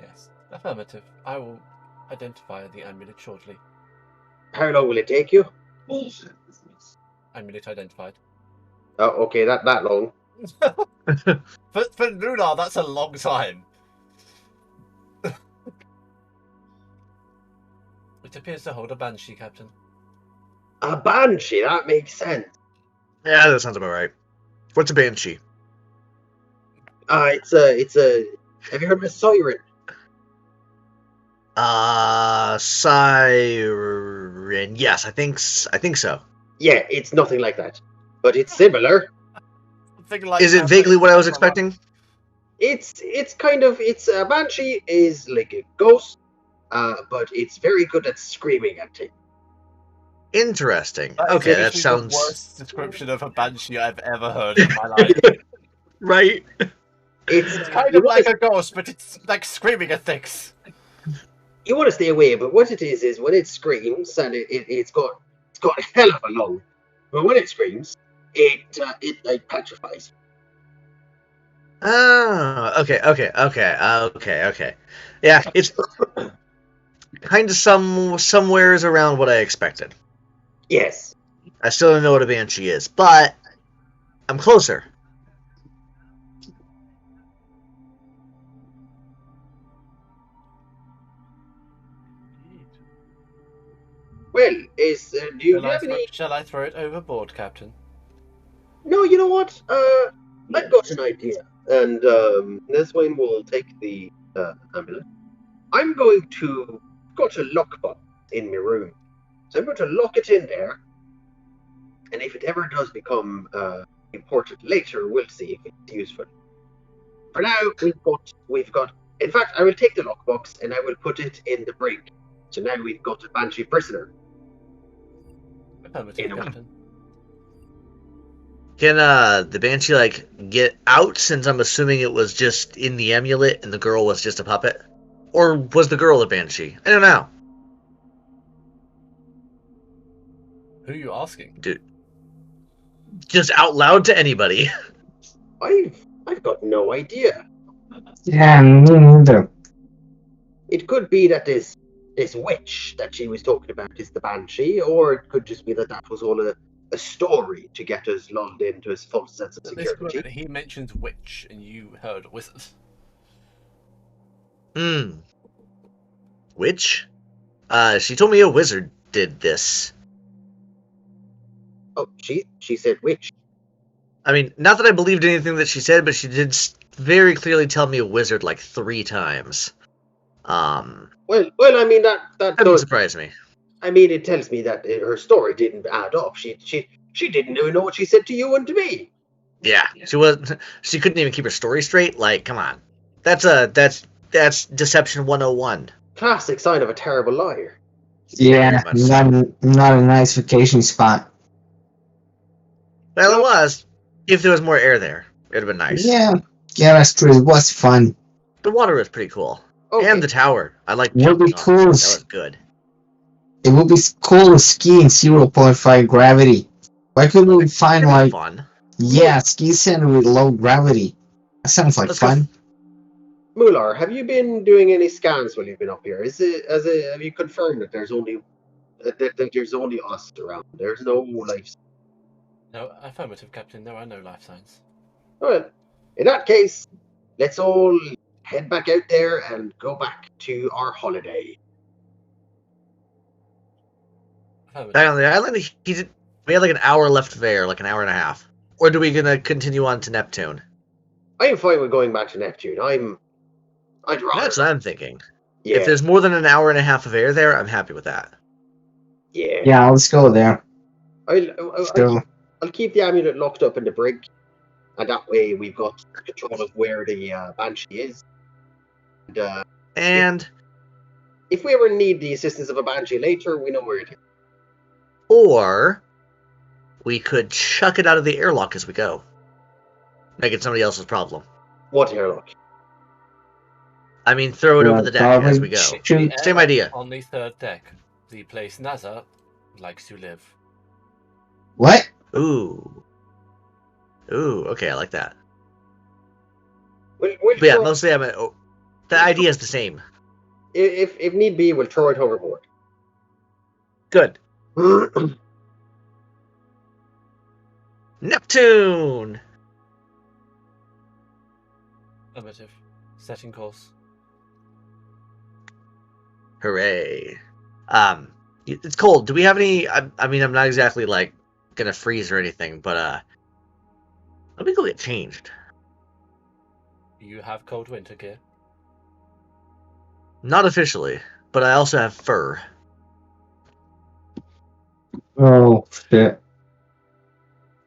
Yes. Affirmative. I will identify the amulet shortly. How long will it take you? Amulet identified. Oh, okay, that long. For Lunar, that's a long time. It appears to hold a banshee, Captain. A banshee, that makes sense. Yeah, that sounds about right. What's a banshee? It's a. Have you heard of a siren? Siren. Yes, I think so. Yeah, it's nothing like that, but it's similar. Is it vaguely what I was expecting? It's kind of a banshee is like a ghost, but it's very good at screaming at things. Interesting. That Okay, is that literally sounds the worst description of a banshee I've ever heard in my life. right. It's Kind of like a ghost, but it's like screaming at things. You want to stay away, but what it is when it screams, and it's got a hell of a lung, but when it screams, it like petrifies. Oh, okay. Yeah, it's kind of somewheres around what I expected. Yes. I still don't know what a banshee is, but I'm closer. Well, do you have any? Shall I throw it overboard, Captain? No, you know what? I've got an idea, and this one will take the amulet. I'm going to got a lockbox in my room, so I'm going to lock it in there. And if it ever does become important later, we'll see if it's useful. For now, we've got. In fact, I will take the lockbox and I will put it in the brig. So now we've got a banshee prisoner. Captain. Can the banshee like get out? Since I'm assuming it was just in the amulet and the girl was just a puppet, or was the girl a banshee? I don't know. Who are you asking? Dude, just out loud to anybody. I've got no idea. Yeah, me neither. It could be that this witch that she was talking about is the banshee, or it could just be that was all a story to get us lulled into his false sense of security. He mentions witch, and you heard wizard. Witch? She told me a wizard did this. Oh, she said witch. I mean, not that I believed anything that she said, but she did very clearly tell me a wizard like 3 times. Well, I mean that doesn't surprise me. I mean, it tells me that her story didn't add up. She didn't even know what she said to you and to me. Yeah, she couldn't even keep her story straight. Like, come on, that's deception 101. Classic sign of a terrible liar. Yeah, not a nice vacation spot. Well, it was. If there was more air there, it'd have been nice. Yeah, that's true. It was fun. The water was pretty cool. Okay. And the tower. I like Would be cool. That was good. It would be cool to ski in 0.5 gravity. Why couldn't we find like fun? Yeah, ski center with low gravity. That sounds like fun. Mular, have you been doing any scans while you've been up here? Have you confirmed that there's only us around? There's no life. No, affirmative, Captain. There are no life signs. Well, in that case, let's all head back out there and go back to our holiday. Back on the island, we had like an hour left there, like an hour and a half. Or do we gonna continue on to Neptune? I'm fine with going back to Neptune. I'd rather. That's what I'm thinking. Yeah. If there's more than an hour and a half of air there, I'm happy with that. Yeah. Yeah, let's go there. I'll keep the amulet locked up in the brig, and that way we've got control of where the banshee is. And if we ever need the assistance of a banshee later, we know where it is. Or we could chuck it out of the airlock as we go. Make it somebody else's problem. What airlock? I mean, throw it over the deck as we go. Same idea. On the 3rd deck, the place NASA likes to live. What? Ooh, okay, I like that. But yeah, mostly the idea is the same. If need be, we'll throw it overboard. Good. Neptune! Affirmative. Setting course. Hooray. It's cold. Do we have any... I mean, I'm not exactly, like, gonna freeze or anything, but let me go get changed. You have cold winter gear. Not officially, but I also have fur. Oh shit.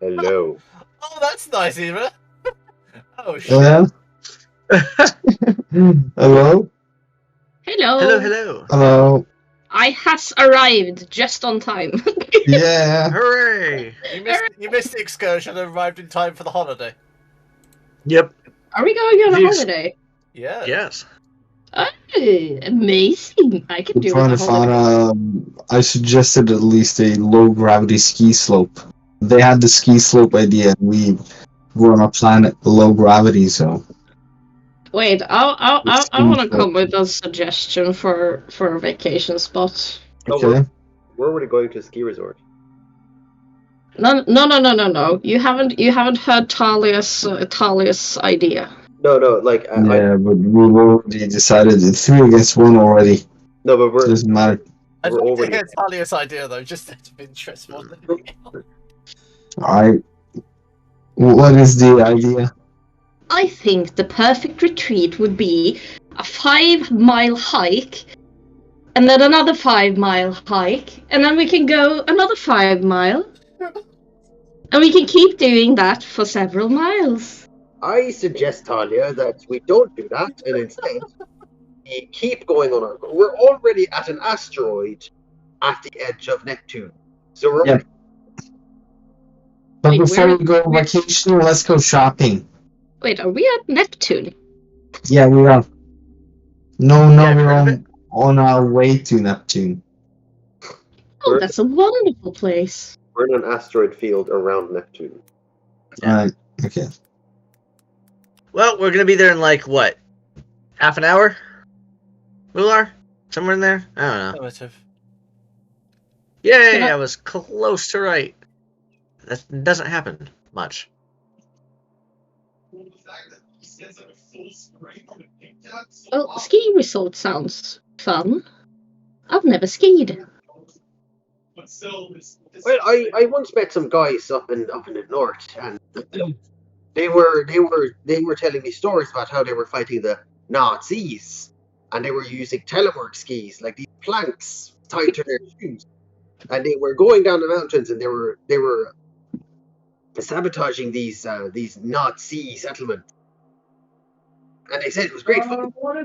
Hello. Oh, that's nice, Eva. Oh shit. Yeah. Hello. Hello, hello. Hello. I has arrived just on time. Yeah. Hooray! You missed the excursion and arrived in time for the holiday. Yep. Are we going on a Yes. holiday? Yeah. Yes. Oh, amazing! I can do Trying a to find holiday. I suggested at least a low gravity ski slope. They had the ski slope idea, and we were on a planet low gravity, so. Wait, I It's want to ski come with a suggestion for a vacation spot. Okay. Where were they going to a ski resort? No. You haven't heard Talia's idea. No, like Yeah, but we've already decided 3 against 1 already. no, but we're Doesn't matter. I'd We're like to already- hear Talia's idea though, just out of interest more than anything else. Alright. What is the idea? I think the perfect retreat would be a 5-mile hike, and then another 5-mile hike, and then we can go another 5 mile, and we can keep doing that for several miles. I suggest, Talia, that we don't do that, and instead we keep going on our. We're already at an asteroid at the edge of Neptune, so we're. Yep. But Wait, before where- we go on vacation, let's go shopping. Wait, are we at Neptune? Yeah, we are. No, Yeah, we're heard of it. on our way to Neptune. Oh, that's a wonderful place. We're in an asteroid field around Neptune. Yeah. Alright, okay. Well, we're gonna be there in like what? Half an hour? Mular? Somewhere in there? I don't know. Affirmative. Yay! Can I- I was close to right. That doesn't happen much. Well, ski resort sounds fun. I've never skied. Well, I once met some guys up in the north, and they were telling me stories about how they were fighting the Nazis, and they were using telemark skis, like these planks tied to their shoes, and they were going down the mountains, and they were sabotaging these Nazi settlements, and they said it was great fun. Where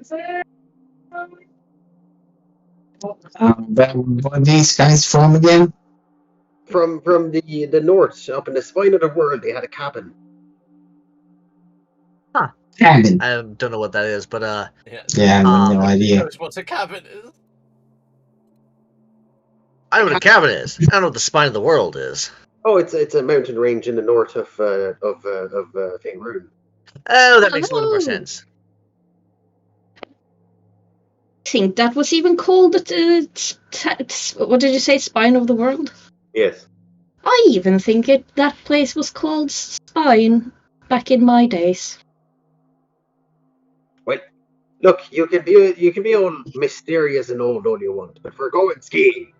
are these guys from again? From the north, up in the spine of the world, they had a cabin. Cabin. I don't know what that is, but Yeah. Yeah, I have no Who idea. knows what a cabin is? I know what a cabin is. I don't know what the spine of the world is. Oh, it's a mountain range in the north of Faerun. Oh, that makes a little more Oh. sense. I think that was even called what did you say, Spine of the World? Yes. I even think that place was called Spine back in my days. Look, you can be all mysterious and old all you want, but we're going skiing.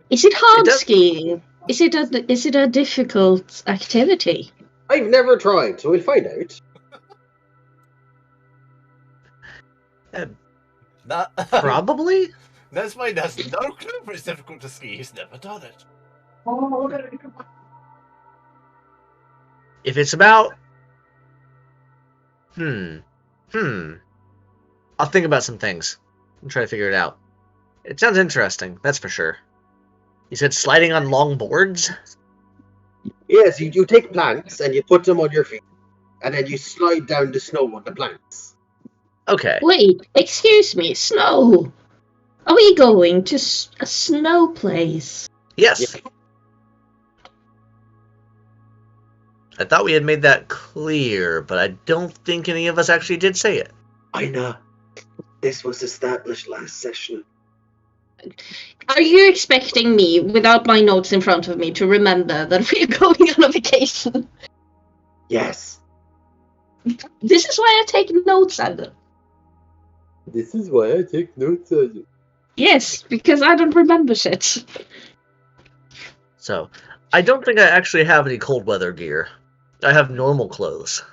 Is it hard It does- skiing? Is it a difficult activity? I've never tried, so we'll find out. That Probably? Nesmane has no clue, but it's difficult to ski. He's never done it. If it's about... I'll think about some things and try to figure it out. It sounds interesting, that's for sure. You said sliding on long boards? Yes, you take planks and you put them on your feet, and then you slide down the snow on the planks. Okay. Wait, excuse me, snow. Are we going to a snow place? Yes. I thought we had made that clear, but I don't think any of us actually did say it. I know. This was established last session. Are you expecting me, without my notes in front of me, to remember that we're going on a vacation? Yes. This is why I take notes, Adam. This is why I take notes of you. Yes, because I don't remember shit. So, I don't think I actually have any cold weather gear. I have normal clothes.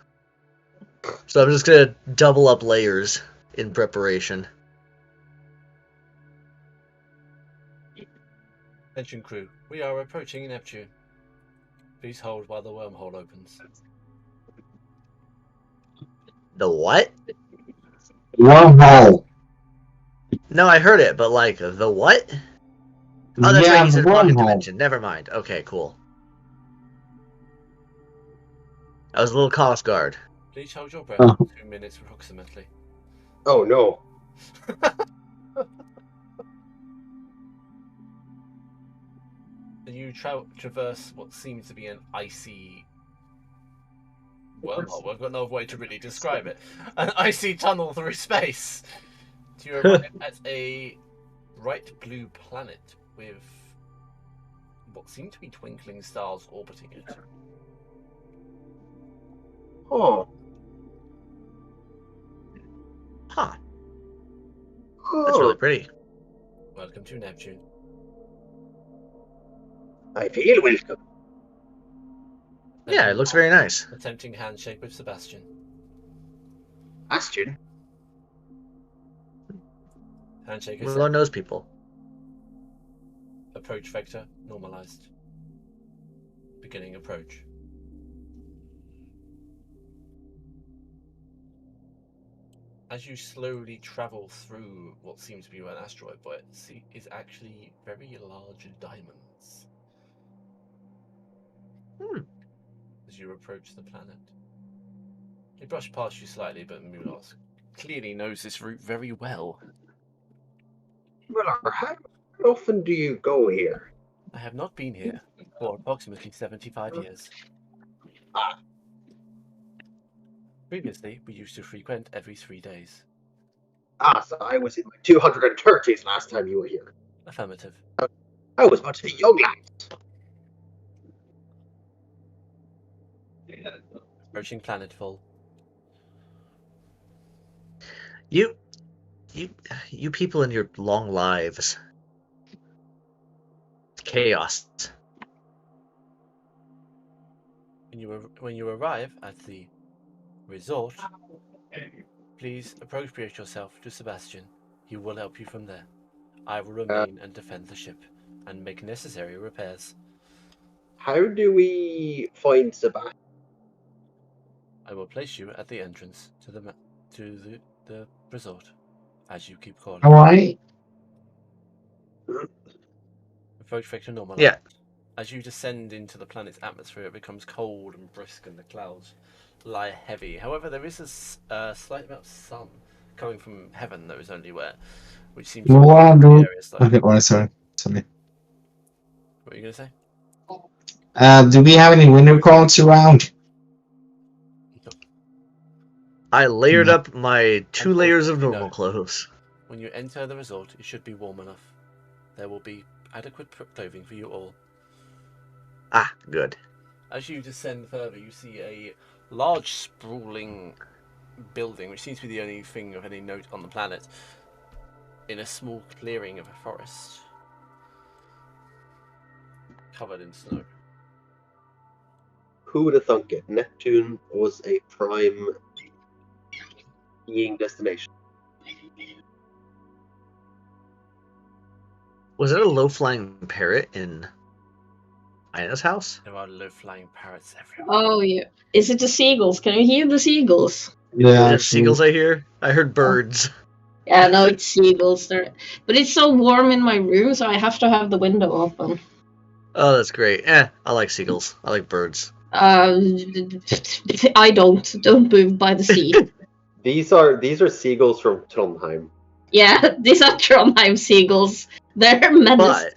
So I'm just gonna double up layers in preparation. Attention crew, we are approaching Neptune. Please hold while the wormhole opens. The what? Wormhole. No, I heard it, but like, the what? Oh, that's Yeah, right, you said pocket wormhole. dimension. Never mind. Okay, cool. I was a little caught off guard. Please hold your breath Oh. for 2 minutes approximately. Oh no. And you traverse what seems to be an icy wormhole. I've got no way to really describe it. An icy tunnel through space. You arrive at a bright blue planet with what seem to be twinkling stars orbiting it. Oh. Huh. That's really pretty. Welcome to Neptune. I feel welcome. Yeah, it looks very nice. A tempting handshake with Sebastian. Bastion. Handshake is Willow knows people. approach vector normalized. Beginning approach. As you slowly travel through what seems to be an asteroid, but is actually very large diamonds. As you approach the planet. They brush past you slightly, but Mulas clearly knows this route very well. Well, how often do you go here? I have not been here for approximately 75 years. Ah. Previously, we used to frequent every 3 days. Ah, so I was in my 230s last time you were here. Affirmative. I was much the young lad. Approaching planetfall. You people in your long lives. Chaos. When you arrive at the resort, please appropriate yourself to Sebastian. He will help you from there. I will remain and defend the ship and make necessary repairs. How do we find Sebastian? I will place you at the entrance to the resort as you keep calling. Alright. Approach vector normal. Yeah. As you descend into the planet's atmosphere, it becomes cold and brisk, and the clouds lie heavy. However, there is a slight amount of sun coming from heaven that is only where, which seems to be the area slightly. Okay, oh, sorry. What are you going to say? Do we have any winter coats around? I layered up my 2 layers of normal clothes. When you enter the resort, it should be warm enough. There will be adequate clothing for you all. Ah, good. As you descend further, you see a large, sprawling building, which seems to be the only thing of any note on the planet, in a small clearing of a forest, covered in snow. Who would have thunk it? Neptune was a prime skiing destination. Was it a low-flying parrot in Ina's house? There are low-flying parrots everywhere. Oh, yeah. Is it the seagulls? Can you hear the seagulls? Yeah. There's seagulls I hear? I heard birds. Yeah, no, it's seagulls. But it's so warm in my room, so I have to have the window open. Oh, that's great. I like seagulls. I like birds. I don't move by the sea. These are seagulls from Trondheim. Yeah, these are Trondheim seagulls. They're menace. But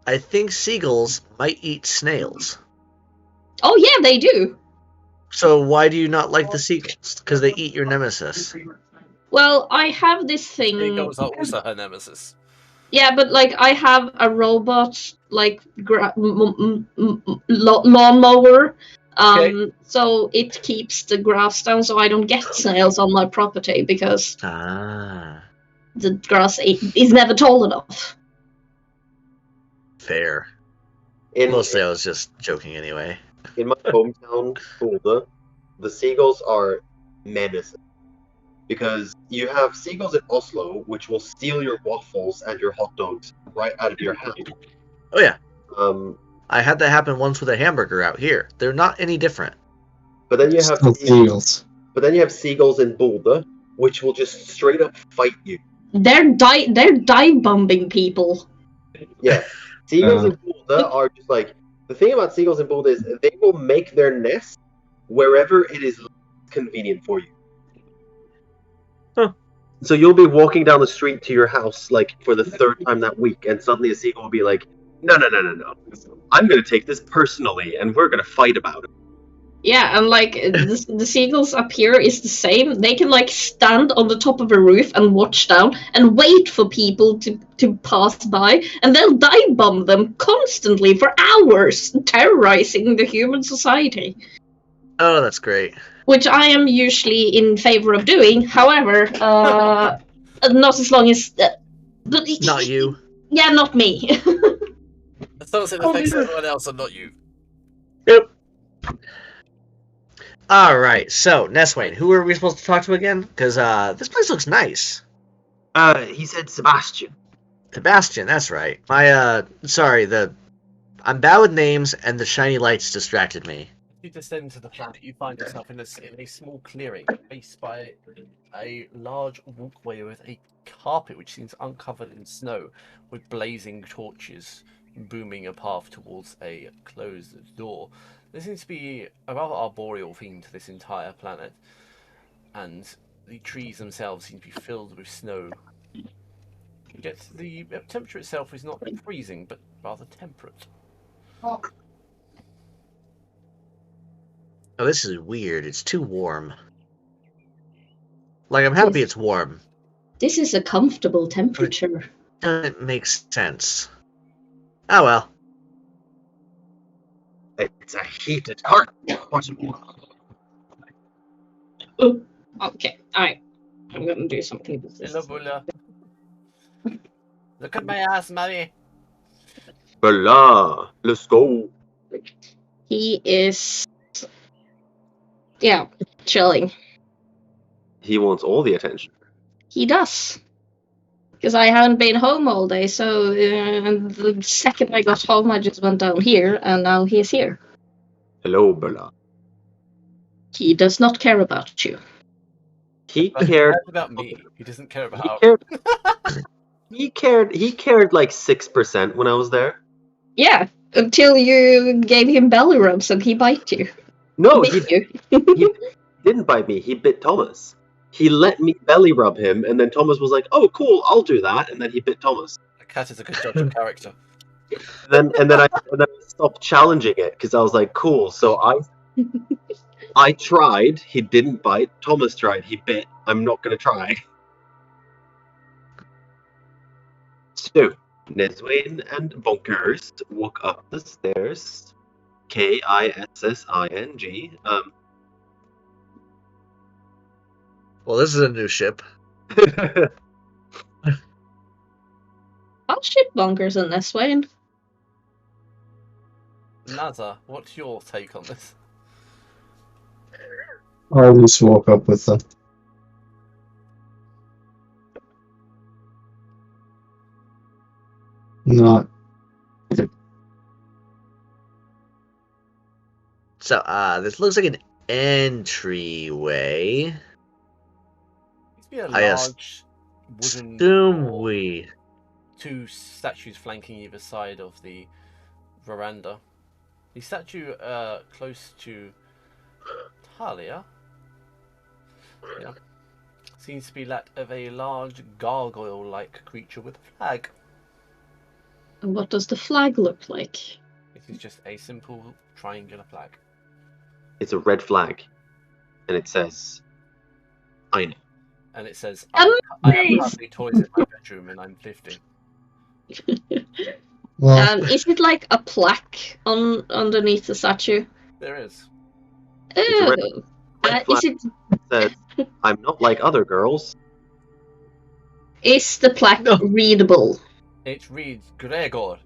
I think seagulls might eat snails. Oh yeah, they do. So why do you not like the seagulls? Because they eat your nemesis. Well, I have this thing. Seagulls are also her nemesis. Yeah, but like I have a robot like lawnmower. Okay. So it keeps the grass down, so I don't get snails on my property because the grass is never tall enough. Fair. Mostly I was just joking anyway. In my hometown, Fulda, the seagulls are menacing. Because you have seagulls in Oslo, which will steal your waffles and your hot dogs right out of your house. Oh yeah. Um, I had that happen once with a hamburger out here. They're not any different. but then you have Still seagulls. But then you have seagulls in Boulder, which will just straight up fight you. They're dive bombing people. Yeah, seagulls in Boulder are just like the thing about seagulls in Boulder is they will make their nest wherever it is convenient for you. Huh. So you'll be walking down the street to your house like for the third time that week, and suddenly a seagull will be like, "No, I'm gonna take this personally, and we're gonna fight about it." Yeah, and like the seagulls up here is the same. They can like stand on the top of a roof and watch down and wait for people to pass by, and they'll dive bomb them constantly for hours, terrorizing the human society. Oh, that's great. Which I am usually in favor of doing. However, not as long as Not you. Yeah, not me. As long as it affects everyone else and not you. Yep. Alright, so, Neswain, who are we supposed to talk to again? Because this place looks nice. He said Sebastian. Sebastian, that's right. Sorry, I'm bad with names, and the shiny lights distracted me. You descend to the planet, you find yourself in a small clearing, faced by a large walkway with a carpet which seems uncovered in snow, with blazing torches booming a path towards a closed door. There seems to be a rather arboreal theme to this entire planet, and the trees themselves seem to be filled with snow. Yet the temperature itself is not freezing, but rather temperate. Oh, this is weird. It's too warm. Like, I'm happy it's warm. This is a comfortable temperature. Doesn't make sense. Oh well. It's a heated heart. Oh, okay. I'm gonna do something with this. Hello, Bulla. Look at my ass, Maddie. Blah, let's go. He is, chilling. He wants all the attention. He does. Because I haven't been home all day, so the second I got home, I just went down here, and now he's here. Hello, Bella. He does not care about you. He cared about me. He doesn't care about. He cared like 6% when I was there. Yeah, until you gave him belly rubs and he bite you. No, Bit you. he didn't bite me. He bit Thomas. He let me belly rub him, and then Thomas was like, "Oh, cool, I'll do that," and then he bit Thomas. A cat is a good judge of character. And then I stopped challenging it because I was like, "Cool." So I tried. He didn't bite. Thomas tried. He bit. I'm not gonna try. So Neswin and Bonkers walk up the stairs. Kissing. Well, this is a new ship. I'll ship bonkers in this way. Naza, what's your take on this? I'll just walk up with them. Not. So, this looks like an entryway. It's be a I large wooden assume door. we... Two statues flanking either side of the veranda. The statue close to Talia seems to be that of a large gargoyle-like creature with a flag. And what does the flag look like? It is just a simple triangular flag. It's a red flag, and it says, "I know." And it says, I have Nice. currently toys in my bedroom and I'm 50. Well, Is it like a plaque underneath the statue? There is. It's a red Is it? It says, "I'm not like other girls." Is the plaque No. readable? It reads, Gregor,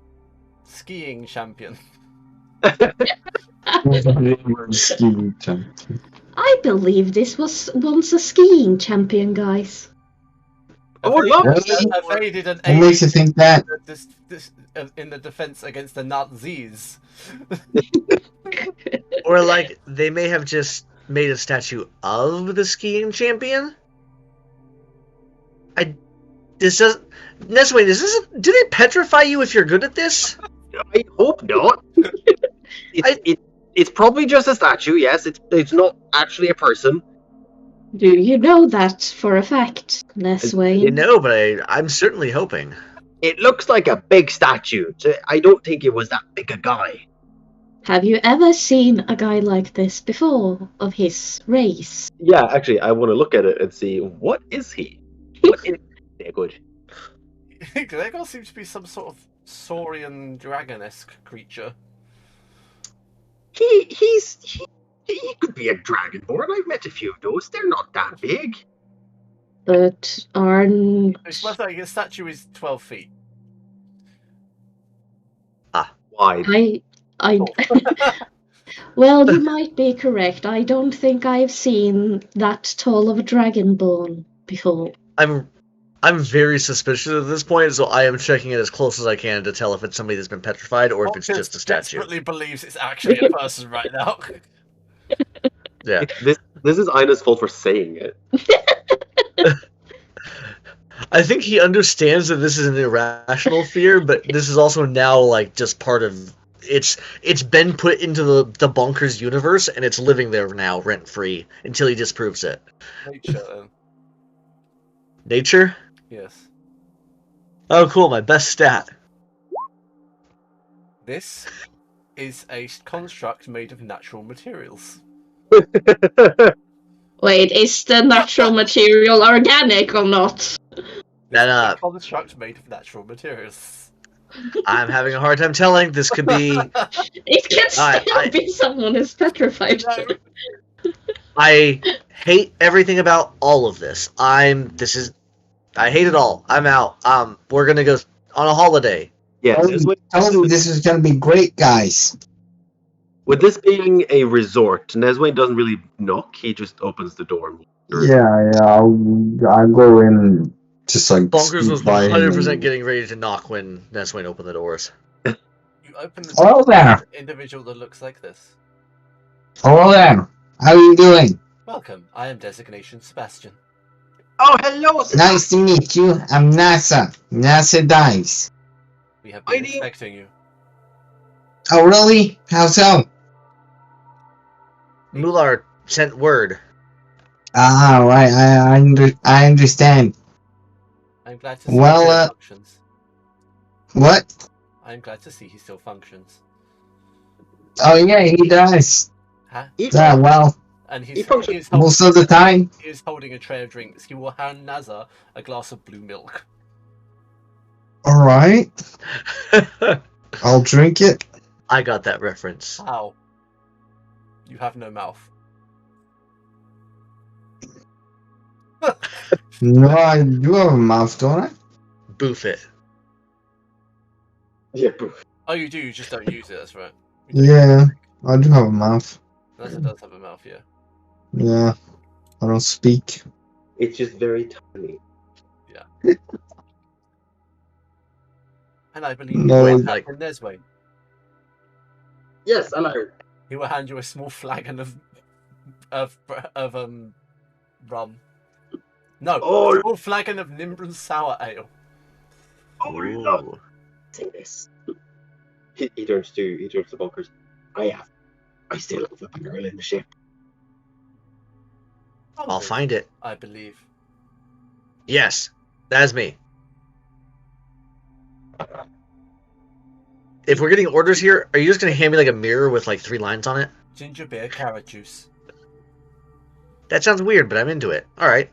skiing champion. Skiing champion. I believe this was once a skiing champion, guys. I would love to see Evaded an What makes you think that? in the defense against the Nazis. Or like they may have just made a statue of the skiing champion. Nesway, do they petrify you if you're good at this? I hope not. It's probably just a statue. Yes, it's not actually a person. Do you know that for a fact, Nesway? You know, but I'm certainly hoping. It looks like a big statue. So I don't think it was that big a guy. Have you ever seen a guy like this before, of his race? Yeah, actually, I want to look at it and see what is he. What is good? Gregor seems to be some sort of saurian dragon-esque creature. He could be a dragonborn. I've met a few of those. They're not that big. But aren't... It's worth saying his statue is 12 feet. Wide. Well, you might be correct. I don't think I've seen that tall of a dragonborn before. I'm very suspicious at this point, so I am checking it as close as I can to tell if it's somebody that's been petrified or if it's just a statue. Desperately believes it's actually a person right now. Yeah. This is Ina's fault for saying it. I think he understands that this is an irrational fear, but this is also now like just part of it's been put into the bonkers universe and it's living there now rent free until he disproves it. Nature, then. Nature? Yes. Oh cool, my best stat. This is a construct made of natural materials. Wait, is the natural material organic or not? Then, A construct made of natural materials. I'm having a hard time telling. This could be. It can still be someone who's petrified. I hate everything about all of this. I hate it all. I'm out. We're gonna go on a holiday. Yeah. Tell me this is gonna be great, guys. With this being a resort, Nesway doesn't really knock. He just opens the door. Yeah. I'll go in. Just like Bonkers was by 100% him. getting ready to knock when Neswayne opened the doors. You open the Hello there. individual that looks like this. Hello there. How are you doing? Welcome, I am Designation Sebastian. Oh, hello. Nice to meet you. I'm NASA. NASA Dives. We have been My name- expecting you. Oh really? How so? Mular sent word. Ah, right. I understand. I'm glad to see Well, he still functions. What? I'm glad to see he still functions. Oh yeah, he does. Huh? Yeah, well, And He he's functions most of the time. he is holding a tray of drinks. He will hand Nazar a glass of blue milk. All right, I'll drink it. I got that reference. How? You have no mouth. No, I do have a mouth, don't I? Boof it. Yeah. Oh, you do. You just don't use it. That's right. You do. Yeah, I do have a mouth. Nazar does have a mouth, yeah. Yeah, I don't speak. It's just very tiny. And I believe No, you like- in Nesway. Yes, hello. He will hand you a small flagon of rum. No, Oh. a small flagon of Nimbran sour ale. Oh, love saying this. He turns to Bonkers. I still have a girl in the ship. I'll find it. I believe. Yes, that's me. If we're getting orders here, are you just gonna hand me like a mirror with like 3 lines on it? Ginger beer, carrot juice. That sounds weird, but I'm into it. All right.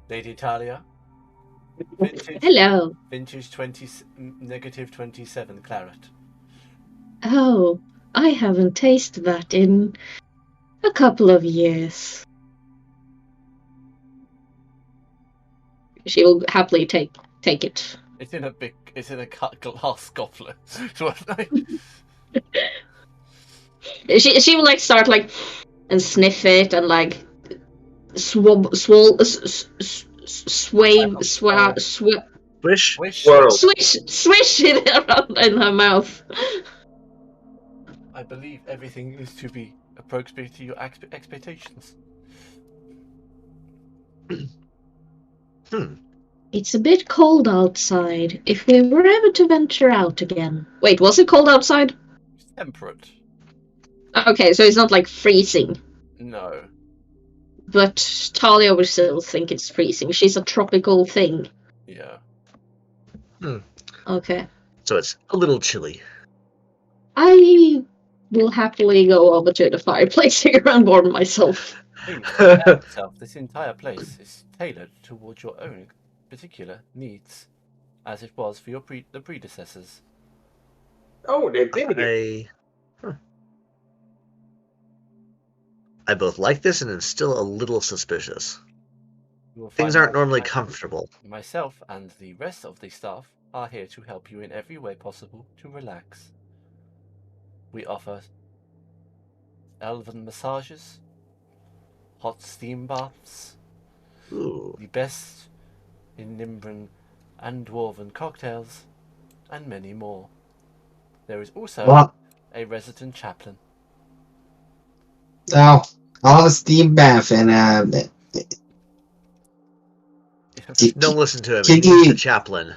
Lady Talia. Vintage, Hello. vintage -27 claret. Oh, I haven't tasted that in a couple of years. She will happily take it. It's in a big It's in a glass goblet. She will like start like and sniff it and like sway Wish. swish it around in her mouth. I believe everything is to be appropriate to your expectations. It's a bit cold outside. If we were ever to venture out again. Wait, was it cold outside? It's temperate. Okay, so it's not like freezing. No. But Talia would still think it's freezing. She's a tropical thing. Yeah. Okay. So it's a little chilly. I will happily go over to the fireplace here and warm myself. This entire place is tailored towards your own particular needs, as it was for your the predecessors. Oh, they've been here. I both like this and am still a little suspicious. You will Things find aren't normally myself- comfortable. Myself and the rest of the staff are here to help you in every way possible to relax. We offer elven massages, hot steam baths, Ooh. the best in Nimbran and Dwarven cocktails, and many more. There is also What? a resident chaplain. Oh, I'll have a steam bath and Don't listen to him. Kiki. He's the chaplain.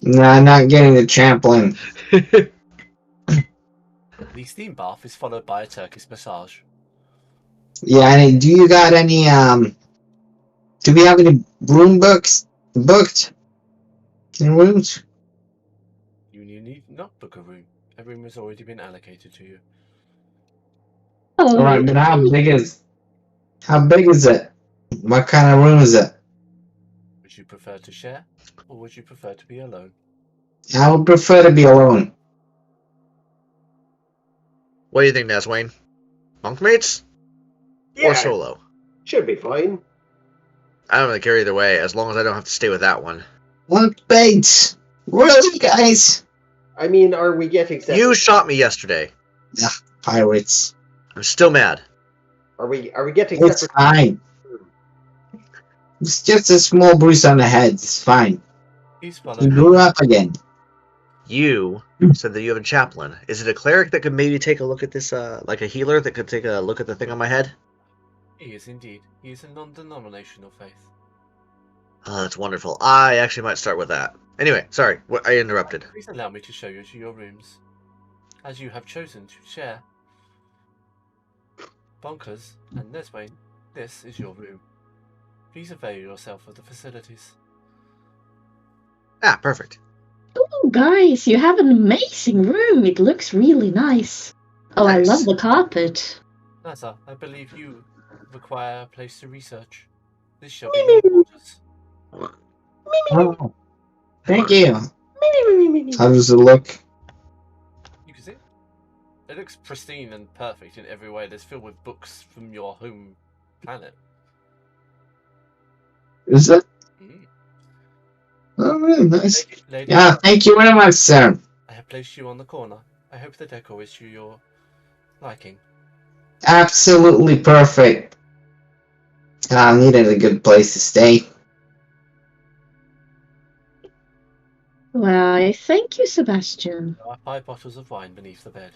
No, I'm not getting the chaplain. The steam bath is followed by a Turkish massage. Yeah, and do you got any do we have any room booked in rooms? You need not book a room. A room has already been allocated to you. Oh, Alright, but how big is it? What kind of room is it? Would you prefer to share, or would you prefer to be alone? I would prefer to be alone. What do you think, Neswayne? Bunkmates? Yeah, Or solo? should be fine. I don't really care either way, as long as I don't have to stay with that one. What baits? Really, guys? I mean, are we getting separate? You shot me yesterday. Pirates. I'm still mad. Are we getting It's separate? fine. It's just a small bruise on the head. It's fine. Please You follow grew me. up again. You said that you have a chaplain. Is it a cleric that could maybe take a look at this, like a healer that could take a look at the thing on my head? He is indeed. He is a non-denominational faith. Oh, that's wonderful. I actually might start with that. Anyway, sorry, I interrupted. Please allow me to show you to your rooms. As you have chosen to share. Bonkers and Neswayne, this is your room. Please avail yourself of the facilities. Ah, perfect. Oh, guys, you have an amazing room. It looks really nice. Oh, Nice. I love the carpet. Nasa, I believe you require a place to research. This shall be your quarters. Oh, thank you. How does it look? You can see it looks pristine and perfect in every way. It's filled with books from your home planet. Is it? Mm. Oh, really nice. Lady, Yeah, thank you very much, sir. I have placed you on the corner. I hope the decor is to your liking. Absolutely perfect. I needed a good place to stay. Why, thank you, Sebastian. There are 5 bottles of wine beneath the bed.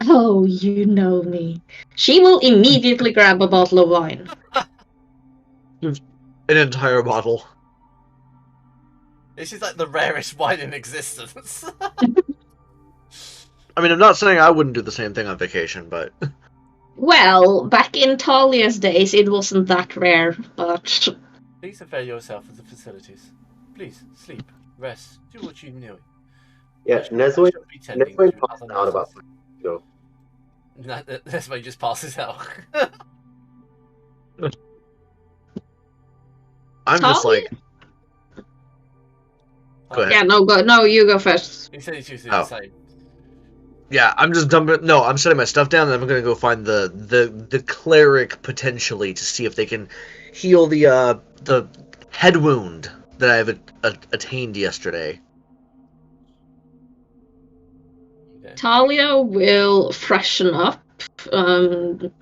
Oh, you know me. She will immediately grab a bottle of wine. An entire bottle. This is like the rarest wine in existence. I mean, I'm not saying I wouldn't do the same thing on vacation, but... Well, back in Talia's days, it wasn't that rare, but... Please avail yourself of the facilities. Please, sleep, rest, do what you know. Yeah, Neswayne Neswayne passed out about go. Neswayne just passes out. I'm just like... Go ahead. Yeah, no, you go first. He said he's using Oh. the same. Yeah, I'm just dumping... No, I'm setting my stuff down, and I'm gonna go find the cleric, potentially, to see if they can heal the head wound that I've attained yesterday. Okay. Talia will freshen up,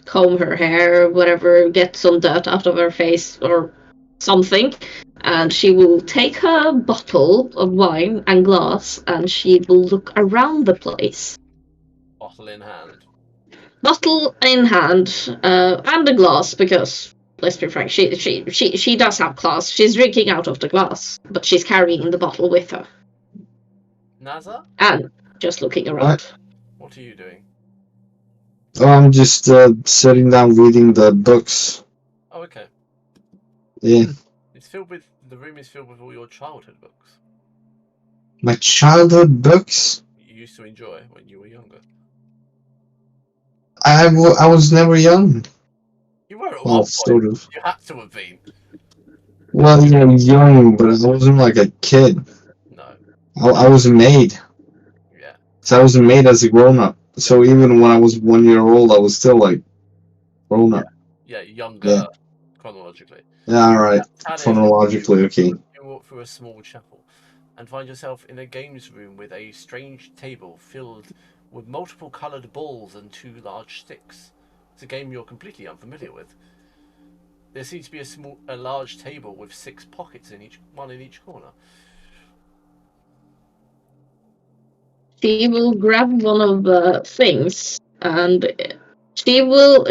comb her hair, whatever, get some dirt out of her face or something, and she will take her bottle of wine and glass, and she will look around the place. Bottle in hand. Bottle in hand, and a glass, because let's be frank, she does have class. She's drinking out of the glass, but she's carrying the bottle with her. Naza, And just looking around. what are you doing? I'm just sitting down reading the books. Oh, okay. Yeah. It's filled with the room is filled with all your childhood books My childhood books? you used to enjoy when you were younger. I was never young. You were at Well, one point. sort of. You had to have been. Well, yeah, young, but I wasn't like a kid. No. I was made. Yeah. So I was made as a grown-up. So even when I was 1 year old, I was still like grown-up. Yeah, younger Yeah. chronologically. Yeah, alright. Talia, Chronologically, okay. You walk through a small chapel and find yourself in a games room with a strange table filled with multiple coloured balls and 2 large sticks. It's a game you're completely unfamiliar with. There seems to be a large table with 6 pockets in each corner. She will grab one of the things, and she will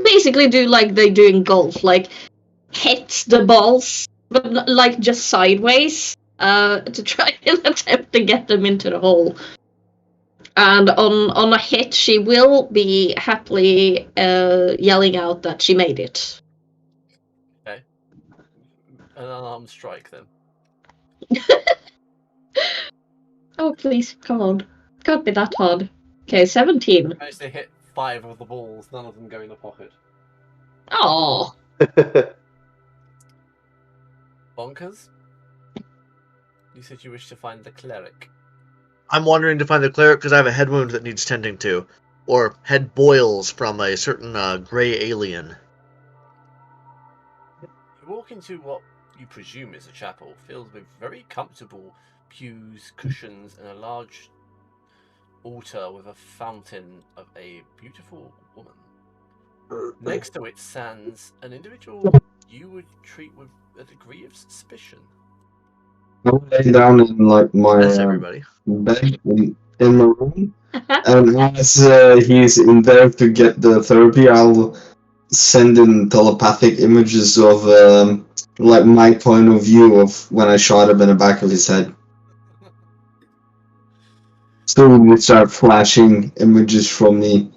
basically do like they do in golf, like hit the balls, but like just sideways, to try and attempt to get them into the hole. And on a hit, she will be happily yelling out that she made it. Okay. An unarmed strike then. Oh, please, come on. Can't be that hard. Okay, 17. Managed to hit 5 of the balls, none of them go in the pocket. Oh. Bonkers? You said you wish to find the cleric. I'm wandering to find the cleric because I have a head wound that needs tending to. Or head boils from a certain gray alien. You walk into what you presume is a chapel, filled with very comfortable pews, cushions, and a large altar with a fountain of a beautiful woman. Next to it stands an individual you would treat with a degree of suspicion. I lay down in like my That's everybody. bed in my room, and as he's in there to get the therapy, I'll send in telepathic images of like my point of view of when I shot him in the back of his head. So we start flashing images from me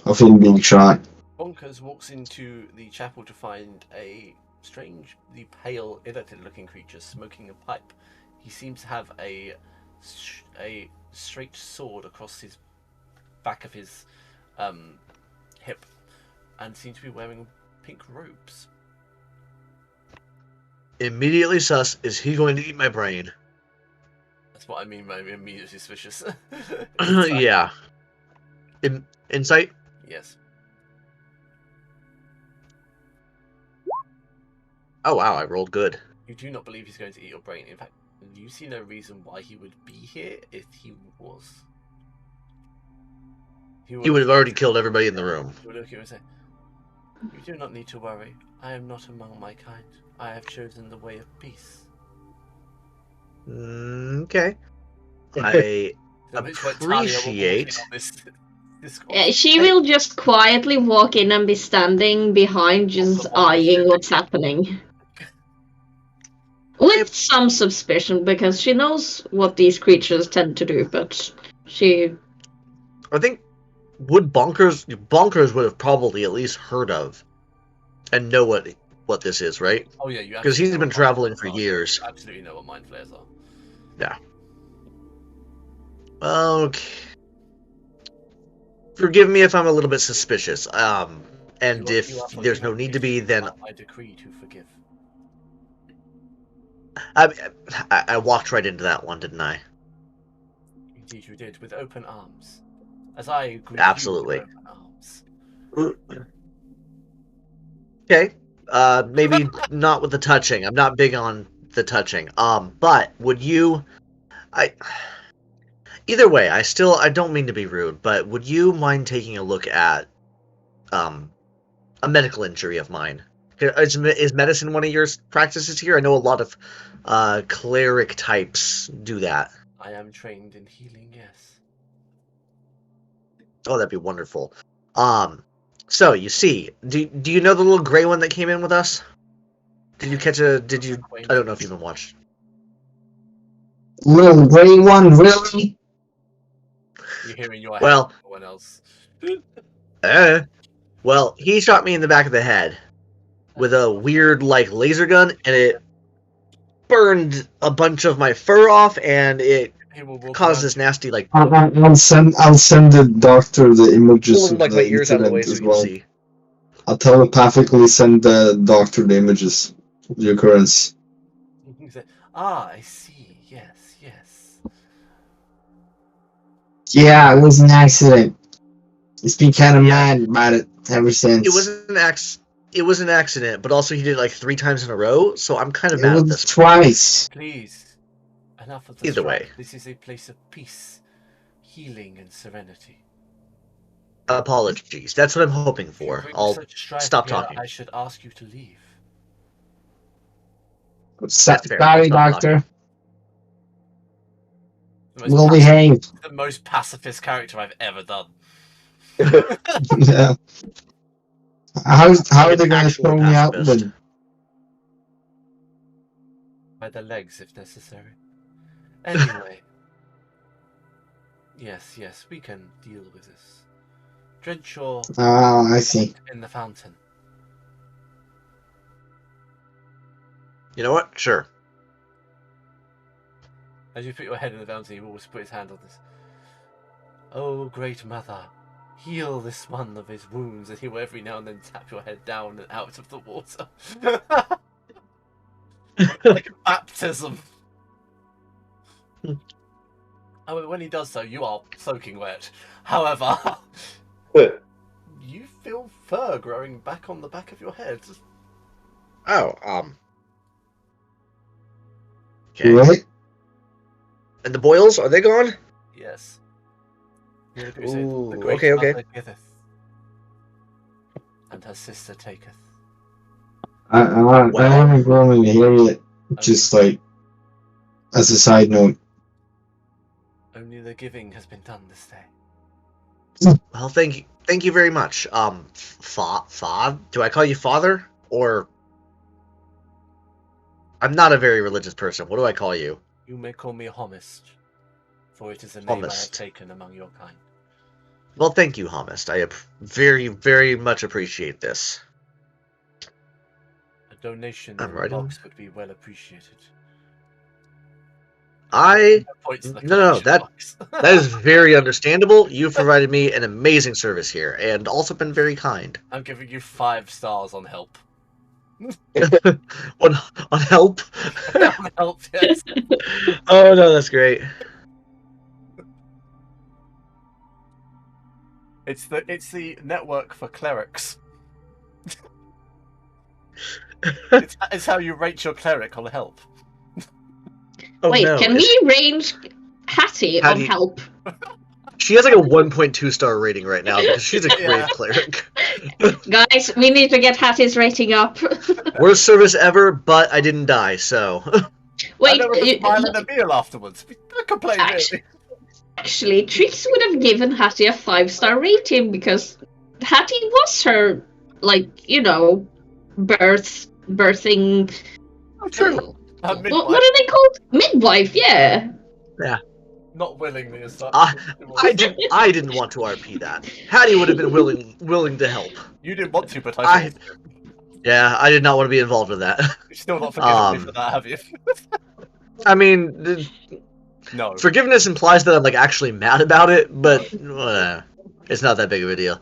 of him being shot. Bonkers walks into the chapel to find a strangely pale, ill-looking creature smoking a pipe. He seems to have a straight sword across his back of his hip, and seems to be wearing pink robes. Immediately sus, is he going to eat my brain? That's what I mean by immediately suspicious. Yeah. Insight? Yes. Oh wow, I rolled good. You do not believe he's going to eat your brain. In fact, you see no reason why he would be here if he was. He would have already killed everybody in the room. He would look at you and say, "You do not need to worry. I am not among my kind. I have chosen the way of peace." Okay. I appreciate. She will just quietly walk in and be standing behind, just eyeing what's happening. With some suspicion, because she knows what these creatures tend to do, but she... I think Bonkers would have probably at least heard of and know what this is, right? Oh yeah, you because he's been traveling for years. You absolutely know what mind flayers are. Yeah. Okay. Forgive me if I'm a little bit suspicious. And if there's no need to be, then I decree to forgive. I walked right into that one, didn't I? Indeed, you did, with open arms. As I greet Absolutely. you with open arms. Okay. Maybe not with the touching. I'm not big on the touching. But would you? Either way, I don't mean to be rude, but would you mind taking a look at a medical injury of mine? Is medicine one of your practices here? I know a lot of cleric types do that. I am trained in healing, yes. Oh, that'd be wonderful. So you see, do you know the little gray one that came in with us? Did you catch a? Did you? I don't know if you've been watched. Little gray one, really? You hear in your head, Well, no one else. Well, he shot me in the back of the head with a weird, like, laser gun, and it burned a bunch of my fur off, and it caused this nasty, like... I'll send the doctor the images of like my the ears out of the way incident so as you can well. see. I'll telepathically send the doctor the images of the occurrence. I see. Yes. Yeah, it was an accident. He's been kind of mad about it ever since. It was an accident, but also he did it like 3 times in a row, so I'm kind of mad at this. Twice. Please, enough of the Either strife. way. This is a place of peace, healing, and serenity. Apologies. That's what I'm hoping If you for. bring I'll such strife stop here, talking. I should ask you to leave. That's fair. Sorry, Stop doctor. The most We'll behave. The most pacifist character I've ever done. Yeah. How are they going to throw me out then? By the legs, if necessary. Anyway. Yes, we can deal with this. Drench your Oh, I see. in the fountain. You know what? Sure. As you put your head in the fountain, he will always put his hand on this. Oh, great mother, heal this one of his wounds, and he will every now and then tap your head down and out of the water. Like a baptism. Oh, when he does so, you are soaking wet. However, you feel fur growing back on the back of your head. Oh, okay. Right? And the boils, are they gone? Yes. Ooh, the great okay. mother giveth, and her sister taketh. I haven't grown in here yet. Just like, as a side note. Only the giving has been done this day. Well, thank you very much. Do I call you father, or... I'm not a very religious person. What do I call you? You may call me Homist, for it is a name I have Homist. taken among your kind. Well, thank you, Homist. I very, very much appreciate this. A donation I'm in writing. box would be well appreciated. No, that is very understandable. You've provided me an amazing service here, and also been very kind. I'm giving you 5 stars on help. on help? On help, yes. Oh no, that's great. It's the network for clerics. It's how you rate your cleric on help. Oh, Wait, no. can we range Hattie on Hattie- help? She has like a 1.2 star rating right now because she's a great Yeah. cleric. Guys, we need to get Hattie's rating up. Worst service ever, but I didn't die, so. Wait, I never smile at a meal afterwards. Don't complain, really. actually, Trix would have given Hattie a 5-star rating because Hattie was her, birthing. Oh, true. Midwife. What are they called? Midwife, yeah. Not willingly as such. I didn't want to RP that. Hattie would have been willing to help. You didn't want to, but I did. Yeah, I did not want to be involved with that. You're still not forgiven me for that, have you? I mean, No. forgiveness implies that I'm like actually mad about it, but it's not that big of a deal.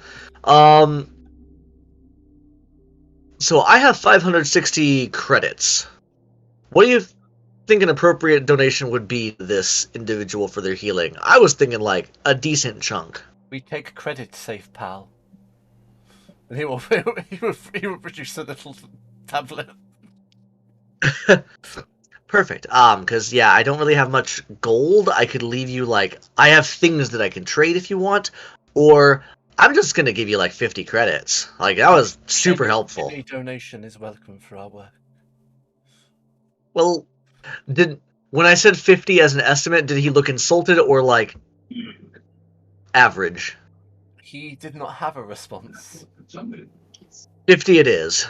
So I have 560 credits. What do you think an appropriate donation would be to this individual for their healing? I was thinking like a decent chunk. We take credit, safe pal. And he will produce a little tablet. Perfect. Because yeah, I don't really have much gold. I could leave you like I have things that I can trade if you want, or I'm just gonna give you like 50 credits. Like that was super helpful. Any donation is welcome for our work. Well, when I said 50 as an estimate, did he look insulted or like average? He did not have a response. 50 it is.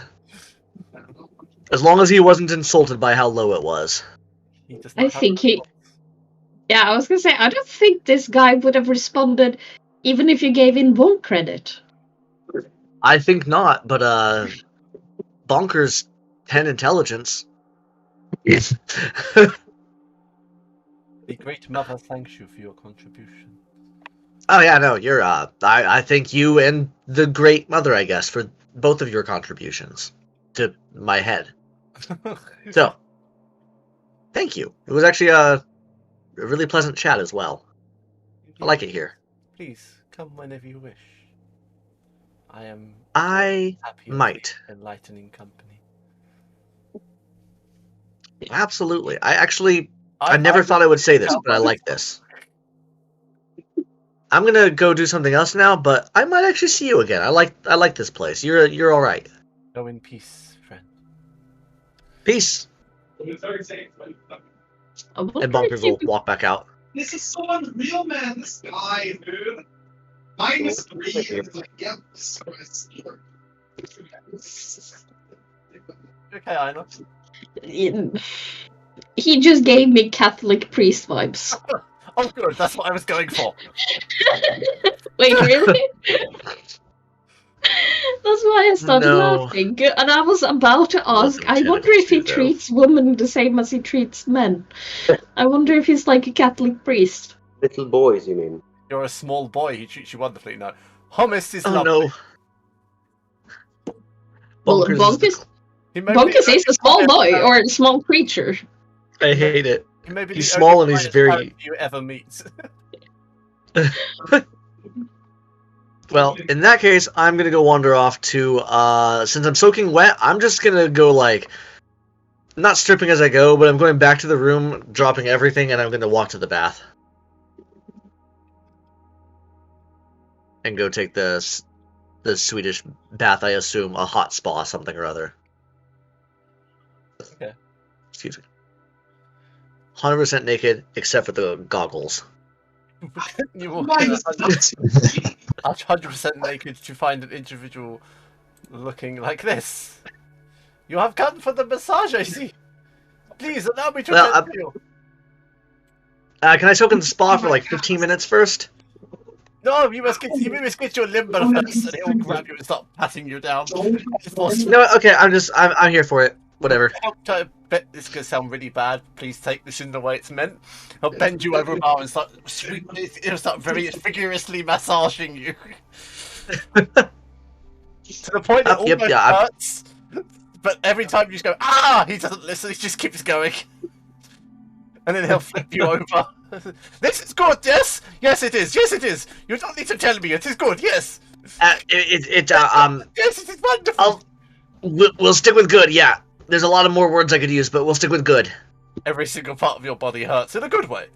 As long as he wasn't insulted by how low it was. He does I not have think a he. response. Yeah, I was gonna say, I don't think this guy would have responded even if you gave him 1 credit. I think not, but Bonkers 10 intelligence. The Great Mother thanks you for your contribution. Oh yeah, no, you're I thank you and the Great Mother, I guess, for both of your contributions to my head. So, thank you. It was actually a really pleasant chat as well. I like it here. Please come whenever you wish. I am I happy of might. the enlightening company. Absolutely. I never thought I would say this, but I like this. I'm gonna go do something else now, but I might actually see you again. I like this place. You're all right. Go in peace, friend. Peace. I wonder And Bonkers if you will walk back out. This is so unreal, man. This guy, dude. -3 is like, yep, stress. Okay, Aina. He just gave me Catholic priest vibes. Oh, good. That's what I was going for. Wait, really? That's why I started No. laughing. And I was about to ask, Welcome I to wonder if he Tennessee, though. treats women the same as he treats men. I wonder if he's like a Catholic priest. Little boys, you mean? You're a small boy. He treats you wonderfully. No. Hummus is Oh lovely. no. Well, Bonkers. He may be Bonkers the is a only small boy giant- or a small creature. I hate it. He may be He's the small only and he's giant very- parrot you ever meet. Well, in that case, I'm gonna go wander off to since I'm soaking wet, I'm just gonna go like not stripping as I go, but I'm going back to the room, dropping everything, and I'm gonna walk to the bath. And go take the Swedish bath, I assume, a hot spa, something or other. Okay. Excuse me. 100% naked, except for the goggles. You walk in 100% naked to find an individual looking like this. You have come for the massage, I see. Please allow me to Well, attend to you. Can I soak in the spa for like 15 minutes first? No, you must get your limber first, and he'll grab you and start patting you down. No, okay, I'm here for it. Whatever. Bet this could sound really bad. Please take this in the way it's meant. He'll bend you over a bar and he'll start very vigorously massaging you. To the point it almost hurts. But every time you just go, ah, he doesn't listen, he just keeps going. And then he'll flip you over. This is good, yes? Yes, it is. Yes, it is. You don't need to tell me. It is good, yes. Yes, Yes, it is wonderful. We'll stick with good, yeah. There's a lot of more words I could use, but we'll stick with good. Every single part of your body hurts in a good way.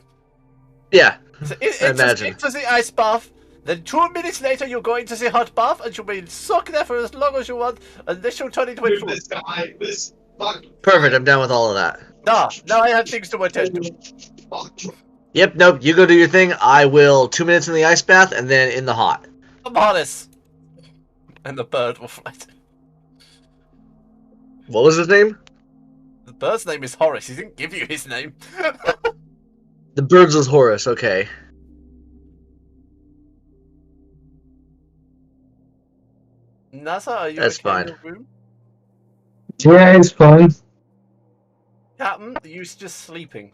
Yeah, So imagine. into the ice bath. Then 2 minutes later, you're going to the hot bath, and you'll be stuck there for as long as you want, and this will turn into a Dude, food. this guy, this fuck. Perfect, I'm down with all of that. Now I have things to attend to. Fuck. Yep, nope, you go do your thing. I will 2 minutes in the ice bath, and then in the hot. I'm Harness. And the bird will fly. What was his name? The bird's name is Horace. He didn't give you his name. The bird's was Horace, okay. NASA, are you That's okay fine. in your room? Yeah, it's fine. Captain, are you just sleeping?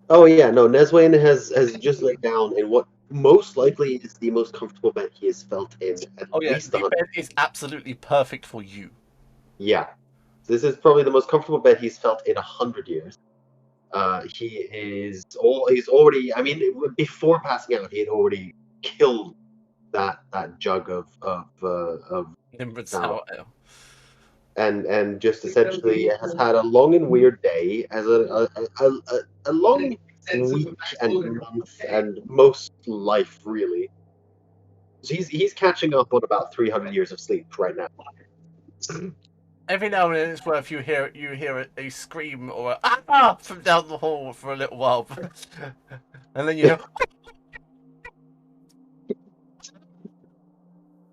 Oh yeah, no. Neswain has just laid down in what most likely is the most comfortable bed he has felt in at Oh yeah, least the 100. bed is absolutely perfect for you. Yeah, this is probably the most comfortable bed he's felt in 100 years. He's already. I mean, before passing out, he had already killed that jug of Nimrod No. sour ale. and just essentially has had a long and weird day, has a long week and month and most life really. So he's catching up on about 300 years of sleep right now. Every now and then it's worth you hear a scream or a ah from down the hall for a little while, and then you hear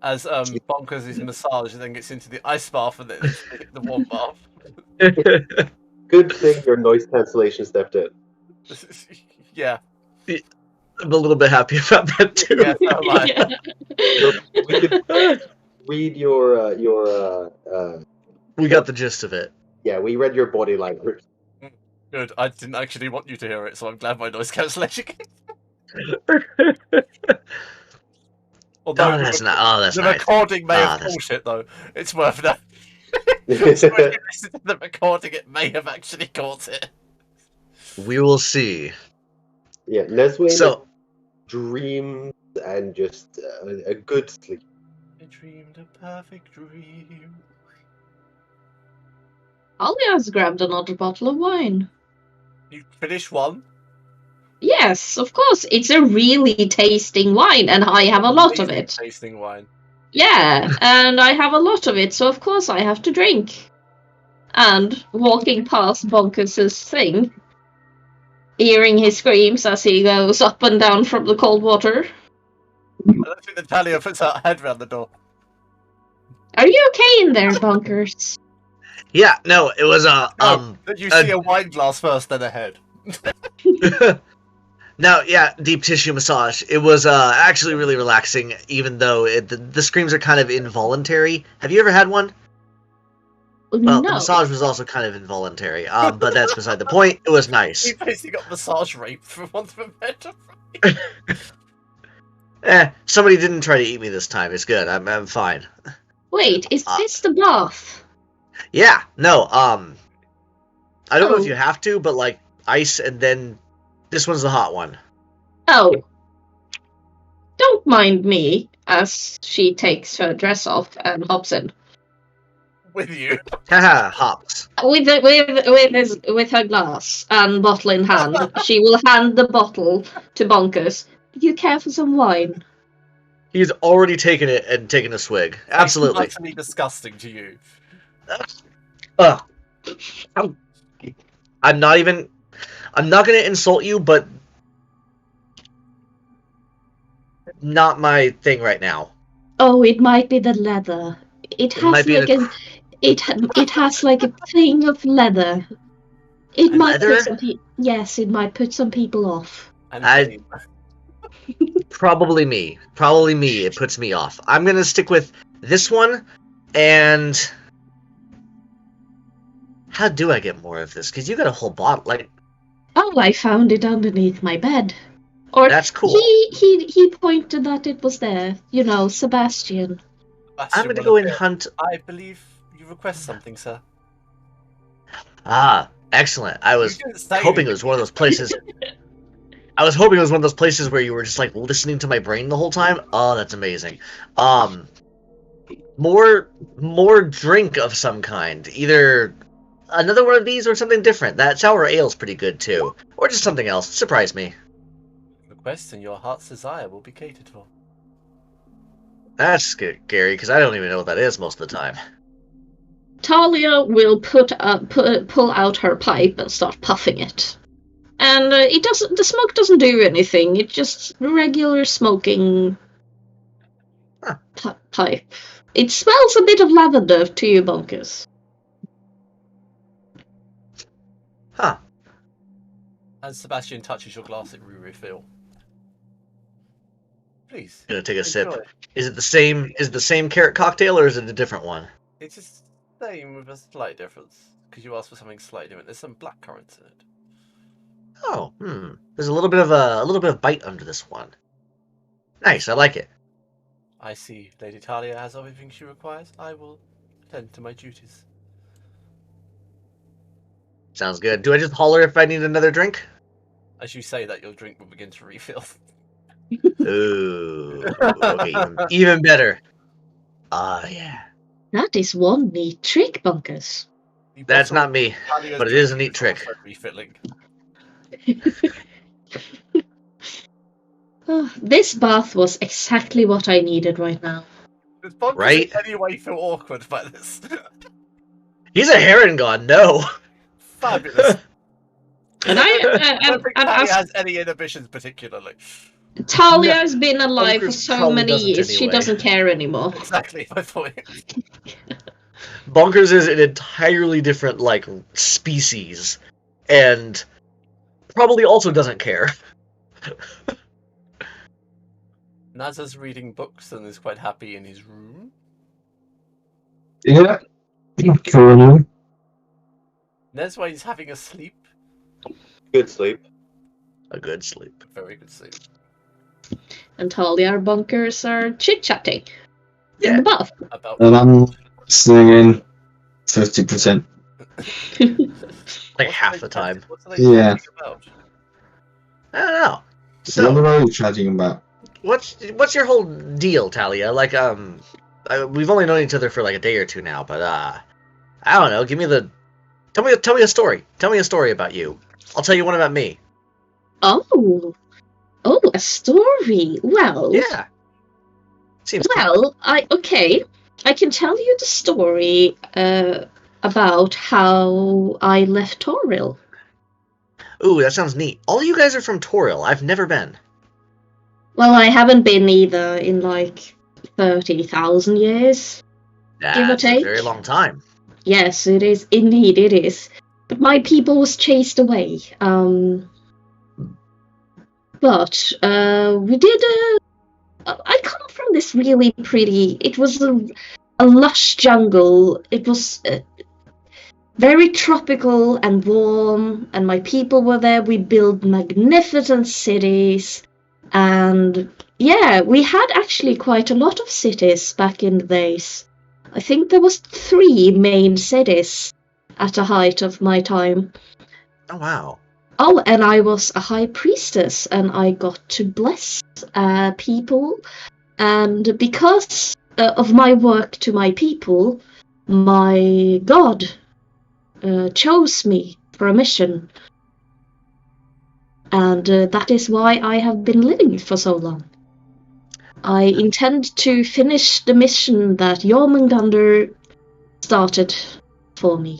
as Bonkers' massage then gets into the ice bath and then the warm bath. Good thing your noise cancellation stepped in. Yeah. I'm a little bit happy about that too. Yeah, so am I. So we could read your We got the gist of it. yeah, we read your body language. Good. I didn't actually want you to hear it, so I'm glad my noise cancellation. Although Oh, that's not. Oh, that's the nice. recording may have that's- bullshit though. It's worth that. So if you listen to the recording, it may have actually caught it. We will see. Yeah, Neswin So, dreams and just a good sleep. I dreamed a perfect dream. Alia's grabbed another bottle of wine. You finish one. Yes, of course. It's a really tasting wine, and I have a lot of Amazing it. Tasting wine. Yeah, and I have a lot of it, so of course I have to drink. And walking past Bonkers' thing, hearing his screams as he goes up and down from the cold water. I don't think Natalia puts her head round the door. Are you okay in there, Bonkers? yeah, no, it was You see a wine glass first, then a head. No, yeah, deep tissue massage. It was actually really relaxing, even though the screams are kind of involuntary. Have you ever had one? Well, the No. massage was also kind of involuntary, but that's beside the point. It was nice. You basically got massage rape for want of a better phrase. Somebody didn't try to eat me this time. It's good. I'm fine. Wait, is this the bath? Yeah, no, I don't know Oh. if you have to, but like ice and then this one's the hot one. Oh. Don't mind me, as she takes her dress off and hops in. With you. Haha, hops. With her glass and bottle in hand, she will hand the bottle to Bonkers. Do you care for some wine? He's already taken it and taken a swig. Absolutely. It's utterly disgusting to you. Ugh. I'm not gonna insult you, but not my thing right now. Oh, it might be the leather. It has might be like the- it has like a thing of leather. It might Leather? put yes, it might put some people off. And I- Probably me. Probably me. It puts me off. I'm gonna stick with this one, and how do I get more of this? Because you got a whole bottle. Like, Oh, I found it underneath my bed. Or that's cool. he pointed that it was there. You know, Sebastian. I'm gonna go and hunt. I believe you request something, sir. Ah, excellent. I was You didn't say hoping it was one of those places. I was hoping it was one of those places where you were just like listening to my brain the whole time. Oh, that's amazing. More drink of some kind. Either another one of these or something different. That sour ale's pretty good too, or just something else. Surprise me. Request and your heart's desire will be catered for. That's scary because I don't even know what that is most of the time. Talia will pull out her pipe and start puffing it. And the smoke doesn't do anything. It's just regular smoking pipe. It smells a bit of lavender to you, Bonkers. Huh. As Sebastian touches your glass, it refill. Please. Gonna take a sip. enjoy. Is it the same? Is it the same carrot cocktail or is it a different one? It's just the same with a slight difference. Because you asked for something slightly different. There's some black currants in it. Oh, There's a little bit of bite under this one. Nice, I like it. I see Lady Talia has everything she requires. I will attend to my duties. Sounds good. Do I just holler if I need another drink? As you say that, your drink will begin to refill. Ooh, okay, even better. Ah, yeah. That is one neat trick, Bunkers. The That's bottle not me, Talia's but it is a drink neat trick. also refilling. This bath was exactly what I needed right now. Does Bonkers Right? in any way feel awkward by this? He's a heron god, no! Fabulous. And I don't think and Talia as has any inhibitions particularly. Talia has been alive for Bunkers so probably many doesn't years, she anyway. doesn't care anymore. Exactly my point. Bonkers is an entirely different, like, species, and probably also doesn't care. Naza's reading books and is quite happy in his room. Yeah. Currently. Nesway's having a sleep. Good sleep. A good sleep. Very good sleep. And Talia and Bunkers are chit-chatting in Yeah. the bath. About And I'm singing 50%. Like half the time. What are they Yeah. talking about? I don't know. What So, are you chatting about? what's your whole deal, Talia? Like, we've only known each other for like a day or two now, but I don't know. Tell me a story. Tell me a story about you. I'll tell you one about me. Oh, a story. Well, Yeah. Seems well, I can tell you the story about how I left Toril. Ooh, that sounds neat. All you guys are from Toril. I've never been. Well, I haven't been either in like 30,000 years. Give or That's a take. very long time. Yes, it is. Indeed, it is. But my people was chased away. But we did I come from this really pretty... It was a lush jungle. It was very tropical and warm, and my people were there. We built magnificent cities. And yeah, we had actually quite a lot of cities back in the days. I think there was 3 main cities at the height of my time. Oh, wow. Oh, and I was a high priestess, and I got to bless people. And because of my work to my people, my god chose me for a mission. And that is why I have been living for so long. I intend to finish the mission that Jormungandr started for me.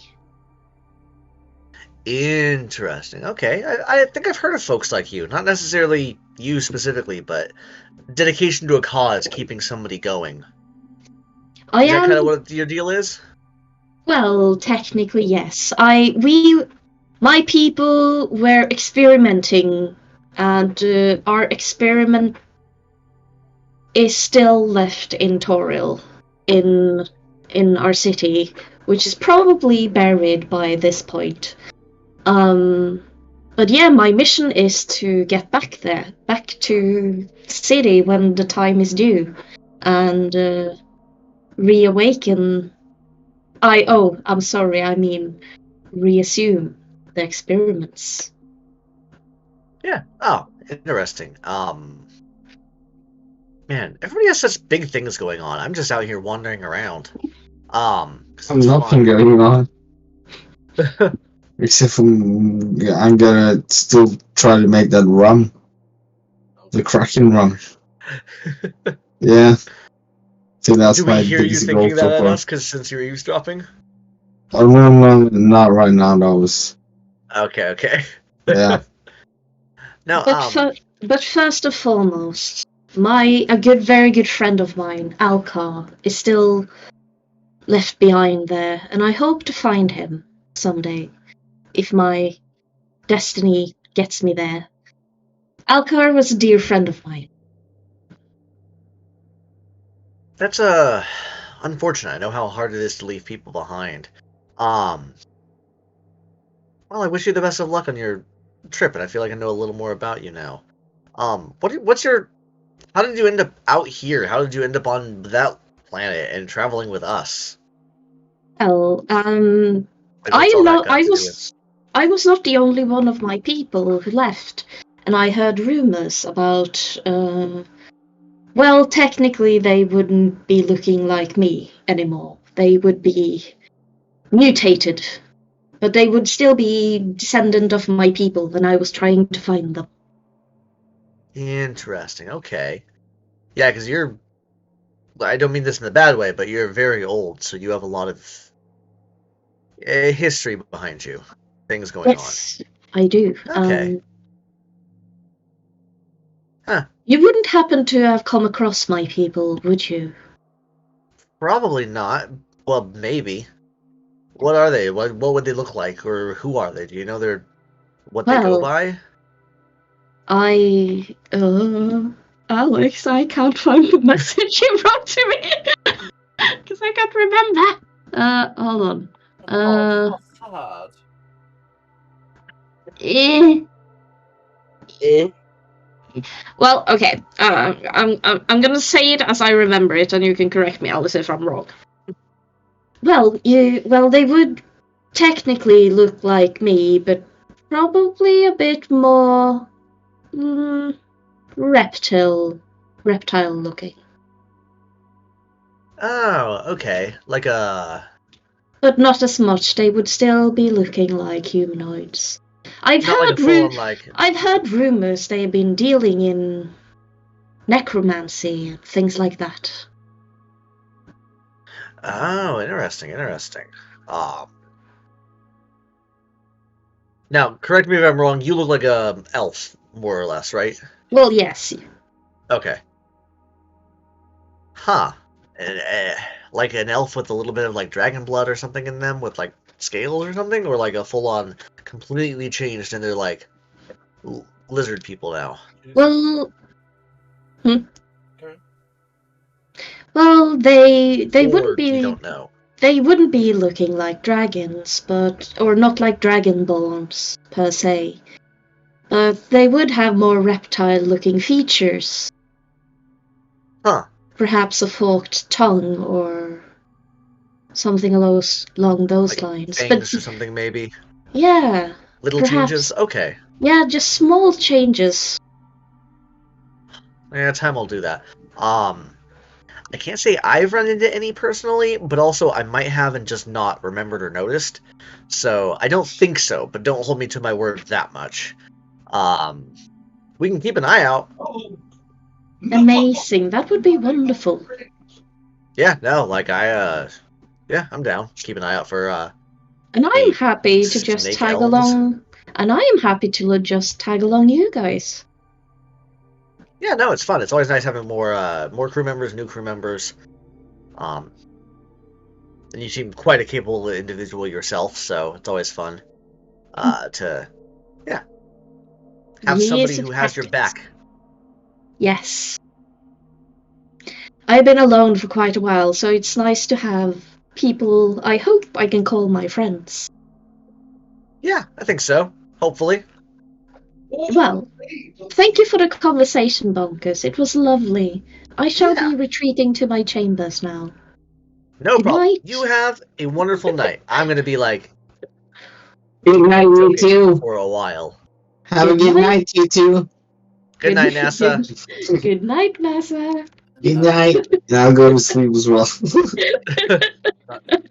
Interesting. Okay. I think I've heard of folks like you. Not necessarily you specifically, but dedication to a cause, keeping somebody going. I Is that am... kind of what your deal is? Well, technically, yes. My people were experimenting, and our experiment is still left in Toril, in our city, which is probably buried by this point. But yeah, my mission is to get back there, back to the city when the time is due, and reawaken. I'm sorry, I mean reassume the experiments. Yeah. Oh, interesting. Man, everybody has such big things going on. I'm just out here wandering around. 'Cause it's Nothing fun. going on. Except for I'm gonna still try to make that rum. The Kraken rum. Yeah. So that's Do my we hear you biggest thinking goal that so at far. us? Because since you're eavesdropping? Oh no, not right now. That was Okay. yeah. No, But first and foremost, very good friend of mine, Alcar, is still left behind there, and I hope to find him someday, if my destiny gets me there. Alcar was a dear friend of mine. that's unfortunate. I know how hard it is to leave people behind. Well, I wish you the best of luck on your trip, and I feel like I know a little more about you now. How did you end up out here? How did you end up on that planet and traveling with us? Well, Like, what's all that got to do with- I was not the only one of my people who left, and I heard rumors about, well, technically they wouldn't be looking like me anymore. they would be mutated. But they would still be descendant of my people, and I was trying to find them. Interesting. Okay. Yeah, because you're. I don't mean this in a bad way, but you're very old, so you have a lot of history behind you. Things going Yes, I do. Okay. Huh. You wouldn't happen to have come across my people, would you? Probably not. Well, maybe. What are they? What would they look like, or who are they? Do you know what they go Well, by? Alex, I can't find the message you wrote to me because I can't remember. Hold on. Oh, sad. Well, okay. I'm gonna say it as I remember it, and you can correct me, Alice, if I'm wrong. Well, they would technically look like me, but probably a bit more reptile looking. Oh, okay. Like a. But not as much. They would still be looking like humanoids. I've Not like heard a full-on, like. I've heard rumors they have been dealing in necromancy and things like that. Oh, interesting. Now, correct me if I'm wrong. You look like a elf, more or less, right? Well, yes. Okay. Huh. Like an elf with a little bit of like dragon blood or something in them, with like scales or something, or like a full-on, completely changed into like lizard people now. Well, well, they wouldn't Or be. you don't know. They wouldn't be looking like dragons, or not like dragonborns per se. But they would have more reptile-looking features. Huh. Perhaps a forked tongue or something along those Like lines. fangs or something, maybe. Yeah. Little perhaps. changes. Okay. Yeah, just small changes. Yeah, time will do that. I can't say I've run into any personally, but also I might have and just not remembered or noticed. So I don't think so, but don't hold me to my word that much. We can keep an eye out. Amazing. That would be wonderful. Yeah, no, like yeah, I'm down. Keep an eye out for And I'm happy to just snake tag elves. along. And I am happy to just tag along you guys. Yeah, no, it's fun. It's always nice having more crew members, new crew members. And you seem quite a capable individual yourself, so it's always fun to have somebody who has your back. Yes. I've been alone for quite a while, so it's nice to have people I hope I can call my friends. Yeah, I think so. Hopefully. Well, thank you for the conversation, Bonkers. It was lovely. I shall be retreating to my chambers now. No Good problem. night. You have a wonderful night. I'm going to be like Good night, you too. for a while. Have a good night, you too. Good night, NASA. Good night, NASA. Good night. And I'll go to sleep as well.